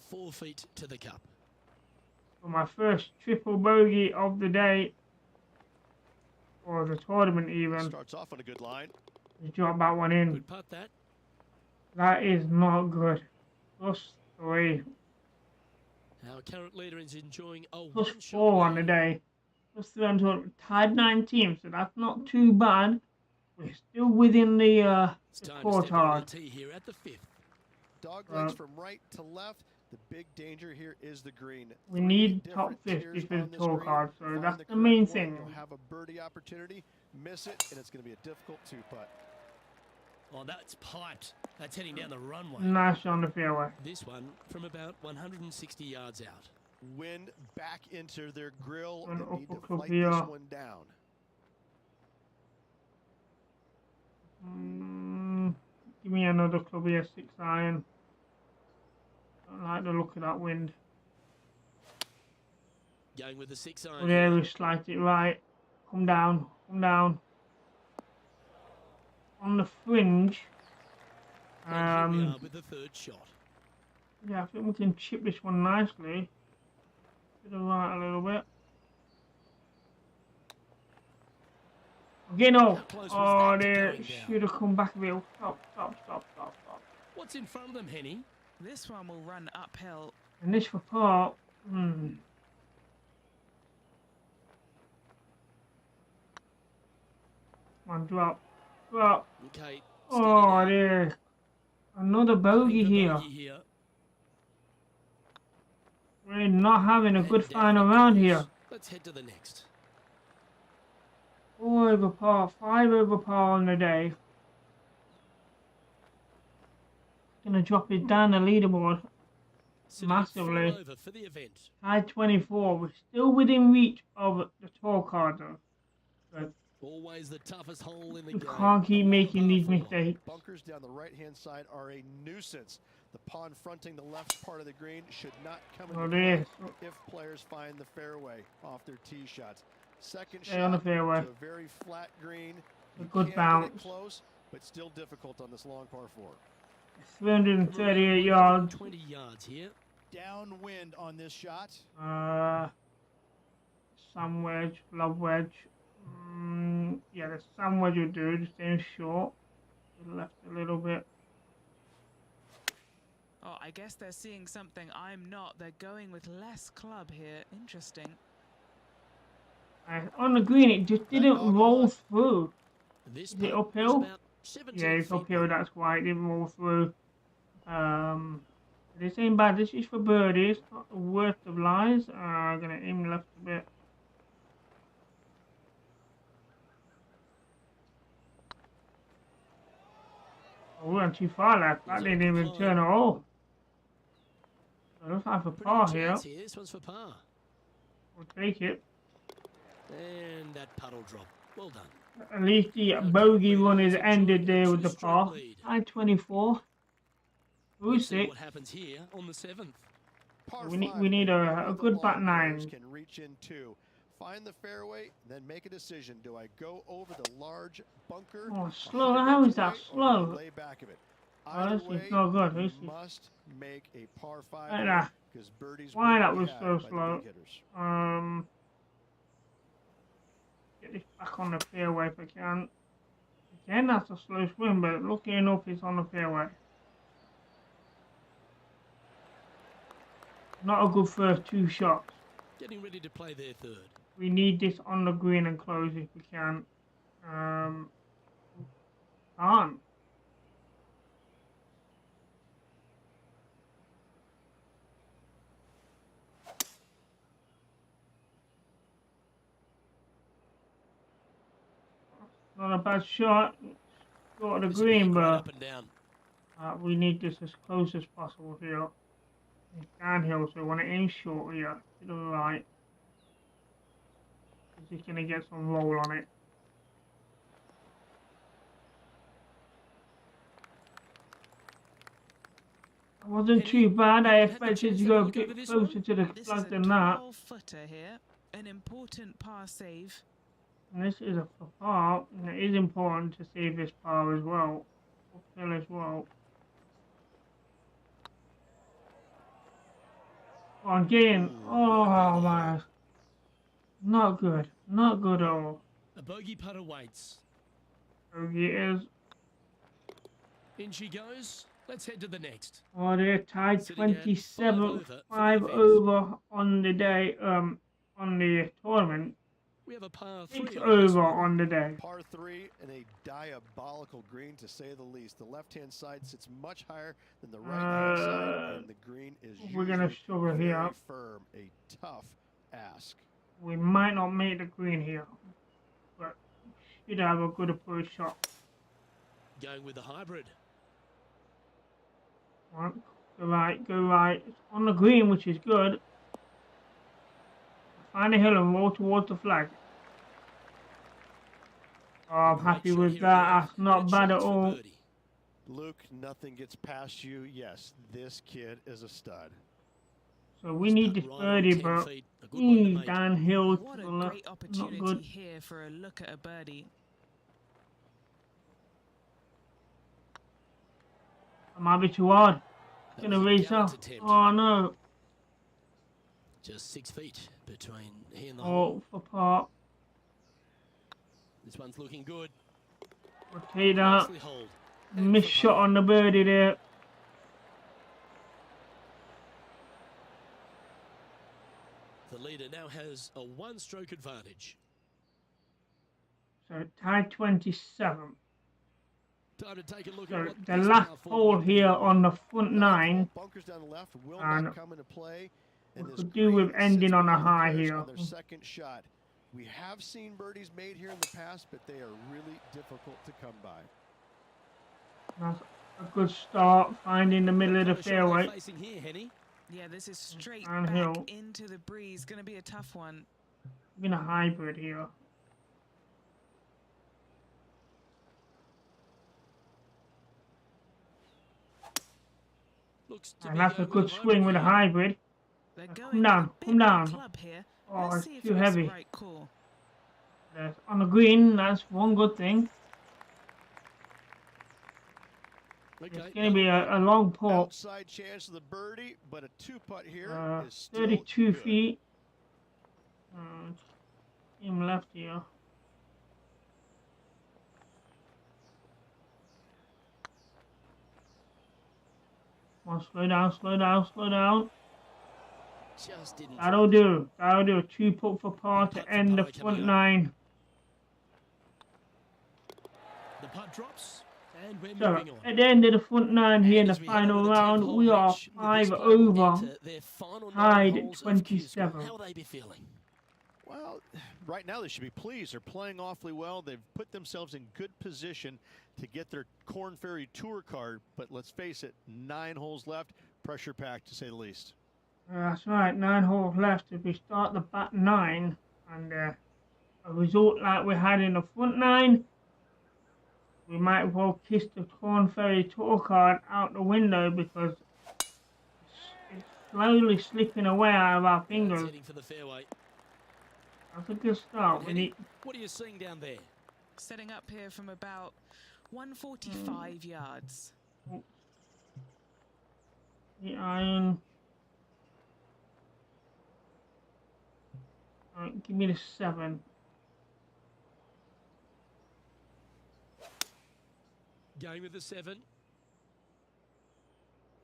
Speaker 2: 4 feet to the cup.
Speaker 1: For my first triple bogey of the day, or the tournament even,
Speaker 3: Starts off on a good line.
Speaker 1: just drop that one in.
Speaker 2: Good putt that.
Speaker 1: That is not good. +3,
Speaker 2: Our current leader is enjoying a
Speaker 1: +4 on the
Speaker 2: lead.
Speaker 1: day. +3 on total. Tied 19, so that's not too bad. We're still within the
Speaker 2: It's time to
Speaker 1: court
Speaker 2: step on the
Speaker 1: hard.
Speaker 2: tee here at the 5th.
Speaker 3: Dog legs from right to left. The big danger here is the green.
Speaker 1: We
Speaker 3: 3
Speaker 1: need top
Speaker 3: different
Speaker 1: 50
Speaker 3: tiers
Speaker 1: for the
Speaker 3: on this
Speaker 1: tour
Speaker 3: green.
Speaker 1: card, so
Speaker 3: Find
Speaker 1: that's the
Speaker 3: correct
Speaker 1: main
Speaker 3: one,
Speaker 1: thing.
Speaker 3: You'll have a birdie opportunity. Miss it, and it's going to be a difficult 2-putt.
Speaker 2: Oh, that's piped. That's heading down the runway.
Speaker 1: Nice on the fairway.
Speaker 2: This one from about 160 yards out.
Speaker 3: Wind back into their grill
Speaker 1: An
Speaker 3: and need to
Speaker 1: upper club
Speaker 3: fight
Speaker 1: here.
Speaker 3: this one down.
Speaker 1: Give me another club here, 6 iron. Don't like the look of that wind.
Speaker 2: Going with the 6 iron.
Speaker 1: But there we slide it right. Come down. On the fringe.
Speaker 2: And here we are with the 3rd shot.
Speaker 1: Yeah, I think we can chip this one nicely. To the right a little bit. Again, oh,
Speaker 2: How close was
Speaker 1: oh,
Speaker 2: that to
Speaker 1: there
Speaker 2: going down?
Speaker 1: should have come back a bit. Stop.
Speaker 2: What's in front of them, Henny?
Speaker 4: This one will run uphill.
Speaker 1: And this for par. Come on, drop.
Speaker 2: Okay.
Speaker 1: Oh, there. Another bogey here. We're not having a good final round here.
Speaker 2: Let's head to the next.
Speaker 1: 4 over par, 5 over par on the day. Gonna drop it down the leaderboard massively.
Speaker 2: Over for the event.
Speaker 1: High 24. We're still within reach of the tour card though. But
Speaker 2: Always the toughest hole in the
Speaker 1: we
Speaker 2: game.
Speaker 1: can't keep
Speaker 2: A
Speaker 1: making these
Speaker 2: par 4.
Speaker 1: mistakes.
Speaker 3: Bunkers down the right-hand side are a nuisance. The pond fronting the left part of the green should not come
Speaker 1: Oh,
Speaker 3: into
Speaker 1: there.
Speaker 3: play if players find the fairway off their tee shots. Second
Speaker 1: Stay on the
Speaker 3: shot
Speaker 1: fairway.
Speaker 3: to a very flat green.
Speaker 1: A
Speaker 3: You
Speaker 1: good
Speaker 3: can get it
Speaker 1: bounce.
Speaker 3: close, but still difficult on this long par 4.
Speaker 1: 338 yards.
Speaker 2: 20 yards here.
Speaker 5: Downwind on this shot.
Speaker 1: Some wedge, lob wedge. Yeah, the some wedge will do. Just staying short. To the left a little bit.
Speaker 4: Oh, I guess they're seeing something I'm not. They're going with less club here. Interesting.
Speaker 1: On the green, it just didn't roll through.
Speaker 2: This
Speaker 1: Is it
Speaker 2: putt
Speaker 1: uphill?
Speaker 2: was about 17
Speaker 1: Yeah, it's
Speaker 2: feet
Speaker 1: uphill,
Speaker 2: long.
Speaker 1: that's why it didn't roll through. This ain't bad, this is for birdies, not the worst of lies. I'm gonna aim left a bit. Oh, we went too far left, that didn't even turn at all. So it looks like for
Speaker 2: Pretty
Speaker 1: par
Speaker 2: good
Speaker 1: here.
Speaker 2: chance here. This one's for par.
Speaker 1: We'll take it.
Speaker 2: And that puddle drop. Well done.
Speaker 1: At least the bogey run is ended there with the par. High 24. Through
Speaker 2: We'll see
Speaker 1: 6.
Speaker 2: what happens here on the 7th.
Speaker 3: Par
Speaker 1: We need-
Speaker 3: 5,
Speaker 1: we need
Speaker 3: the
Speaker 1: a
Speaker 3: area the
Speaker 1: good
Speaker 3: long
Speaker 1: back
Speaker 3: players
Speaker 1: nine.
Speaker 3: Can reach into. find the fairway, then make a decision. Do I go over the large bunker?
Speaker 1: Oh, slow. How is that slow?
Speaker 3: Lay back of it.
Speaker 1: Oh,
Speaker 3: Either
Speaker 1: this
Speaker 3: way,
Speaker 1: is not good.
Speaker 3: you
Speaker 1: This is...
Speaker 3: must make a par 5
Speaker 1: Nah.
Speaker 3: because birdies
Speaker 1: Why
Speaker 3: will
Speaker 1: that
Speaker 3: be
Speaker 1: was
Speaker 3: had
Speaker 1: so
Speaker 3: by the
Speaker 1: slow?
Speaker 3: big hitters.
Speaker 1: Get this back on the fairway if I can. Again, that's a slow swing, but lucky enough it's on the fairway. Not a good first 2 shots.
Speaker 2: Getting ready to play their third.
Speaker 1: We need this on the green and close if we can. Can't. Not a bad shot. Got the
Speaker 2: This
Speaker 1: green,
Speaker 2: big right
Speaker 1: but
Speaker 2: up and down.
Speaker 1: we need this as close as possible here. It's downhill, so we want to aim short here to the right. He's going to get some roll on it. It wasn't too bad. I expected to go a bit closer to the flag than that.
Speaker 4: 12-footer here, an important par save.
Speaker 1: And this is a par, and it is important to save this par as well. Uphill as well. Oh, again. Oh, man. Not good. Not good at all.
Speaker 2: A bogey putt awaits.
Speaker 1: Bogey is.
Speaker 2: In she goes. Let's head to the next.
Speaker 1: Oh, they're tied
Speaker 2: Sitting at
Speaker 1: 27,
Speaker 2: 5
Speaker 1: 5 over on the day, on the tournament.
Speaker 2: We have a par
Speaker 1: 6
Speaker 2: 3
Speaker 1: over on the day.
Speaker 3: Par 3 and a diabolical green, to say the least. The left-hand side sits much higher than the right-hand side, and the green is
Speaker 1: We're gonna struggle
Speaker 3: very
Speaker 1: here.
Speaker 3: firm. A tough ask.
Speaker 1: We might not make the green here, but should have a good approach shot.
Speaker 2: Going with the hybrid.
Speaker 1: Right, go right, go right. It's on the green, which is good. Find a hill and roll towards the flag. Oh, I'm happy
Speaker 2: Great shot
Speaker 1: with
Speaker 2: here
Speaker 1: that.
Speaker 2: again.
Speaker 1: That's not
Speaker 2: And a
Speaker 1: bad at
Speaker 2: chance for
Speaker 1: all.
Speaker 2: birdie.
Speaker 3: Luke, nothing gets past you. Yes, this kid is a stud.
Speaker 1: So we
Speaker 2: He's
Speaker 1: need
Speaker 2: cut
Speaker 1: this
Speaker 2: right on
Speaker 1: birdie,
Speaker 2: 10
Speaker 1: but
Speaker 2: feet. A good one to
Speaker 1: he's
Speaker 2: make.
Speaker 1: downhill to
Speaker 4: What
Speaker 1: the
Speaker 4: a
Speaker 1: left.
Speaker 4: great
Speaker 1: Not
Speaker 4: opportunity
Speaker 1: good.
Speaker 4: here for a look at a birdie.
Speaker 1: That might be too hard. It's
Speaker 2: That
Speaker 1: gonna
Speaker 2: was a
Speaker 1: race
Speaker 2: gallant
Speaker 1: off.
Speaker 2: attempt.
Speaker 1: Oh no.
Speaker 2: Just 6 feet between he and the
Speaker 1: Oh,
Speaker 2: hole.
Speaker 1: for par.
Speaker 2: This one's looking good.
Speaker 1: Rotate that.
Speaker 2: Nicely hold. And
Speaker 1: Missed
Speaker 2: for
Speaker 1: shot
Speaker 2: par.
Speaker 1: on the birdie there.
Speaker 2: The leader now has a 1-stroke advantage.
Speaker 1: So tied 27.
Speaker 2: Time to take a look
Speaker 1: So
Speaker 2: at what
Speaker 1: the
Speaker 2: this
Speaker 1: last
Speaker 2: par four
Speaker 1: hole
Speaker 2: might be
Speaker 1: here
Speaker 2: like.
Speaker 1: on the front
Speaker 3: Ninth
Speaker 1: 9.
Speaker 3: hole, bunkers down the left will
Speaker 1: And
Speaker 3: not come into play. And
Speaker 1: we
Speaker 3: this
Speaker 1: could do with
Speaker 3: green
Speaker 1: ending
Speaker 3: sits
Speaker 1: on a
Speaker 3: behind the
Speaker 1: high
Speaker 3: players
Speaker 1: here.
Speaker 3: on their second shot. We have seen birdies made here in the past, but they are really difficult to come by.
Speaker 1: That's a good start, finding the middle of the
Speaker 2: What kind of shot are they
Speaker 1: fairway.
Speaker 2: facing here, Henny?
Speaker 4: Yeah, this is straight
Speaker 1: Downhill.
Speaker 4: back into the breeze. Going to be a tough one.
Speaker 1: Been a hybrid here.
Speaker 2: Looks to
Speaker 1: And
Speaker 2: be
Speaker 1: that's a
Speaker 2: going
Speaker 1: good
Speaker 2: with
Speaker 1: swing with a
Speaker 2: here.
Speaker 1: hybrid.
Speaker 4: They're going
Speaker 1: Come down,
Speaker 4: with a
Speaker 1: come
Speaker 4: bit more
Speaker 1: down.
Speaker 4: club here.
Speaker 1: Oh,
Speaker 4: Let's
Speaker 1: it's
Speaker 4: see if
Speaker 1: too
Speaker 4: it's
Speaker 1: heavy.
Speaker 4: the right call.
Speaker 1: There's on the green, that's one good thing.
Speaker 2: Okay,
Speaker 1: It's going to be a long putt.
Speaker 3: Outside chance of the birdie, but a 2-putt here is still
Speaker 1: 32
Speaker 3: good.
Speaker 1: feet. Team left here. Come on, slow down, slow down, slow down.
Speaker 2: just didn't.
Speaker 1: That'll do. That'll do. 2 putt for par
Speaker 2: Putt
Speaker 1: to
Speaker 2: for
Speaker 1: end the
Speaker 2: par
Speaker 1: front
Speaker 2: coming up.
Speaker 1: 9.
Speaker 2: The putt drops, and we're
Speaker 1: So,
Speaker 2: moving on.
Speaker 1: at the end of the front 9 here in
Speaker 2: And
Speaker 1: the
Speaker 2: as we head over
Speaker 1: final
Speaker 2: the 10th
Speaker 1: round,
Speaker 2: hole
Speaker 1: we are
Speaker 2: reach, with this
Speaker 1: 5
Speaker 2: player will
Speaker 1: over,
Speaker 2: enter their final 9
Speaker 1: tied
Speaker 2: holes of Q School.
Speaker 1: 27.
Speaker 2: How will they be feeling?
Speaker 5: Well, right now they should be pleased. They're playing awfully well. They've put themselves in good position to get their Korn Ferry Tour card. But let's face it, 9 holes left. Pressure packed, to say the least.
Speaker 1: That's right, 9 holes left. If we start the back 9 and a result like we had in the front 9, we might well kiss the Korn Ferry Tour card out the window because it's slowly slipping away out of our
Speaker 2: That's
Speaker 1: fingers.
Speaker 2: heading for the fairway.
Speaker 1: That's a good start. We
Speaker 2: Henny,
Speaker 1: need.
Speaker 2: what are you seeing down there?
Speaker 4: Setting up here from about 145 yards.
Speaker 1: The iron. Alright, give me the 7.
Speaker 2: Going with the 7.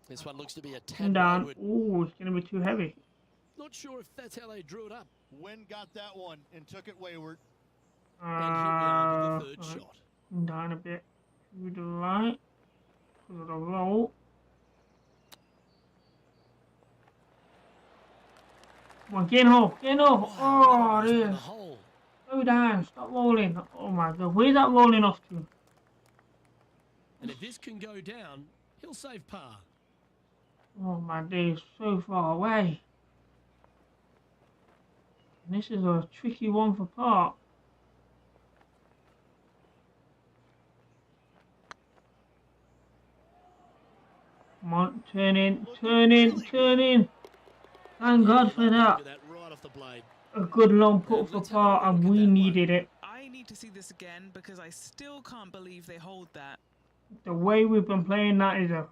Speaker 2: This one looks to be a
Speaker 1: Come
Speaker 2: tad
Speaker 1: down.
Speaker 2: wayward.
Speaker 1: Ooh, it's going to be too heavy.
Speaker 2: Not sure if that's how they drew it up.
Speaker 5: Wind got that one and took it wayward.
Speaker 2: And here we are with the third
Speaker 1: Alright,
Speaker 2: shot.
Speaker 1: come down a bit to the right. To the roll. Come on, get in hole. Get in hole. Oh,
Speaker 2: that was in the
Speaker 1: dear.
Speaker 2: hole.
Speaker 1: Go down. Stop rolling. Oh my god. Where's that rolling off to?
Speaker 2: And if this can go down, he'll save par.
Speaker 1: Oh my days. So far away. And this is a tricky one for par. Come on, turn in, turn in, turn in. Thank God for that.
Speaker 2: Right off the blade.
Speaker 1: A good long putt for
Speaker 2: Let's have a
Speaker 1: par,
Speaker 2: look
Speaker 1: and
Speaker 2: at
Speaker 1: we
Speaker 2: that one.
Speaker 1: needed it.
Speaker 4: I need to see this again because I still can't believe they hold that.
Speaker 1: The way we've been playing that is a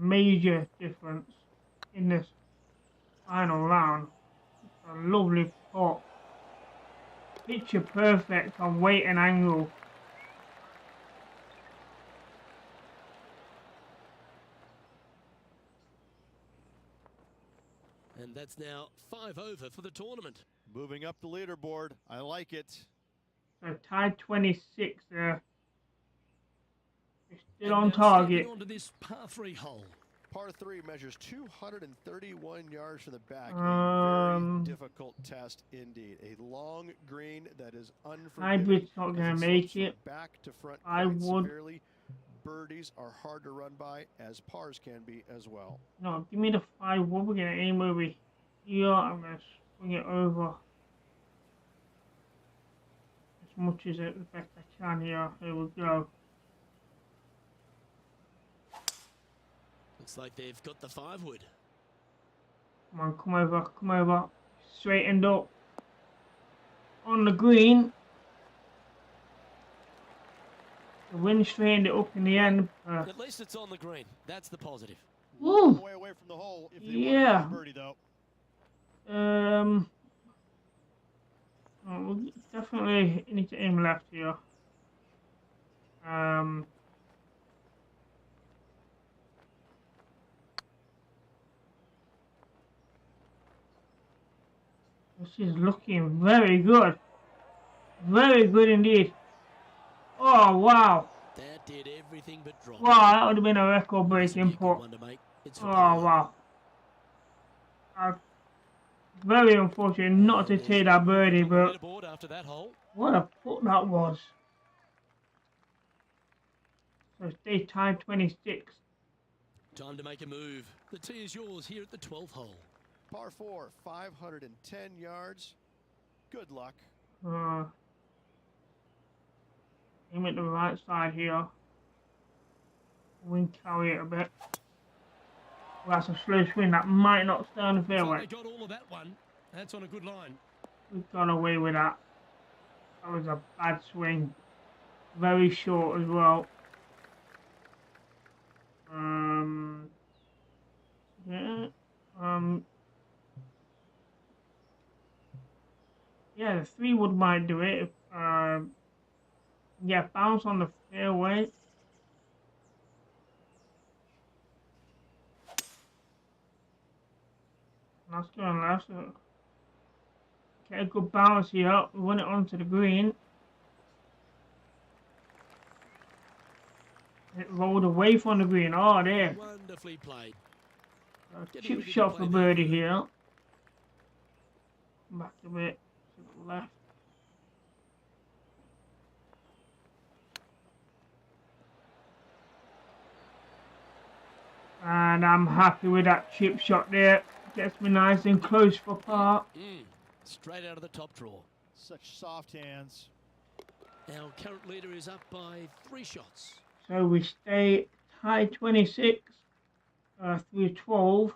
Speaker 1: major difference in this final round. It's a lovely putt. Picture perfect on weight and angle.
Speaker 2: And that's now 5 over for the tournament.
Speaker 5: Moving up the leaderboard. I like it.
Speaker 1: So tied 26 there. It's still
Speaker 2: And
Speaker 1: on
Speaker 2: now
Speaker 1: target.
Speaker 2: stepping onto this par 3 hole.
Speaker 3: Par 3 measures 231 yards from the back. A
Speaker 1: Um,
Speaker 3: very difficult test indeed. A long green that is unforgiving.
Speaker 1: Hybrid's not
Speaker 3: as
Speaker 1: going to
Speaker 3: slopes
Speaker 1: make
Speaker 3: from
Speaker 1: it.
Speaker 3: Back to front
Speaker 1: I
Speaker 3: quite
Speaker 1: would-
Speaker 3: severely. Birdies are hard to run by, as pars can be as well.
Speaker 1: No, give me the 5 wood. We're going to aim over here. I'm going to swing it over as much as it, the best I can here. Here we go.
Speaker 2: Looks like they've got the 5 wood.
Speaker 1: Come on, come over, come over. Straightened up. On the green. The wind straightened it up in the end.
Speaker 2: At least it's on the green. That's the positive.
Speaker 1: Woo!
Speaker 5: Way away from the hole. If they
Speaker 1: Yeah.
Speaker 5: want to birdie though.
Speaker 1: Oh, we definitely need to aim left here. This is looking very good. Very good indeed. Oh, wow.
Speaker 2: That did everything but drop.
Speaker 1: Wow, that would have been a record-breaking
Speaker 2: Good
Speaker 1: putt.
Speaker 2: one to make. It's for
Speaker 1: Oh,
Speaker 2: par.
Speaker 1: wow. Very unfortunate not to take that birdie,
Speaker 2: On the
Speaker 1: but
Speaker 2: leaderboard after that hole.
Speaker 1: what a putt that was. So stay tied 26.
Speaker 2: Time to make a move. The tee is yours here at the 12th hole.
Speaker 3: Par 4, 510 yards. Good luck.
Speaker 1: Aim at the right side here. Wind carry it a bit. Well, that's a slow swing that might not stay on the
Speaker 2: So
Speaker 1: fairway.
Speaker 2: they got all of that one. That's on a good line.
Speaker 1: We've gone away with that. That was a bad swing. Very short as well. Yeah. Yeah, the 3 wood might do it. Yeah, bounce on the fairway. That's going left. So get a good bounce here. We want it onto the green. It rolled away from the green. Oh, there.
Speaker 2: Wonderfully played.
Speaker 1: A chip shot for birdie here. Back a bit to the left. And I'm happy with that chip shot there. Gets me nice and close for par.
Speaker 2: Straight out of the top drawer.
Speaker 5: Such soft hands.
Speaker 2: Our current leader is up by 3 shots.
Speaker 1: So we stay tied 26 through 12.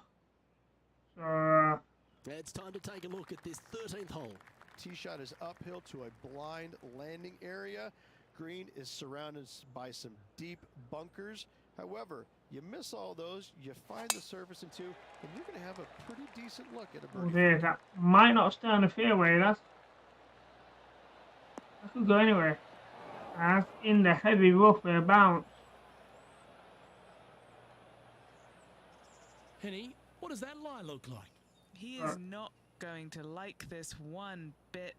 Speaker 1: So
Speaker 2: It's time to take a look at this 13th hole.
Speaker 3: tee shot is uphill to a blind landing area. Green is surrounded by some deep bunkers. However, you miss all those, you find the surface in 2, and you're going to have a pretty decent look at a birdie.
Speaker 1: There, that might not stay on the fairway. That could go anywhere. That's in the heavy rough for a bounce.
Speaker 2: Henny, what does that lie look like?
Speaker 4: He is not going to like this one bit.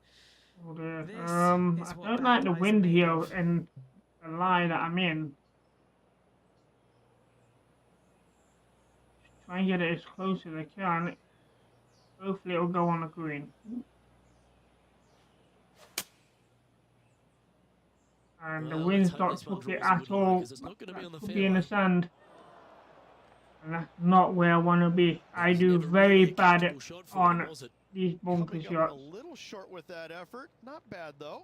Speaker 1: Oh dear.
Speaker 4: This
Speaker 1: I
Speaker 4: is what
Speaker 1: don't
Speaker 4: bad
Speaker 1: like the
Speaker 4: lies are
Speaker 1: wind
Speaker 4: made
Speaker 1: here
Speaker 4: of.
Speaker 1: and the lie that I'm in. Try and get it as close as I can. Hopefully it'll go on the green. And the
Speaker 2: Well,
Speaker 1: wind's
Speaker 2: let's hope
Speaker 1: not
Speaker 2: this one
Speaker 1: took it
Speaker 2: draws a
Speaker 1: at
Speaker 2: good lie,
Speaker 1: all.
Speaker 2: 'cause it's not gonna be on the
Speaker 1: Could be in the
Speaker 2: fairway.
Speaker 1: sand. And that's not where I want to be. I
Speaker 2: was
Speaker 1: do
Speaker 2: never
Speaker 1: very
Speaker 2: really a
Speaker 1: bad
Speaker 2: comfortable shot for him,
Speaker 1: on
Speaker 2: was it?
Speaker 1: these bunker
Speaker 3: Coming up
Speaker 1: shots.
Speaker 3: a little short with that effort. Not bad, though.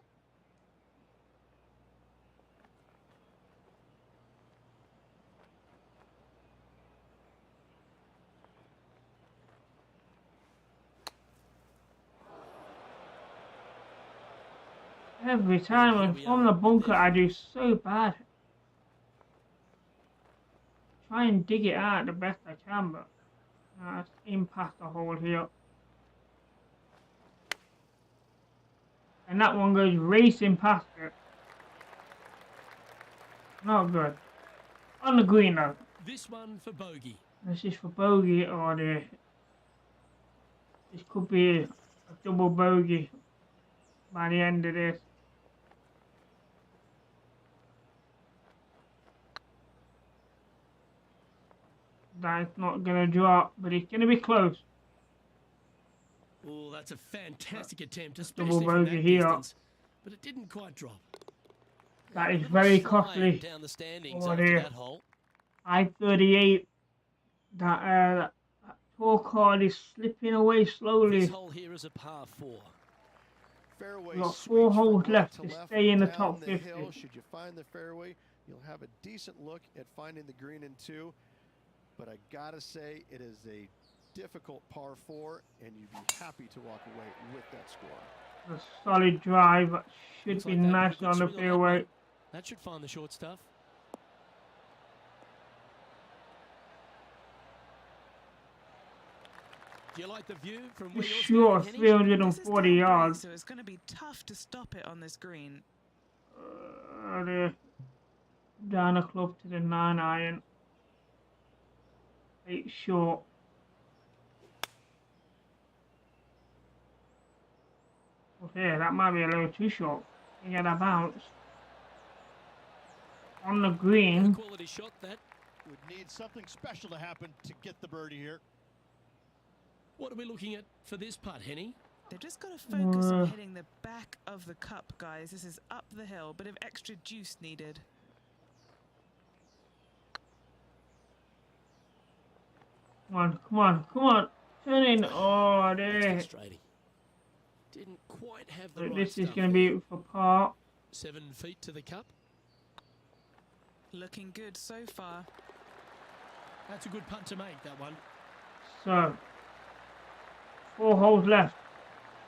Speaker 1: Every time
Speaker 2: here
Speaker 1: I'm
Speaker 2: we
Speaker 1: from
Speaker 2: are
Speaker 1: the
Speaker 2: with
Speaker 1: bunker,
Speaker 2: their
Speaker 1: I do so bad. Try and dig it out the best I can, but it's in past the hole here. And that one goes racing past it. Not good. On the green though.
Speaker 2: This one for bogey.
Speaker 1: This is for bogey or this could be a double bogey by the end of this. That's not gonna drop, but it's gonna be close.
Speaker 2: Oh, that's a fantastic attempt,
Speaker 1: Double
Speaker 2: especially from
Speaker 1: bogey
Speaker 2: that
Speaker 1: here.
Speaker 2: distance. But it didn't quite drop.
Speaker 1: That
Speaker 2: A
Speaker 1: is
Speaker 2: little
Speaker 1: very
Speaker 2: slide
Speaker 1: costly.
Speaker 2: down the standings
Speaker 1: Oh,
Speaker 2: after
Speaker 1: dear.
Speaker 2: that hole.
Speaker 1: I-38. That tour card is slipping away slowly.
Speaker 2: This hole here is a par 4.
Speaker 3: Fairway
Speaker 1: We've got
Speaker 3: sweeps
Speaker 1: 4
Speaker 3: from
Speaker 1: holes
Speaker 3: right
Speaker 1: left
Speaker 3: to
Speaker 1: to
Speaker 3: left
Speaker 1: stay in the
Speaker 3: down
Speaker 1: top
Speaker 3: the
Speaker 1: 50.
Speaker 3: hill. Should you find the fairway, you'll have a decent look at finding the green in 2. But I gotta say, it is a difficult par 4, and you'd be happy to walk away with that score.
Speaker 1: A solid drive. Should
Speaker 2: Looks
Speaker 1: be
Speaker 2: like they put a
Speaker 1: nice
Speaker 2: good
Speaker 1: on the
Speaker 2: swing that
Speaker 1: fairway.
Speaker 2: one. That should find the short stuff. Do you like the view from where you're
Speaker 1: Sure,
Speaker 2: standing, Henny?
Speaker 1: 340
Speaker 4: this is
Speaker 1: yards.
Speaker 4: so it's going to be tough to stop it on this green.
Speaker 1: Down a club to the 9 iron. 8 short. Okay, that might be a little too short. You get a bounce. On the
Speaker 2: A
Speaker 1: green.
Speaker 2: quality shot, that.
Speaker 5: Would need something special to happen to get the birdie here.
Speaker 2: What are we looking at for this putt, Henny?
Speaker 4: They've just got to focus on hitting the back of the cup, guys. This is up the hill, bit of extra juice needed.
Speaker 1: Come on, come on, come on. Turn in. Oh,
Speaker 2: That's
Speaker 1: there.
Speaker 2: frustrating. Didn't quite have the right
Speaker 1: This is
Speaker 2: stuff
Speaker 1: going to
Speaker 2: there.
Speaker 1: be for par.
Speaker 2: 7 feet to the cup.
Speaker 4: Looking good so far.
Speaker 2: That's a good putt to make, that one.
Speaker 1: So, 4 holes left.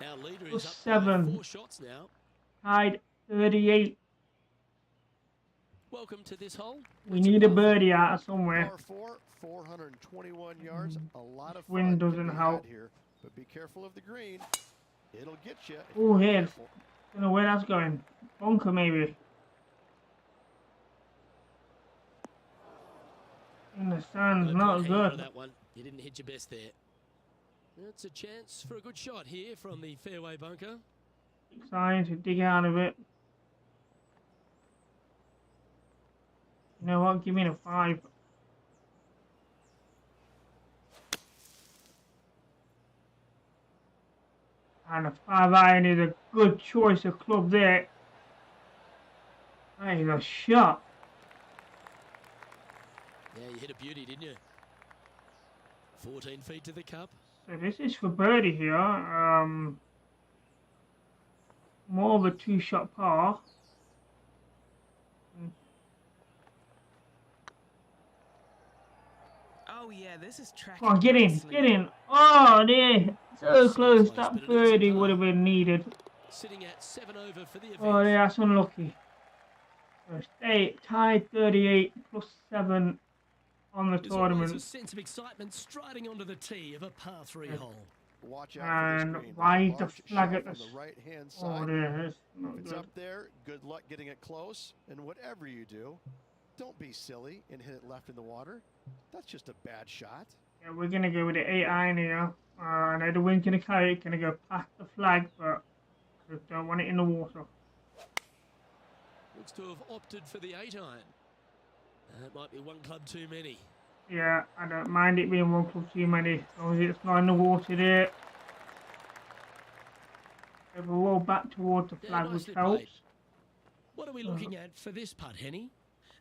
Speaker 2: Our leader
Speaker 1: Plus
Speaker 2: is up
Speaker 1: 7.
Speaker 2: by 4 shots now.
Speaker 1: Tied 38.
Speaker 2: Welcome to this hole.
Speaker 1: We
Speaker 2: It's
Speaker 1: need a
Speaker 2: par
Speaker 1: birdie out of somewhere.
Speaker 3: Par 4, 421 yards. A lot of
Speaker 1: Wind
Speaker 3: fun to
Speaker 1: doesn't
Speaker 3: be
Speaker 1: help.
Speaker 3: had here, but be careful of the green. It'll get you.
Speaker 1: Oh, head. Don't know where that's going. Bunker, maybe. In the sands,
Speaker 2: No
Speaker 1: not
Speaker 2: point hanging on
Speaker 1: good.
Speaker 2: that one. You didn't hit your best there. That's a chance for a good shot here from the fairway bunker.
Speaker 1: Trying to dig out of it. You know what? Give me the 5. And a 5 iron is a good choice of club there. That is a shot.
Speaker 2: Yeah, you hit a beauty, didn't you? 14 feet to the cup.
Speaker 1: So this is for birdie here. More of a 2-shot par.
Speaker 4: Oh yeah, this is tracking.
Speaker 1: Come on, get in,
Speaker 4: nicely.
Speaker 1: get in. Oh, there. So close, that birdie would have been needed.
Speaker 2: Sitting at 7 over for the event.
Speaker 1: Oh, yeah, that's unlucky. So stay tied 38 plus 7 on the
Speaker 2: There's always a
Speaker 1: tournament.
Speaker 2: sense of excitement striding onto the tee of a par 3 hole.
Speaker 3: Watch out for this
Speaker 1: And
Speaker 3: green.
Speaker 1: why
Speaker 3: There's
Speaker 1: is
Speaker 3: a
Speaker 1: the
Speaker 3: large
Speaker 1: flag
Speaker 3: shelf
Speaker 1: at the
Speaker 3: on the right-hand
Speaker 1: Oh,
Speaker 3: side.
Speaker 1: there, that's not
Speaker 3: If it's
Speaker 1: good.
Speaker 3: up there, good luck getting it close. And whatever you do, don't be silly and hit it left in the water. That's just a bad shot.
Speaker 1: Yeah, we're gonna go with the 8 iron here. I know the wind's gonna carry it, gonna go past the flag, but I just don't want it in the water.
Speaker 2: Looks to have opted for the 8 iron. That might be one club too many.
Speaker 1: Yeah, I don't mind it being one club too many, as long as it's not in the water there. We'll roll back towards the flag, which
Speaker 2: nicely
Speaker 1: helps.
Speaker 2: played. What are we looking at for this putt, Henny?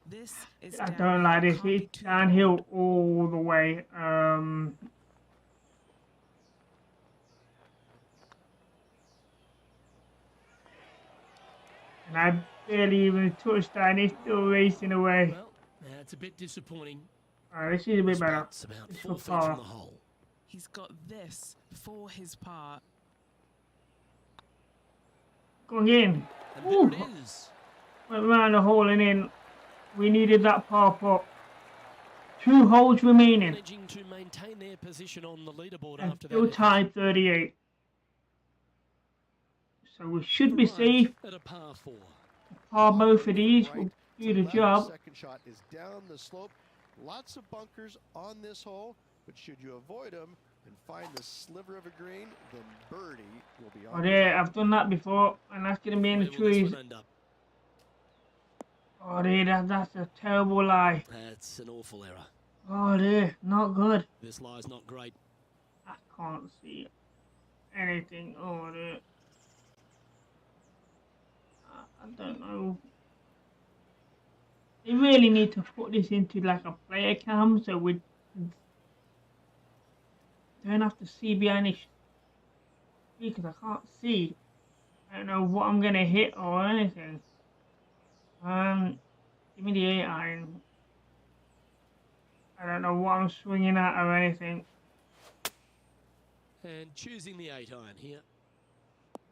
Speaker 4: This is
Speaker 1: I don't like this. It's downhill all the way. And I barely even touched that, and it's still racing away.
Speaker 2: Well, that's a bit disappointing.
Speaker 1: This is a bit
Speaker 2: This
Speaker 1: better.
Speaker 2: putt's about
Speaker 1: It's
Speaker 2: 4
Speaker 1: for
Speaker 2: feet from
Speaker 1: par.
Speaker 2: the hole.
Speaker 4: He's got this for his part.
Speaker 1: Going in.
Speaker 2: And there it is.
Speaker 1: Went round the hole and in. We needed that par putt. 2 holes remaining.
Speaker 2: Managing to maintain their position on the leaderboard
Speaker 1: And
Speaker 2: after
Speaker 1: still
Speaker 2: that.
Speaker 1: tied 38. So we should be safe.
Speaker 2: At a par 4.
Speaker 1: Par both of these will do the
Speaker 3: left,
Speaker 1: job.
Speaker 3: Second shot is down the slope. Lots of bunkers on this hole, but should you avoid them and find the sliver of a green, then birdie will be on.
Speaker 1: Oh, there, I've done that before, and that's going to be in the
Speaker 2: Where will this
Speaker 1: trees.
Speaker 2: one end up?
Speaker 1: Oh, there, that's a terrible lie.
Speaker 2: That's an awful error.
Speaker 1: Oh, there, not good.
Speaker 2: This lie's not great.
Speaker 1: I can't see anything. Oh, there. I don't know. They really need to put this into like a player cam so we don't have to see behind this because I can't see. I don't know what I'm gonna hit or anything. Give me the 8 iron. I don't know what I'm swinging at or anything.
Speaker 2: And choosing the 8 iron here.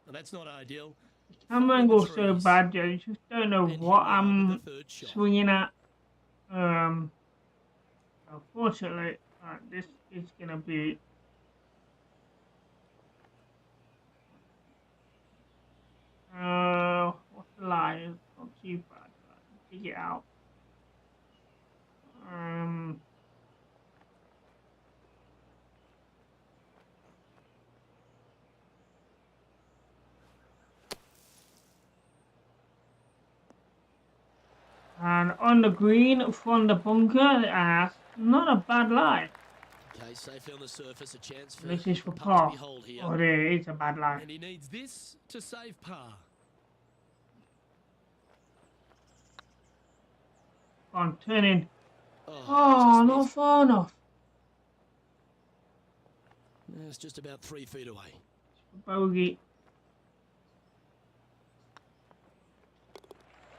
Speaker 2: Well, that's not ideal.
Speaker 1: The camera angle's so bad, I just don't know
Speaker 2: And
Speaker 1: what
Speaker 2: here we are with
Speaker 1: I'm
Speaker 2: the third shot.
Speaker 1: swinging at. Unfortunately, this is gonna be. What's the lie? It's not too bad. Dig it out. And on the green from the bunker, not a bad lie.
Speaker 2: Okay, safely on the surface, a chance for
Speaker 1: This is for
Speaker 2: the putt
Speaker 1: par.
Speaker 2: to be holed here.
Speaker 1: Oh, there is a bad lie.
Speaker 2: And he needs this to save par.
Speaker 1: Go on, turn in.
Speaker 2: Oh,
Speaker 1: Oh,
Speaker 2: just
Speaker 1: not
Speaker 2: missed.
Speaker 1: far enough.
Speaker 2: It's just about 3 feet away.
Speaker 1: Bogey.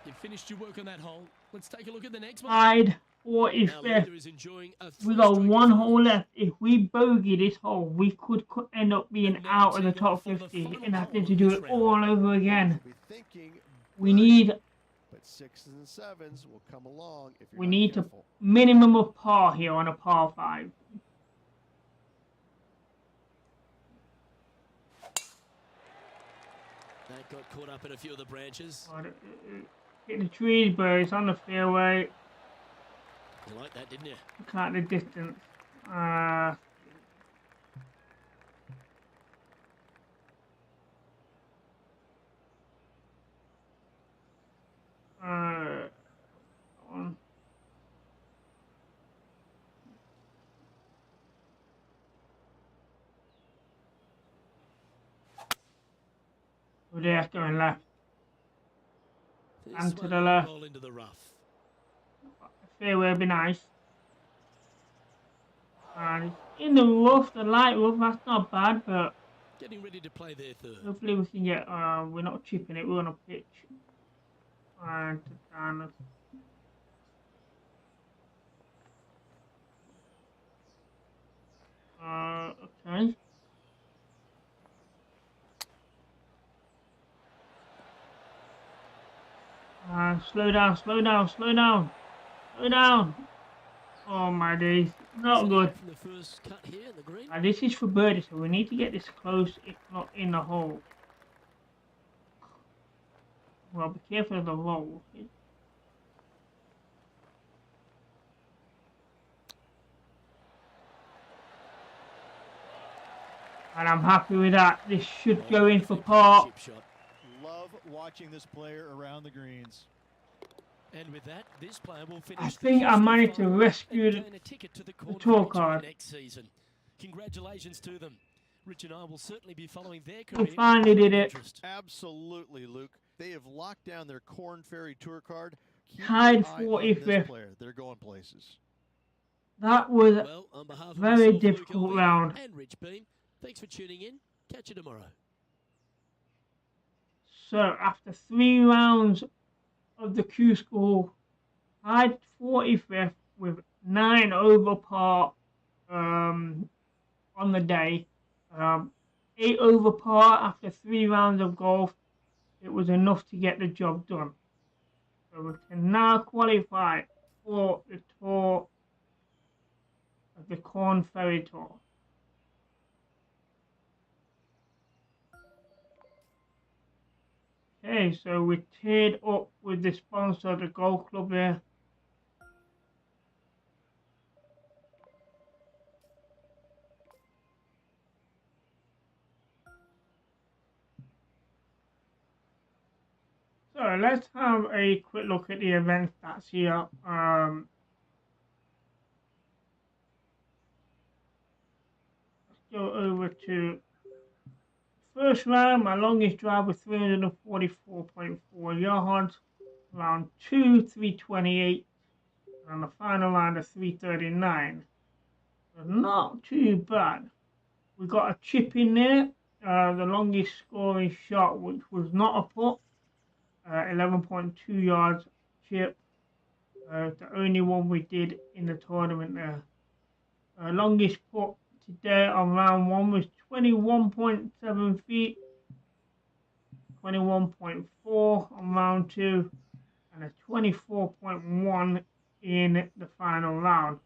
Speaker 2: You've finished your work on that hole. Let's take a look at the next one.
Speaker 1: Tied
Speaker 2: Our
Speaker 1: 45th.
Speaker 2: leader is enjoying a
Speaker 1: We got
Speaker 2: 3-stroke
Speaker 1: 1
Speaker 2: advantage.
Speaker 1: hole left. If we bogey this hole, we could end up being
Speaker 2: And now
Speaker 1: out of the
Speaker 2: teeing
Speaker 1: top
Speaker 2: off for the
Speaker 1: 50
Speaker 2: final
Speaker 1: and having
Speaker 2: hole
Speaker 1: to
Speaker 2: of
Speaker 1: do
Speaker 2: this
Speaker 1: it
Speaker 2: round.
Speaker 1: all over again.
Speaker 3: Be thinking
Speaker 1: We
Speaker 3: birdie,
Speaker 1: need
Speaker 3: but 6s and 7s will come along if you're
Speaker 1: we
Speaker 3: not
Speaker 1: need to
Speaker 3: careful.
Speaker 1: minimum of par here on a par 5.
Speaker 2: That got caught up in a few of the branches.
Speaker 1: Hit the trees, but it's on the fairway.
Speaker 2: You like that, didn't you?
Speaker 1: Look at the distance. On. Oh, there, going left.
Speaker 2: This
Speaker 1: And to
Speaker 2: one
Speaker 1: the
Speaker 2: will
Speaker 1: left.
Speaker 2: roll into the rough.
Speaker 1: Fairway would be nice. And it's in the rough, the light rough, that's not bad, but
Speaker 2: Getting ready to play their third.
Speaker 1: hopefully we can get, we're not chipping it, we're on a pitch. And down. Okay. Slow down, slow down, slow down, slow down. Oh my days, not
Speaker 2: Setting
Speaker 1: good.
Speaker 2: up from the first cut here in the green.
Speaker 1: This is for birdie, so we need to get this close, if not in the hole. Well, be careful of the roll. And I'm happy with that. This should go in for par.
Speaker 2: Chip shot.
Speaker 5: Love watching this player around the greens.
Speaker 2: And with that, this player will finish
Speaker 1: I think I managed to rescue
Speaker 2: gain a ticket to the Korn
Speaker 1: tour
Speaker 2: Ferry Tour
Speaker 1: card.
Speaker 2: next season. Congratulations to them. Rich and I will certainly be following their
Speaker 1: We
Speaker 2: career.
Speaker 1: finally did it.
Speaker 3: Absolutely, Luke. They have locked down their Korn Ferry Tour card. Keep
Speaker 1: Tied
Speaker 3: your eye on this
Speaker 1: 45th.
Speaker 3: player. They're going places.
Speaker 1: That was
Speaker 2: Well, on behalf of
Speaker 1: very
Speaker 2: myself,
Speaker 1: difficult
Speaker 2: Luke Elvey,
Speaker 1: round.
Speaker 2: and Rich Beam, thanks for tuning in. Catch you tomorrow.
Speaker 1: So after 3 rounds of the Q School, tied 45th with 9 over par on the day. 8 over par after 3 rounds of golf. It was enough to get the job done. So we can now qualify for the tour of the Korn Ferry Tour. Okay, so we teared up with the sponsor of the golf club here. So let's have a quick look at the event stats here. Let's go over to first round. My longest drive was 344.4 yards. Round 2, 328. And the final round of 339. So not too bad. We got a chip in there. The longest scoring shot, which was not a putt. 11.2 yards chip. The only one we did in the tournament there. Longest putt today on round 1 was 21.7 feet. 21.4 on round 2. And a 24.1 in the final round.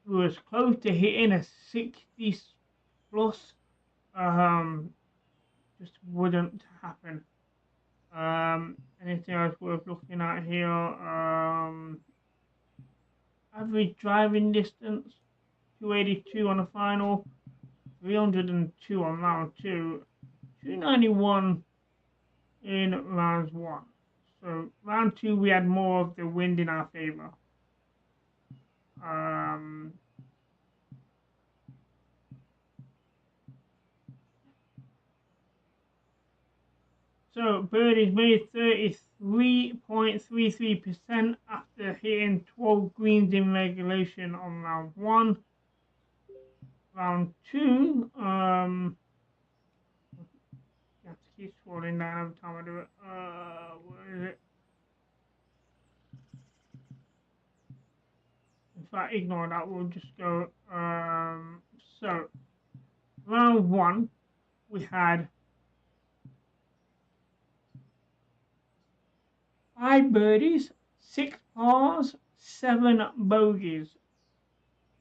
Speaker 1: We was close to hitting a 60 plus. Just wouldn't happen. Anything else worth looking at here? Average driving distance, 282 on the final, 302 on round 2, 291 in round 1. So round 2 we had more of the wind in our favour. So birdies made 33.33% after hitting 12 greens in regulation on round 1. Round 2, you have to keep scrolling down every time I do it. Where is it? In fact, ignore that. We'll just go. So round 1, we had 5 birdies, 6 pars, 7 bogeys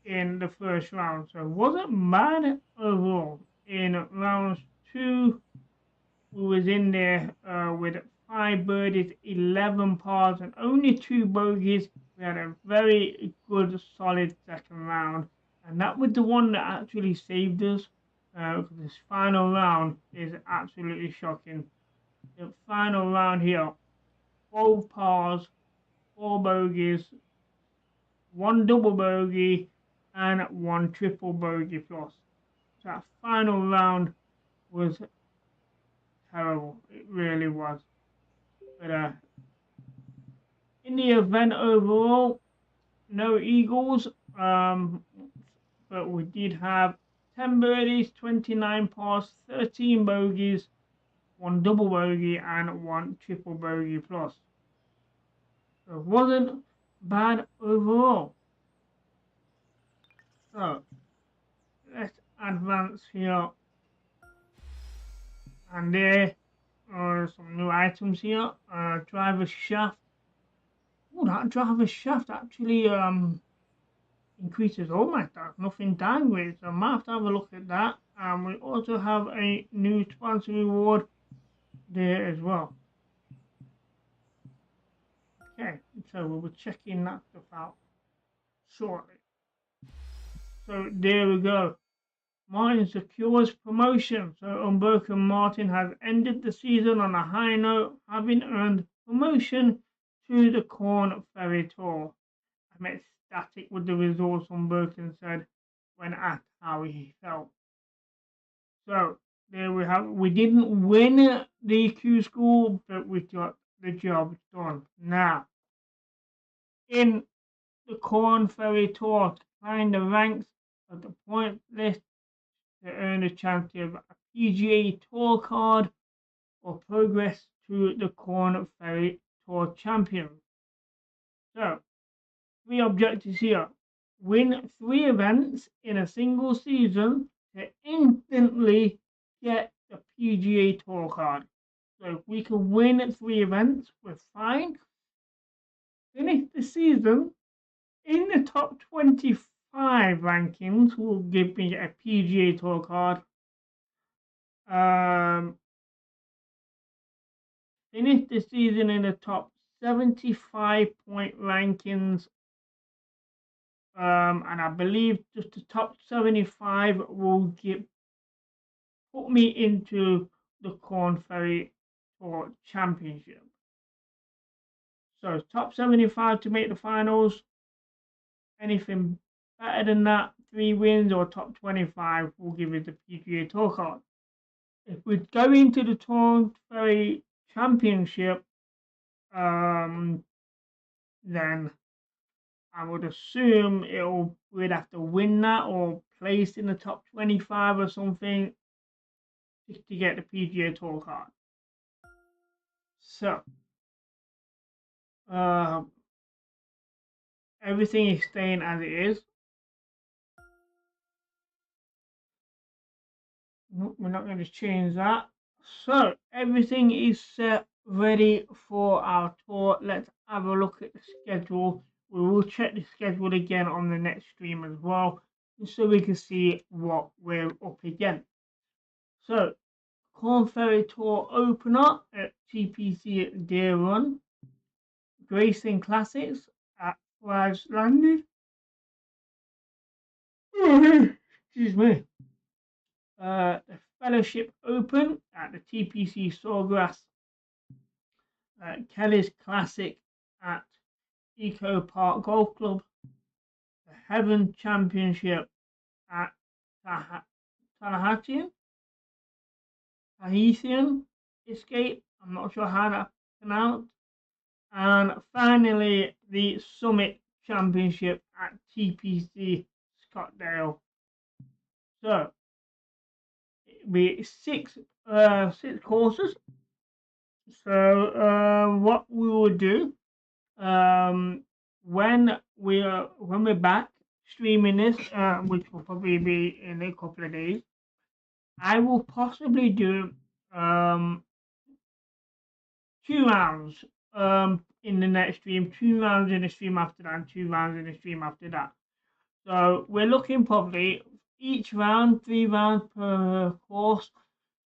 Speaker 1: in the first round. So it wasn't bad overall. In rounds 2, we was in there with 5 birdies, 11 pars, and only 2 bogeys. We had a very good, solid second round. And that was the one that actually saved us. This final round is absolutely shocking. The final round here, 12 pars, 4 bogeys, 1 double bogey, and 1 triple bogey plus. So that final round was terrible. It really was. But in the event overall, no eagles. But we did have 10 birdies, 29 pars, 13 bogeys, 1 double bogey, and 1 triple bogey plus. So it wasn't bad overall. So let's advance here. And there are some new items. items here. Driver shaft. Oh, that driver shaft actually increases all my stats, nothing downgrades. So I might have to have a look at that. And we also have a new sponsor reward there as well. Okay, so we'll be checking that stuff out shortly. So there we go. Martin secures promotion. So Unbroken Martin has ended the season on a high note, having earned promotion to the Korn Ferry Tour. I'm ecstatic with the results, Unbroken said when asked how he felt. So there we have. We didn't win the Q School, but we got the job done. Now, in the Korn Ferry Tour, to climb the ranks of the point list to earn a chance to have a PGA Tour card or progress to the Korn Ferry Tour champion. So, 3 objectives here. Win 3 events in a single season to instantly get the PGA Tour card. So if we can win 3 events, we're fine. Finish the season in the top 25 rankings will give me a PGA Tour card. Finish the season in the top 75 point rankings. And I believe just the top 75 will put me into the Korn Ferry Tour Championship. So top 75 to make the finals. Anything better than that, 3 wins or top 25 will give you the PGA Tour card. If we go into the Korn Ferry Championship, then I would assume we'd have to win that or place in the top 25 or something just to get the PGA Tour card. So, everything is staying as it is. Nope, we're not going to change that. So, everything is set, ready for our tour. Let's have a look at the schedule. We will check the schedule again on the next stream as well, so we can see what we're up against. So, Korn Ferry Tour opener at TPC Deer Run. Grayson Classics at Flags Landing. Excuse me. The Fellowship Open at the TPC Sawgrass. Kelly's Classic at Eco Park Golf Club. The Heaven Championship at Tahitian Escape. I'm not sure how that's pronounced. And finally, the Summit Championship at TPC Scottsdale. So, it'll be six courses. So, what we will do when we're back streaming this, which will probably be in a couple of days, I will possibly do 2 rounds in the next stream, 2 rounds in the stream after that, and 2 rounds in the stream after that. So we're looking probably each round 3 rounds per course.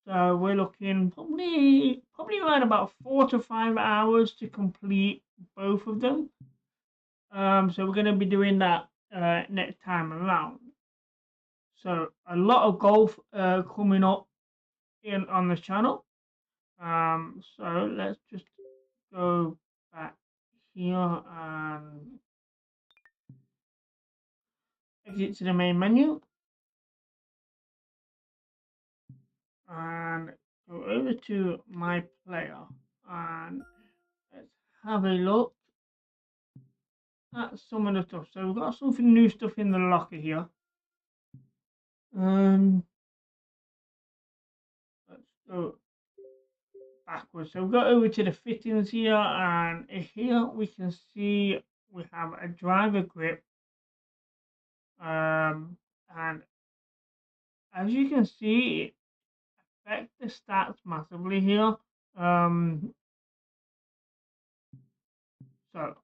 Speaker 1: So we're looking probably around about 4 to 5 hours to complete both of them. So we're going to be doing that next time around. So a lot of golf coming up on the channel. So let's just go back here and exit to the main menu and go over to my player and let's have a look at some of the stuff. So we've got something new stuff in the locker here. Let's go backwards. So we've got over to the fittings here, and here we can see we have a driver grip. And as you can see, it affects the stats massively here. So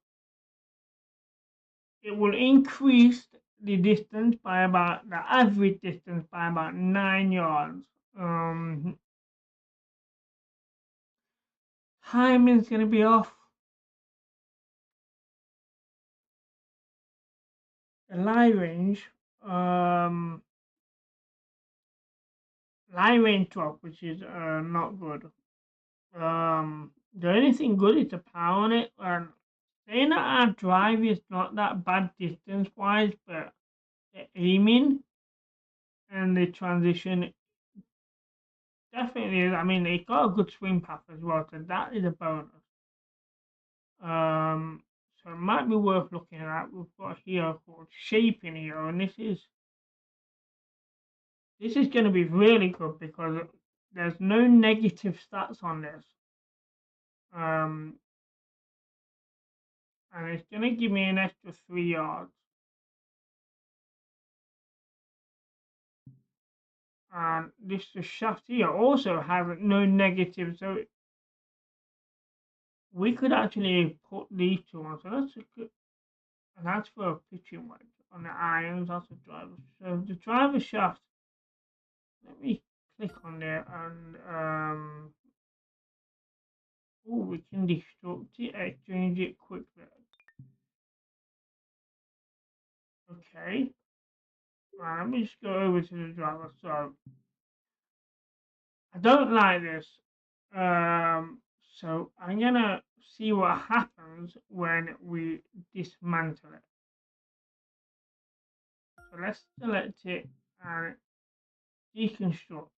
Speaker 1: it will increase the distance by about the average distance by about 9 yards. Timing's going to be off. The lie range, drop, which is not good. The only thing good is the power on it, and saying that our drive is not that bad distance wise, but the aiming and the transition definitely is. I mean, it got a good swing path as well, so that is a bonus. So it might be worth looking at. We've got here called shaping here, and this is going to be really good because there's no negative stats on this. And it's going to give me an extra 3 yards. And this shaft here also has no negative, so we could actually put these two on. So that's a good, and that's for a pitching wedge on the irons. That's a driver. So the driver shaft. Let me click on there and oh, we can destruct it, exchange it quickly. Okay. Right, let me just go over to the driver. So I don't like this. So I'm gonna see what happens when we dismantle it. So let's select it and deconstruct.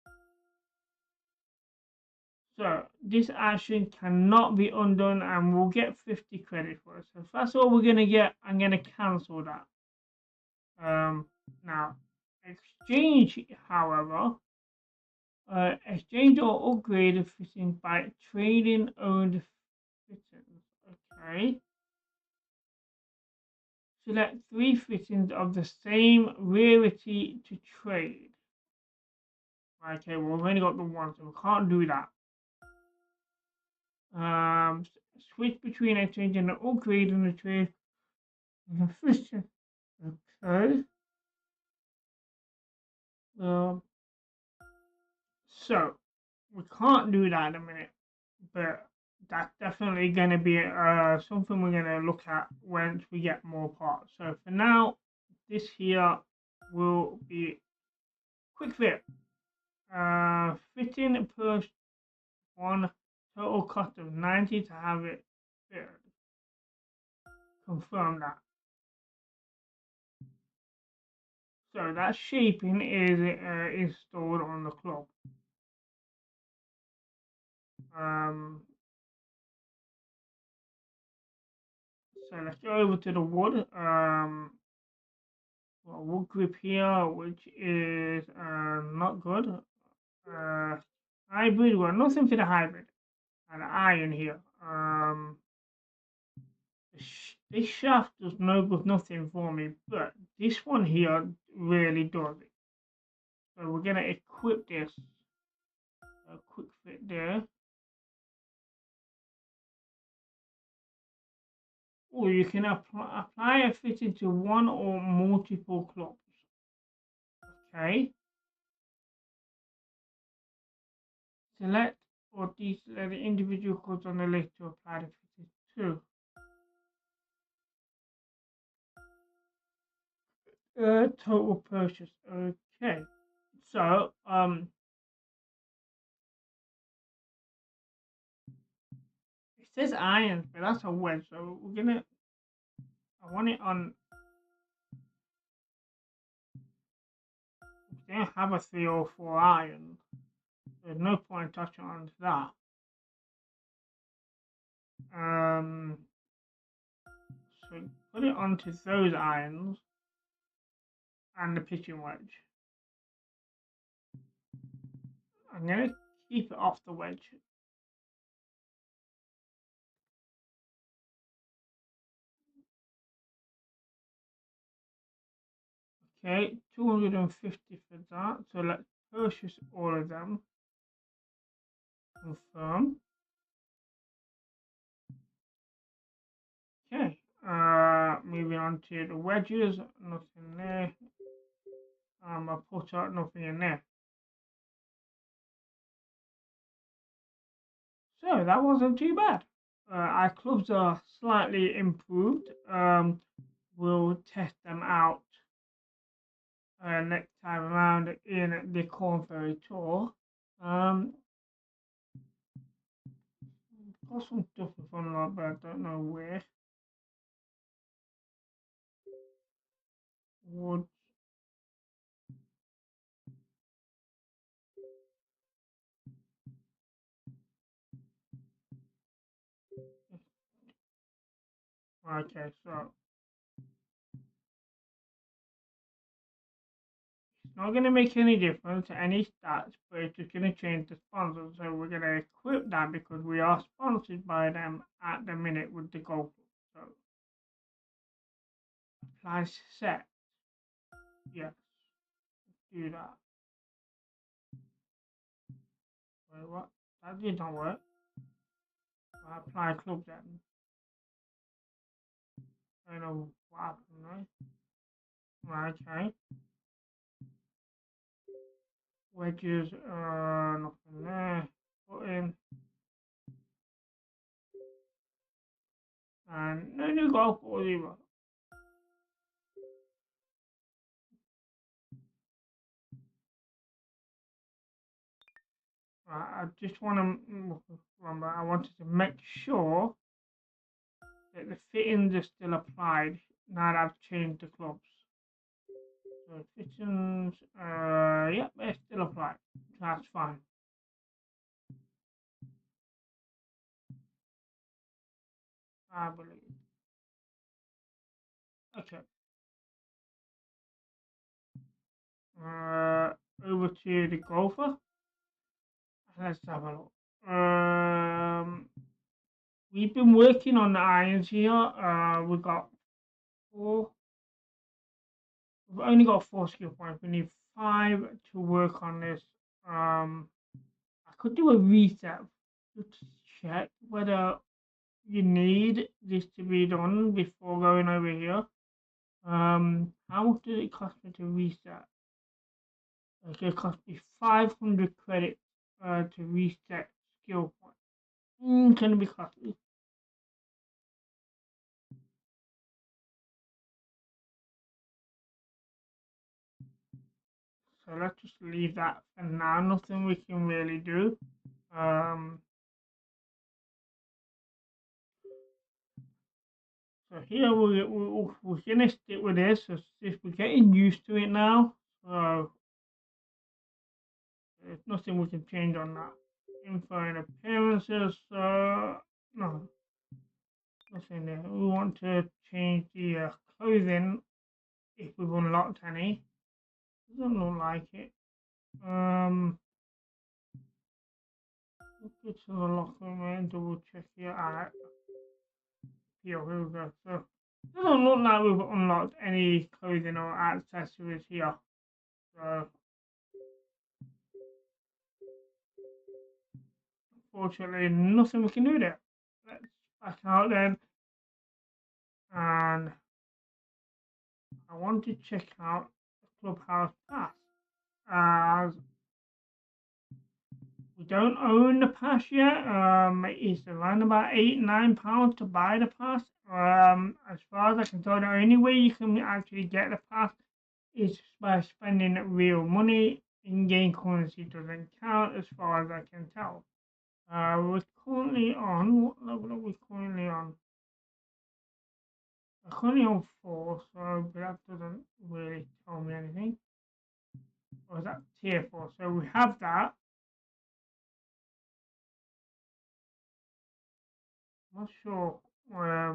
Speaker 1: So this action cannot be undone and we'll get 50 credit for it. So if that's all we're gonna get, I'm gonna cancel that. Now exchange, however, exchange or upgrade a fitting by trading owned fittings. Okay. Select 3 fittings of the same rarity to trade. Okay, well, we've only got the one, so we can't do that. Switch between exchange and upgrade and the trade. Fitting. Okay. So we can't do that in a minute, but that's definitely going to be something we're going to look at once we get more parts. So for now, this here will be quick fit. Fitting per one, total cost of 90 to have it fitted. Confirm that. So that shaping is installed on the club. So let's go over to the wood. Well, wood grip here, which is not good. Hybrid, well, nothing for the hybrid. And iron here. This shaft does nothing for me, but this one here really does it. So we're gonna equip this. A quick fit there. Or you can apply a fitting to one or multiple clubs. Okay. Select or deselect the individual clubs on the list to apply the fitting to. Total purchase. Okay. So it says iron, but that's a wedge. So we're gonna. I want it on. We don't have a 304 iron. There's no point touching on that. So put it onto those irons and the pitching wedge. I'm gonna keep it off the wedge. Okay, 250 for that. So let's purchase all of them. Confirm. onto the wedges, nothing there. I put out nothing in there. So that wasn't too bad. Our clubs are slightly improved. We'll test them out next time around in the Korn Ferry Tour. Got some stuff with unlock, but I don't know where. Wood. Okay, so it's not going to make any difference to any stats, but it's just going to change the sponsor. So we're going to equip that because we are sponsored by them at the minute with the golf. So apply set. Yes, do that. Wait, what? That did not work. I apply club then. I don't know what happened, right? Okay. Wedges, nothing there. Put in. And no new golf balls either. I just want to remember. I wanted to make sure that the fittings are still applied now that I've changed the clubs. So fittings, yeah, they're still applied. That's fine. I believe. Okay. Over to the golfer. Let's have a look. We've been working on the irons here. We've got 4. We've only got 4 skill points. We need 5 to work on this. I could do a reset to check whether you need this to be done before going over here. How much does it cost me to reset? It's going to cost me 500 credits to reset skill point. Can it be costly? So let's just leave that for now. Nothing we can really do. So here we're gonna stick with this. So if we're getting used to it now, so there's nothing we can change on that. Info and appearances. No, nothing there. We want to change the clothing if we've unlocked any. Doesn't look like it. Let's go to the locker room and double check here. Alright. Here we go. So doesn't look like we've unlocked any clothing or accessories here. So unfortunately nothing we can do there. Let's back out then. And I want to check out the clubhouse pass as we don't own the pass yet. It's around about £8-9 to buy the pass. As far as I can tell, the only way you can actually get the pass is by spending real money. In-game currency doesn't count, as far as I can tell. We're currently on. What level are we currently on? We're currently on 4, so that doesn't really tell me anything. Or is that tier 4? So we have that. Not sure where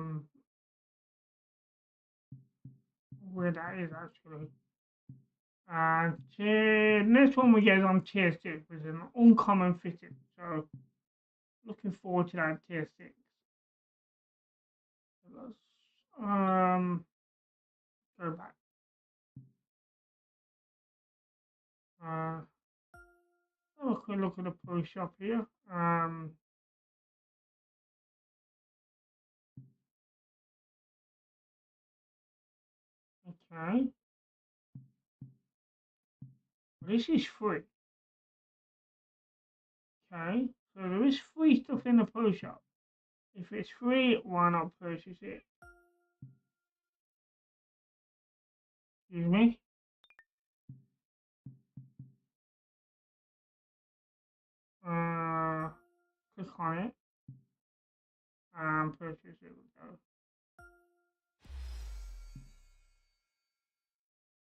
Speaker 1: that is actually. And next one we get is on tier 6, which is an uncommon fitting. So looking forward to that tier 6. So let's go back. Have a quick look at the pro shop here. Okay. This is free. Okay. So there is free stuff in the pro shop. If it's free, why not purchase it? Excuse me. Click on it and purchase it.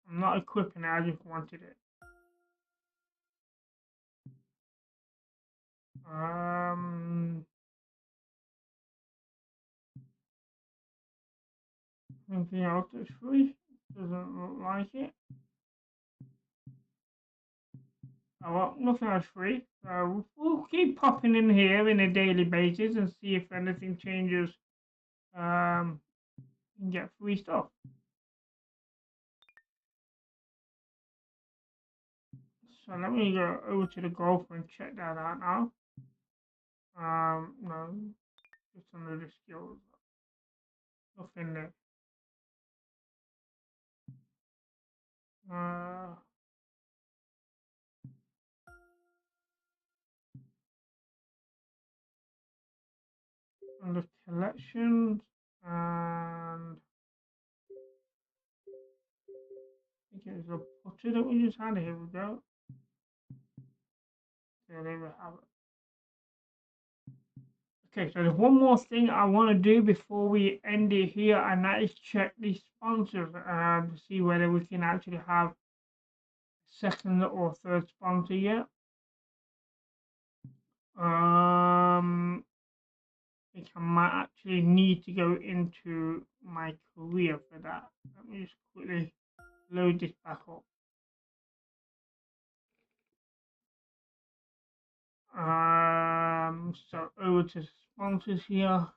Speaker 1: I'm not equipping it, I just wanted it. Anything else that's free? Doesn't look like it. Oh well, nothing else free. So we'll keep popping in here on a daily basis and see if anything changes. And get free stuff. So let me go over to the golf and check that out now. No, just under the skills. Nothing there. Under collections and I think it was a putter that we just had. Here we go. So there we have it. Okay, so there's one more thing I want to do before we end it here, and that is check the sponsors to see whether we can actually have a second or third sponsor yet. I think I might actually need to go into my career for that. Let me just quickly load this back up. So over to sponsors here.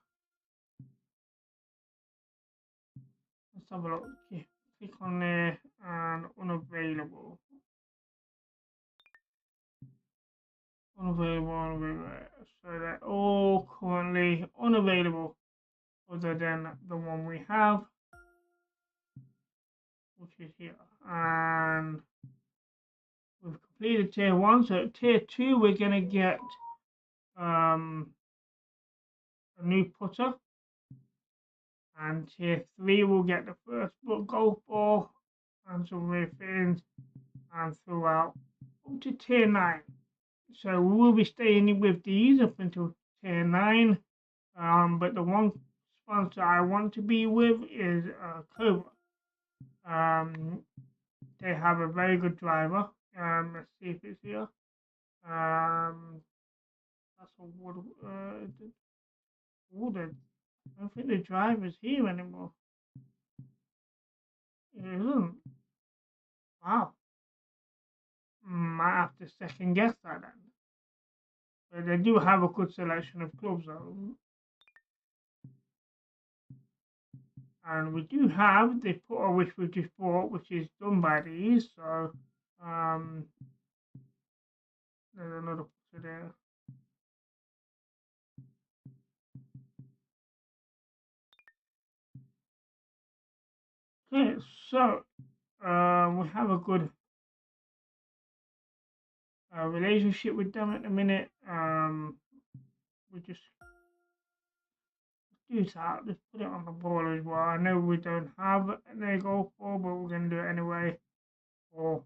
Speaker 1: Let's have a look. Okay. Click on there and unavailable. Unavailable. So they're all currently unavailable other than the one we have, which is here. And we've completed tier 1. So at tier 2 we're gonna get a new putter. And tier 3 we'll get the first golf ball and some refins and throughout up to tier 9. So we will be staying with these up until tier 9. But the one sponsor I want to be with is Cobra. They have a very good driver. Let's see if it's here. That's a wooded. I don't think the driver's here anymore. It isn't. Wow. Might have to second guess that then. But they do have a good selection of clubs though. And we do have the putter which we just bought, which is done by these. So there's another putter there. Okay, so we have a good relationship with them at the minute. We just do that. Just put it on the ball as well. I know we don't have a golf ball, but we're gonna do it anyway for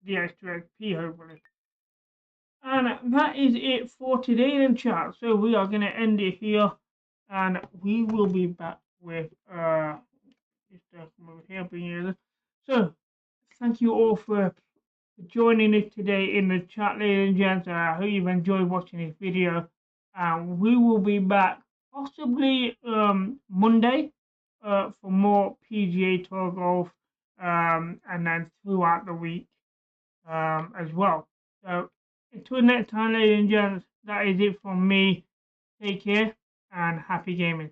Speaker 1: the extra XP hopefully. And that is it for today then, chat. So we are gonna end it here, and we will be back with here. So thank you all for joining us today in the chat, ladies and gents. I hope you've enjoyed watching this video. We will be back possibly Monday for more PGA Tour golf, and then throughout the week as well. So until next time, ladies and gents, that is it from me. Take care and happy gaming.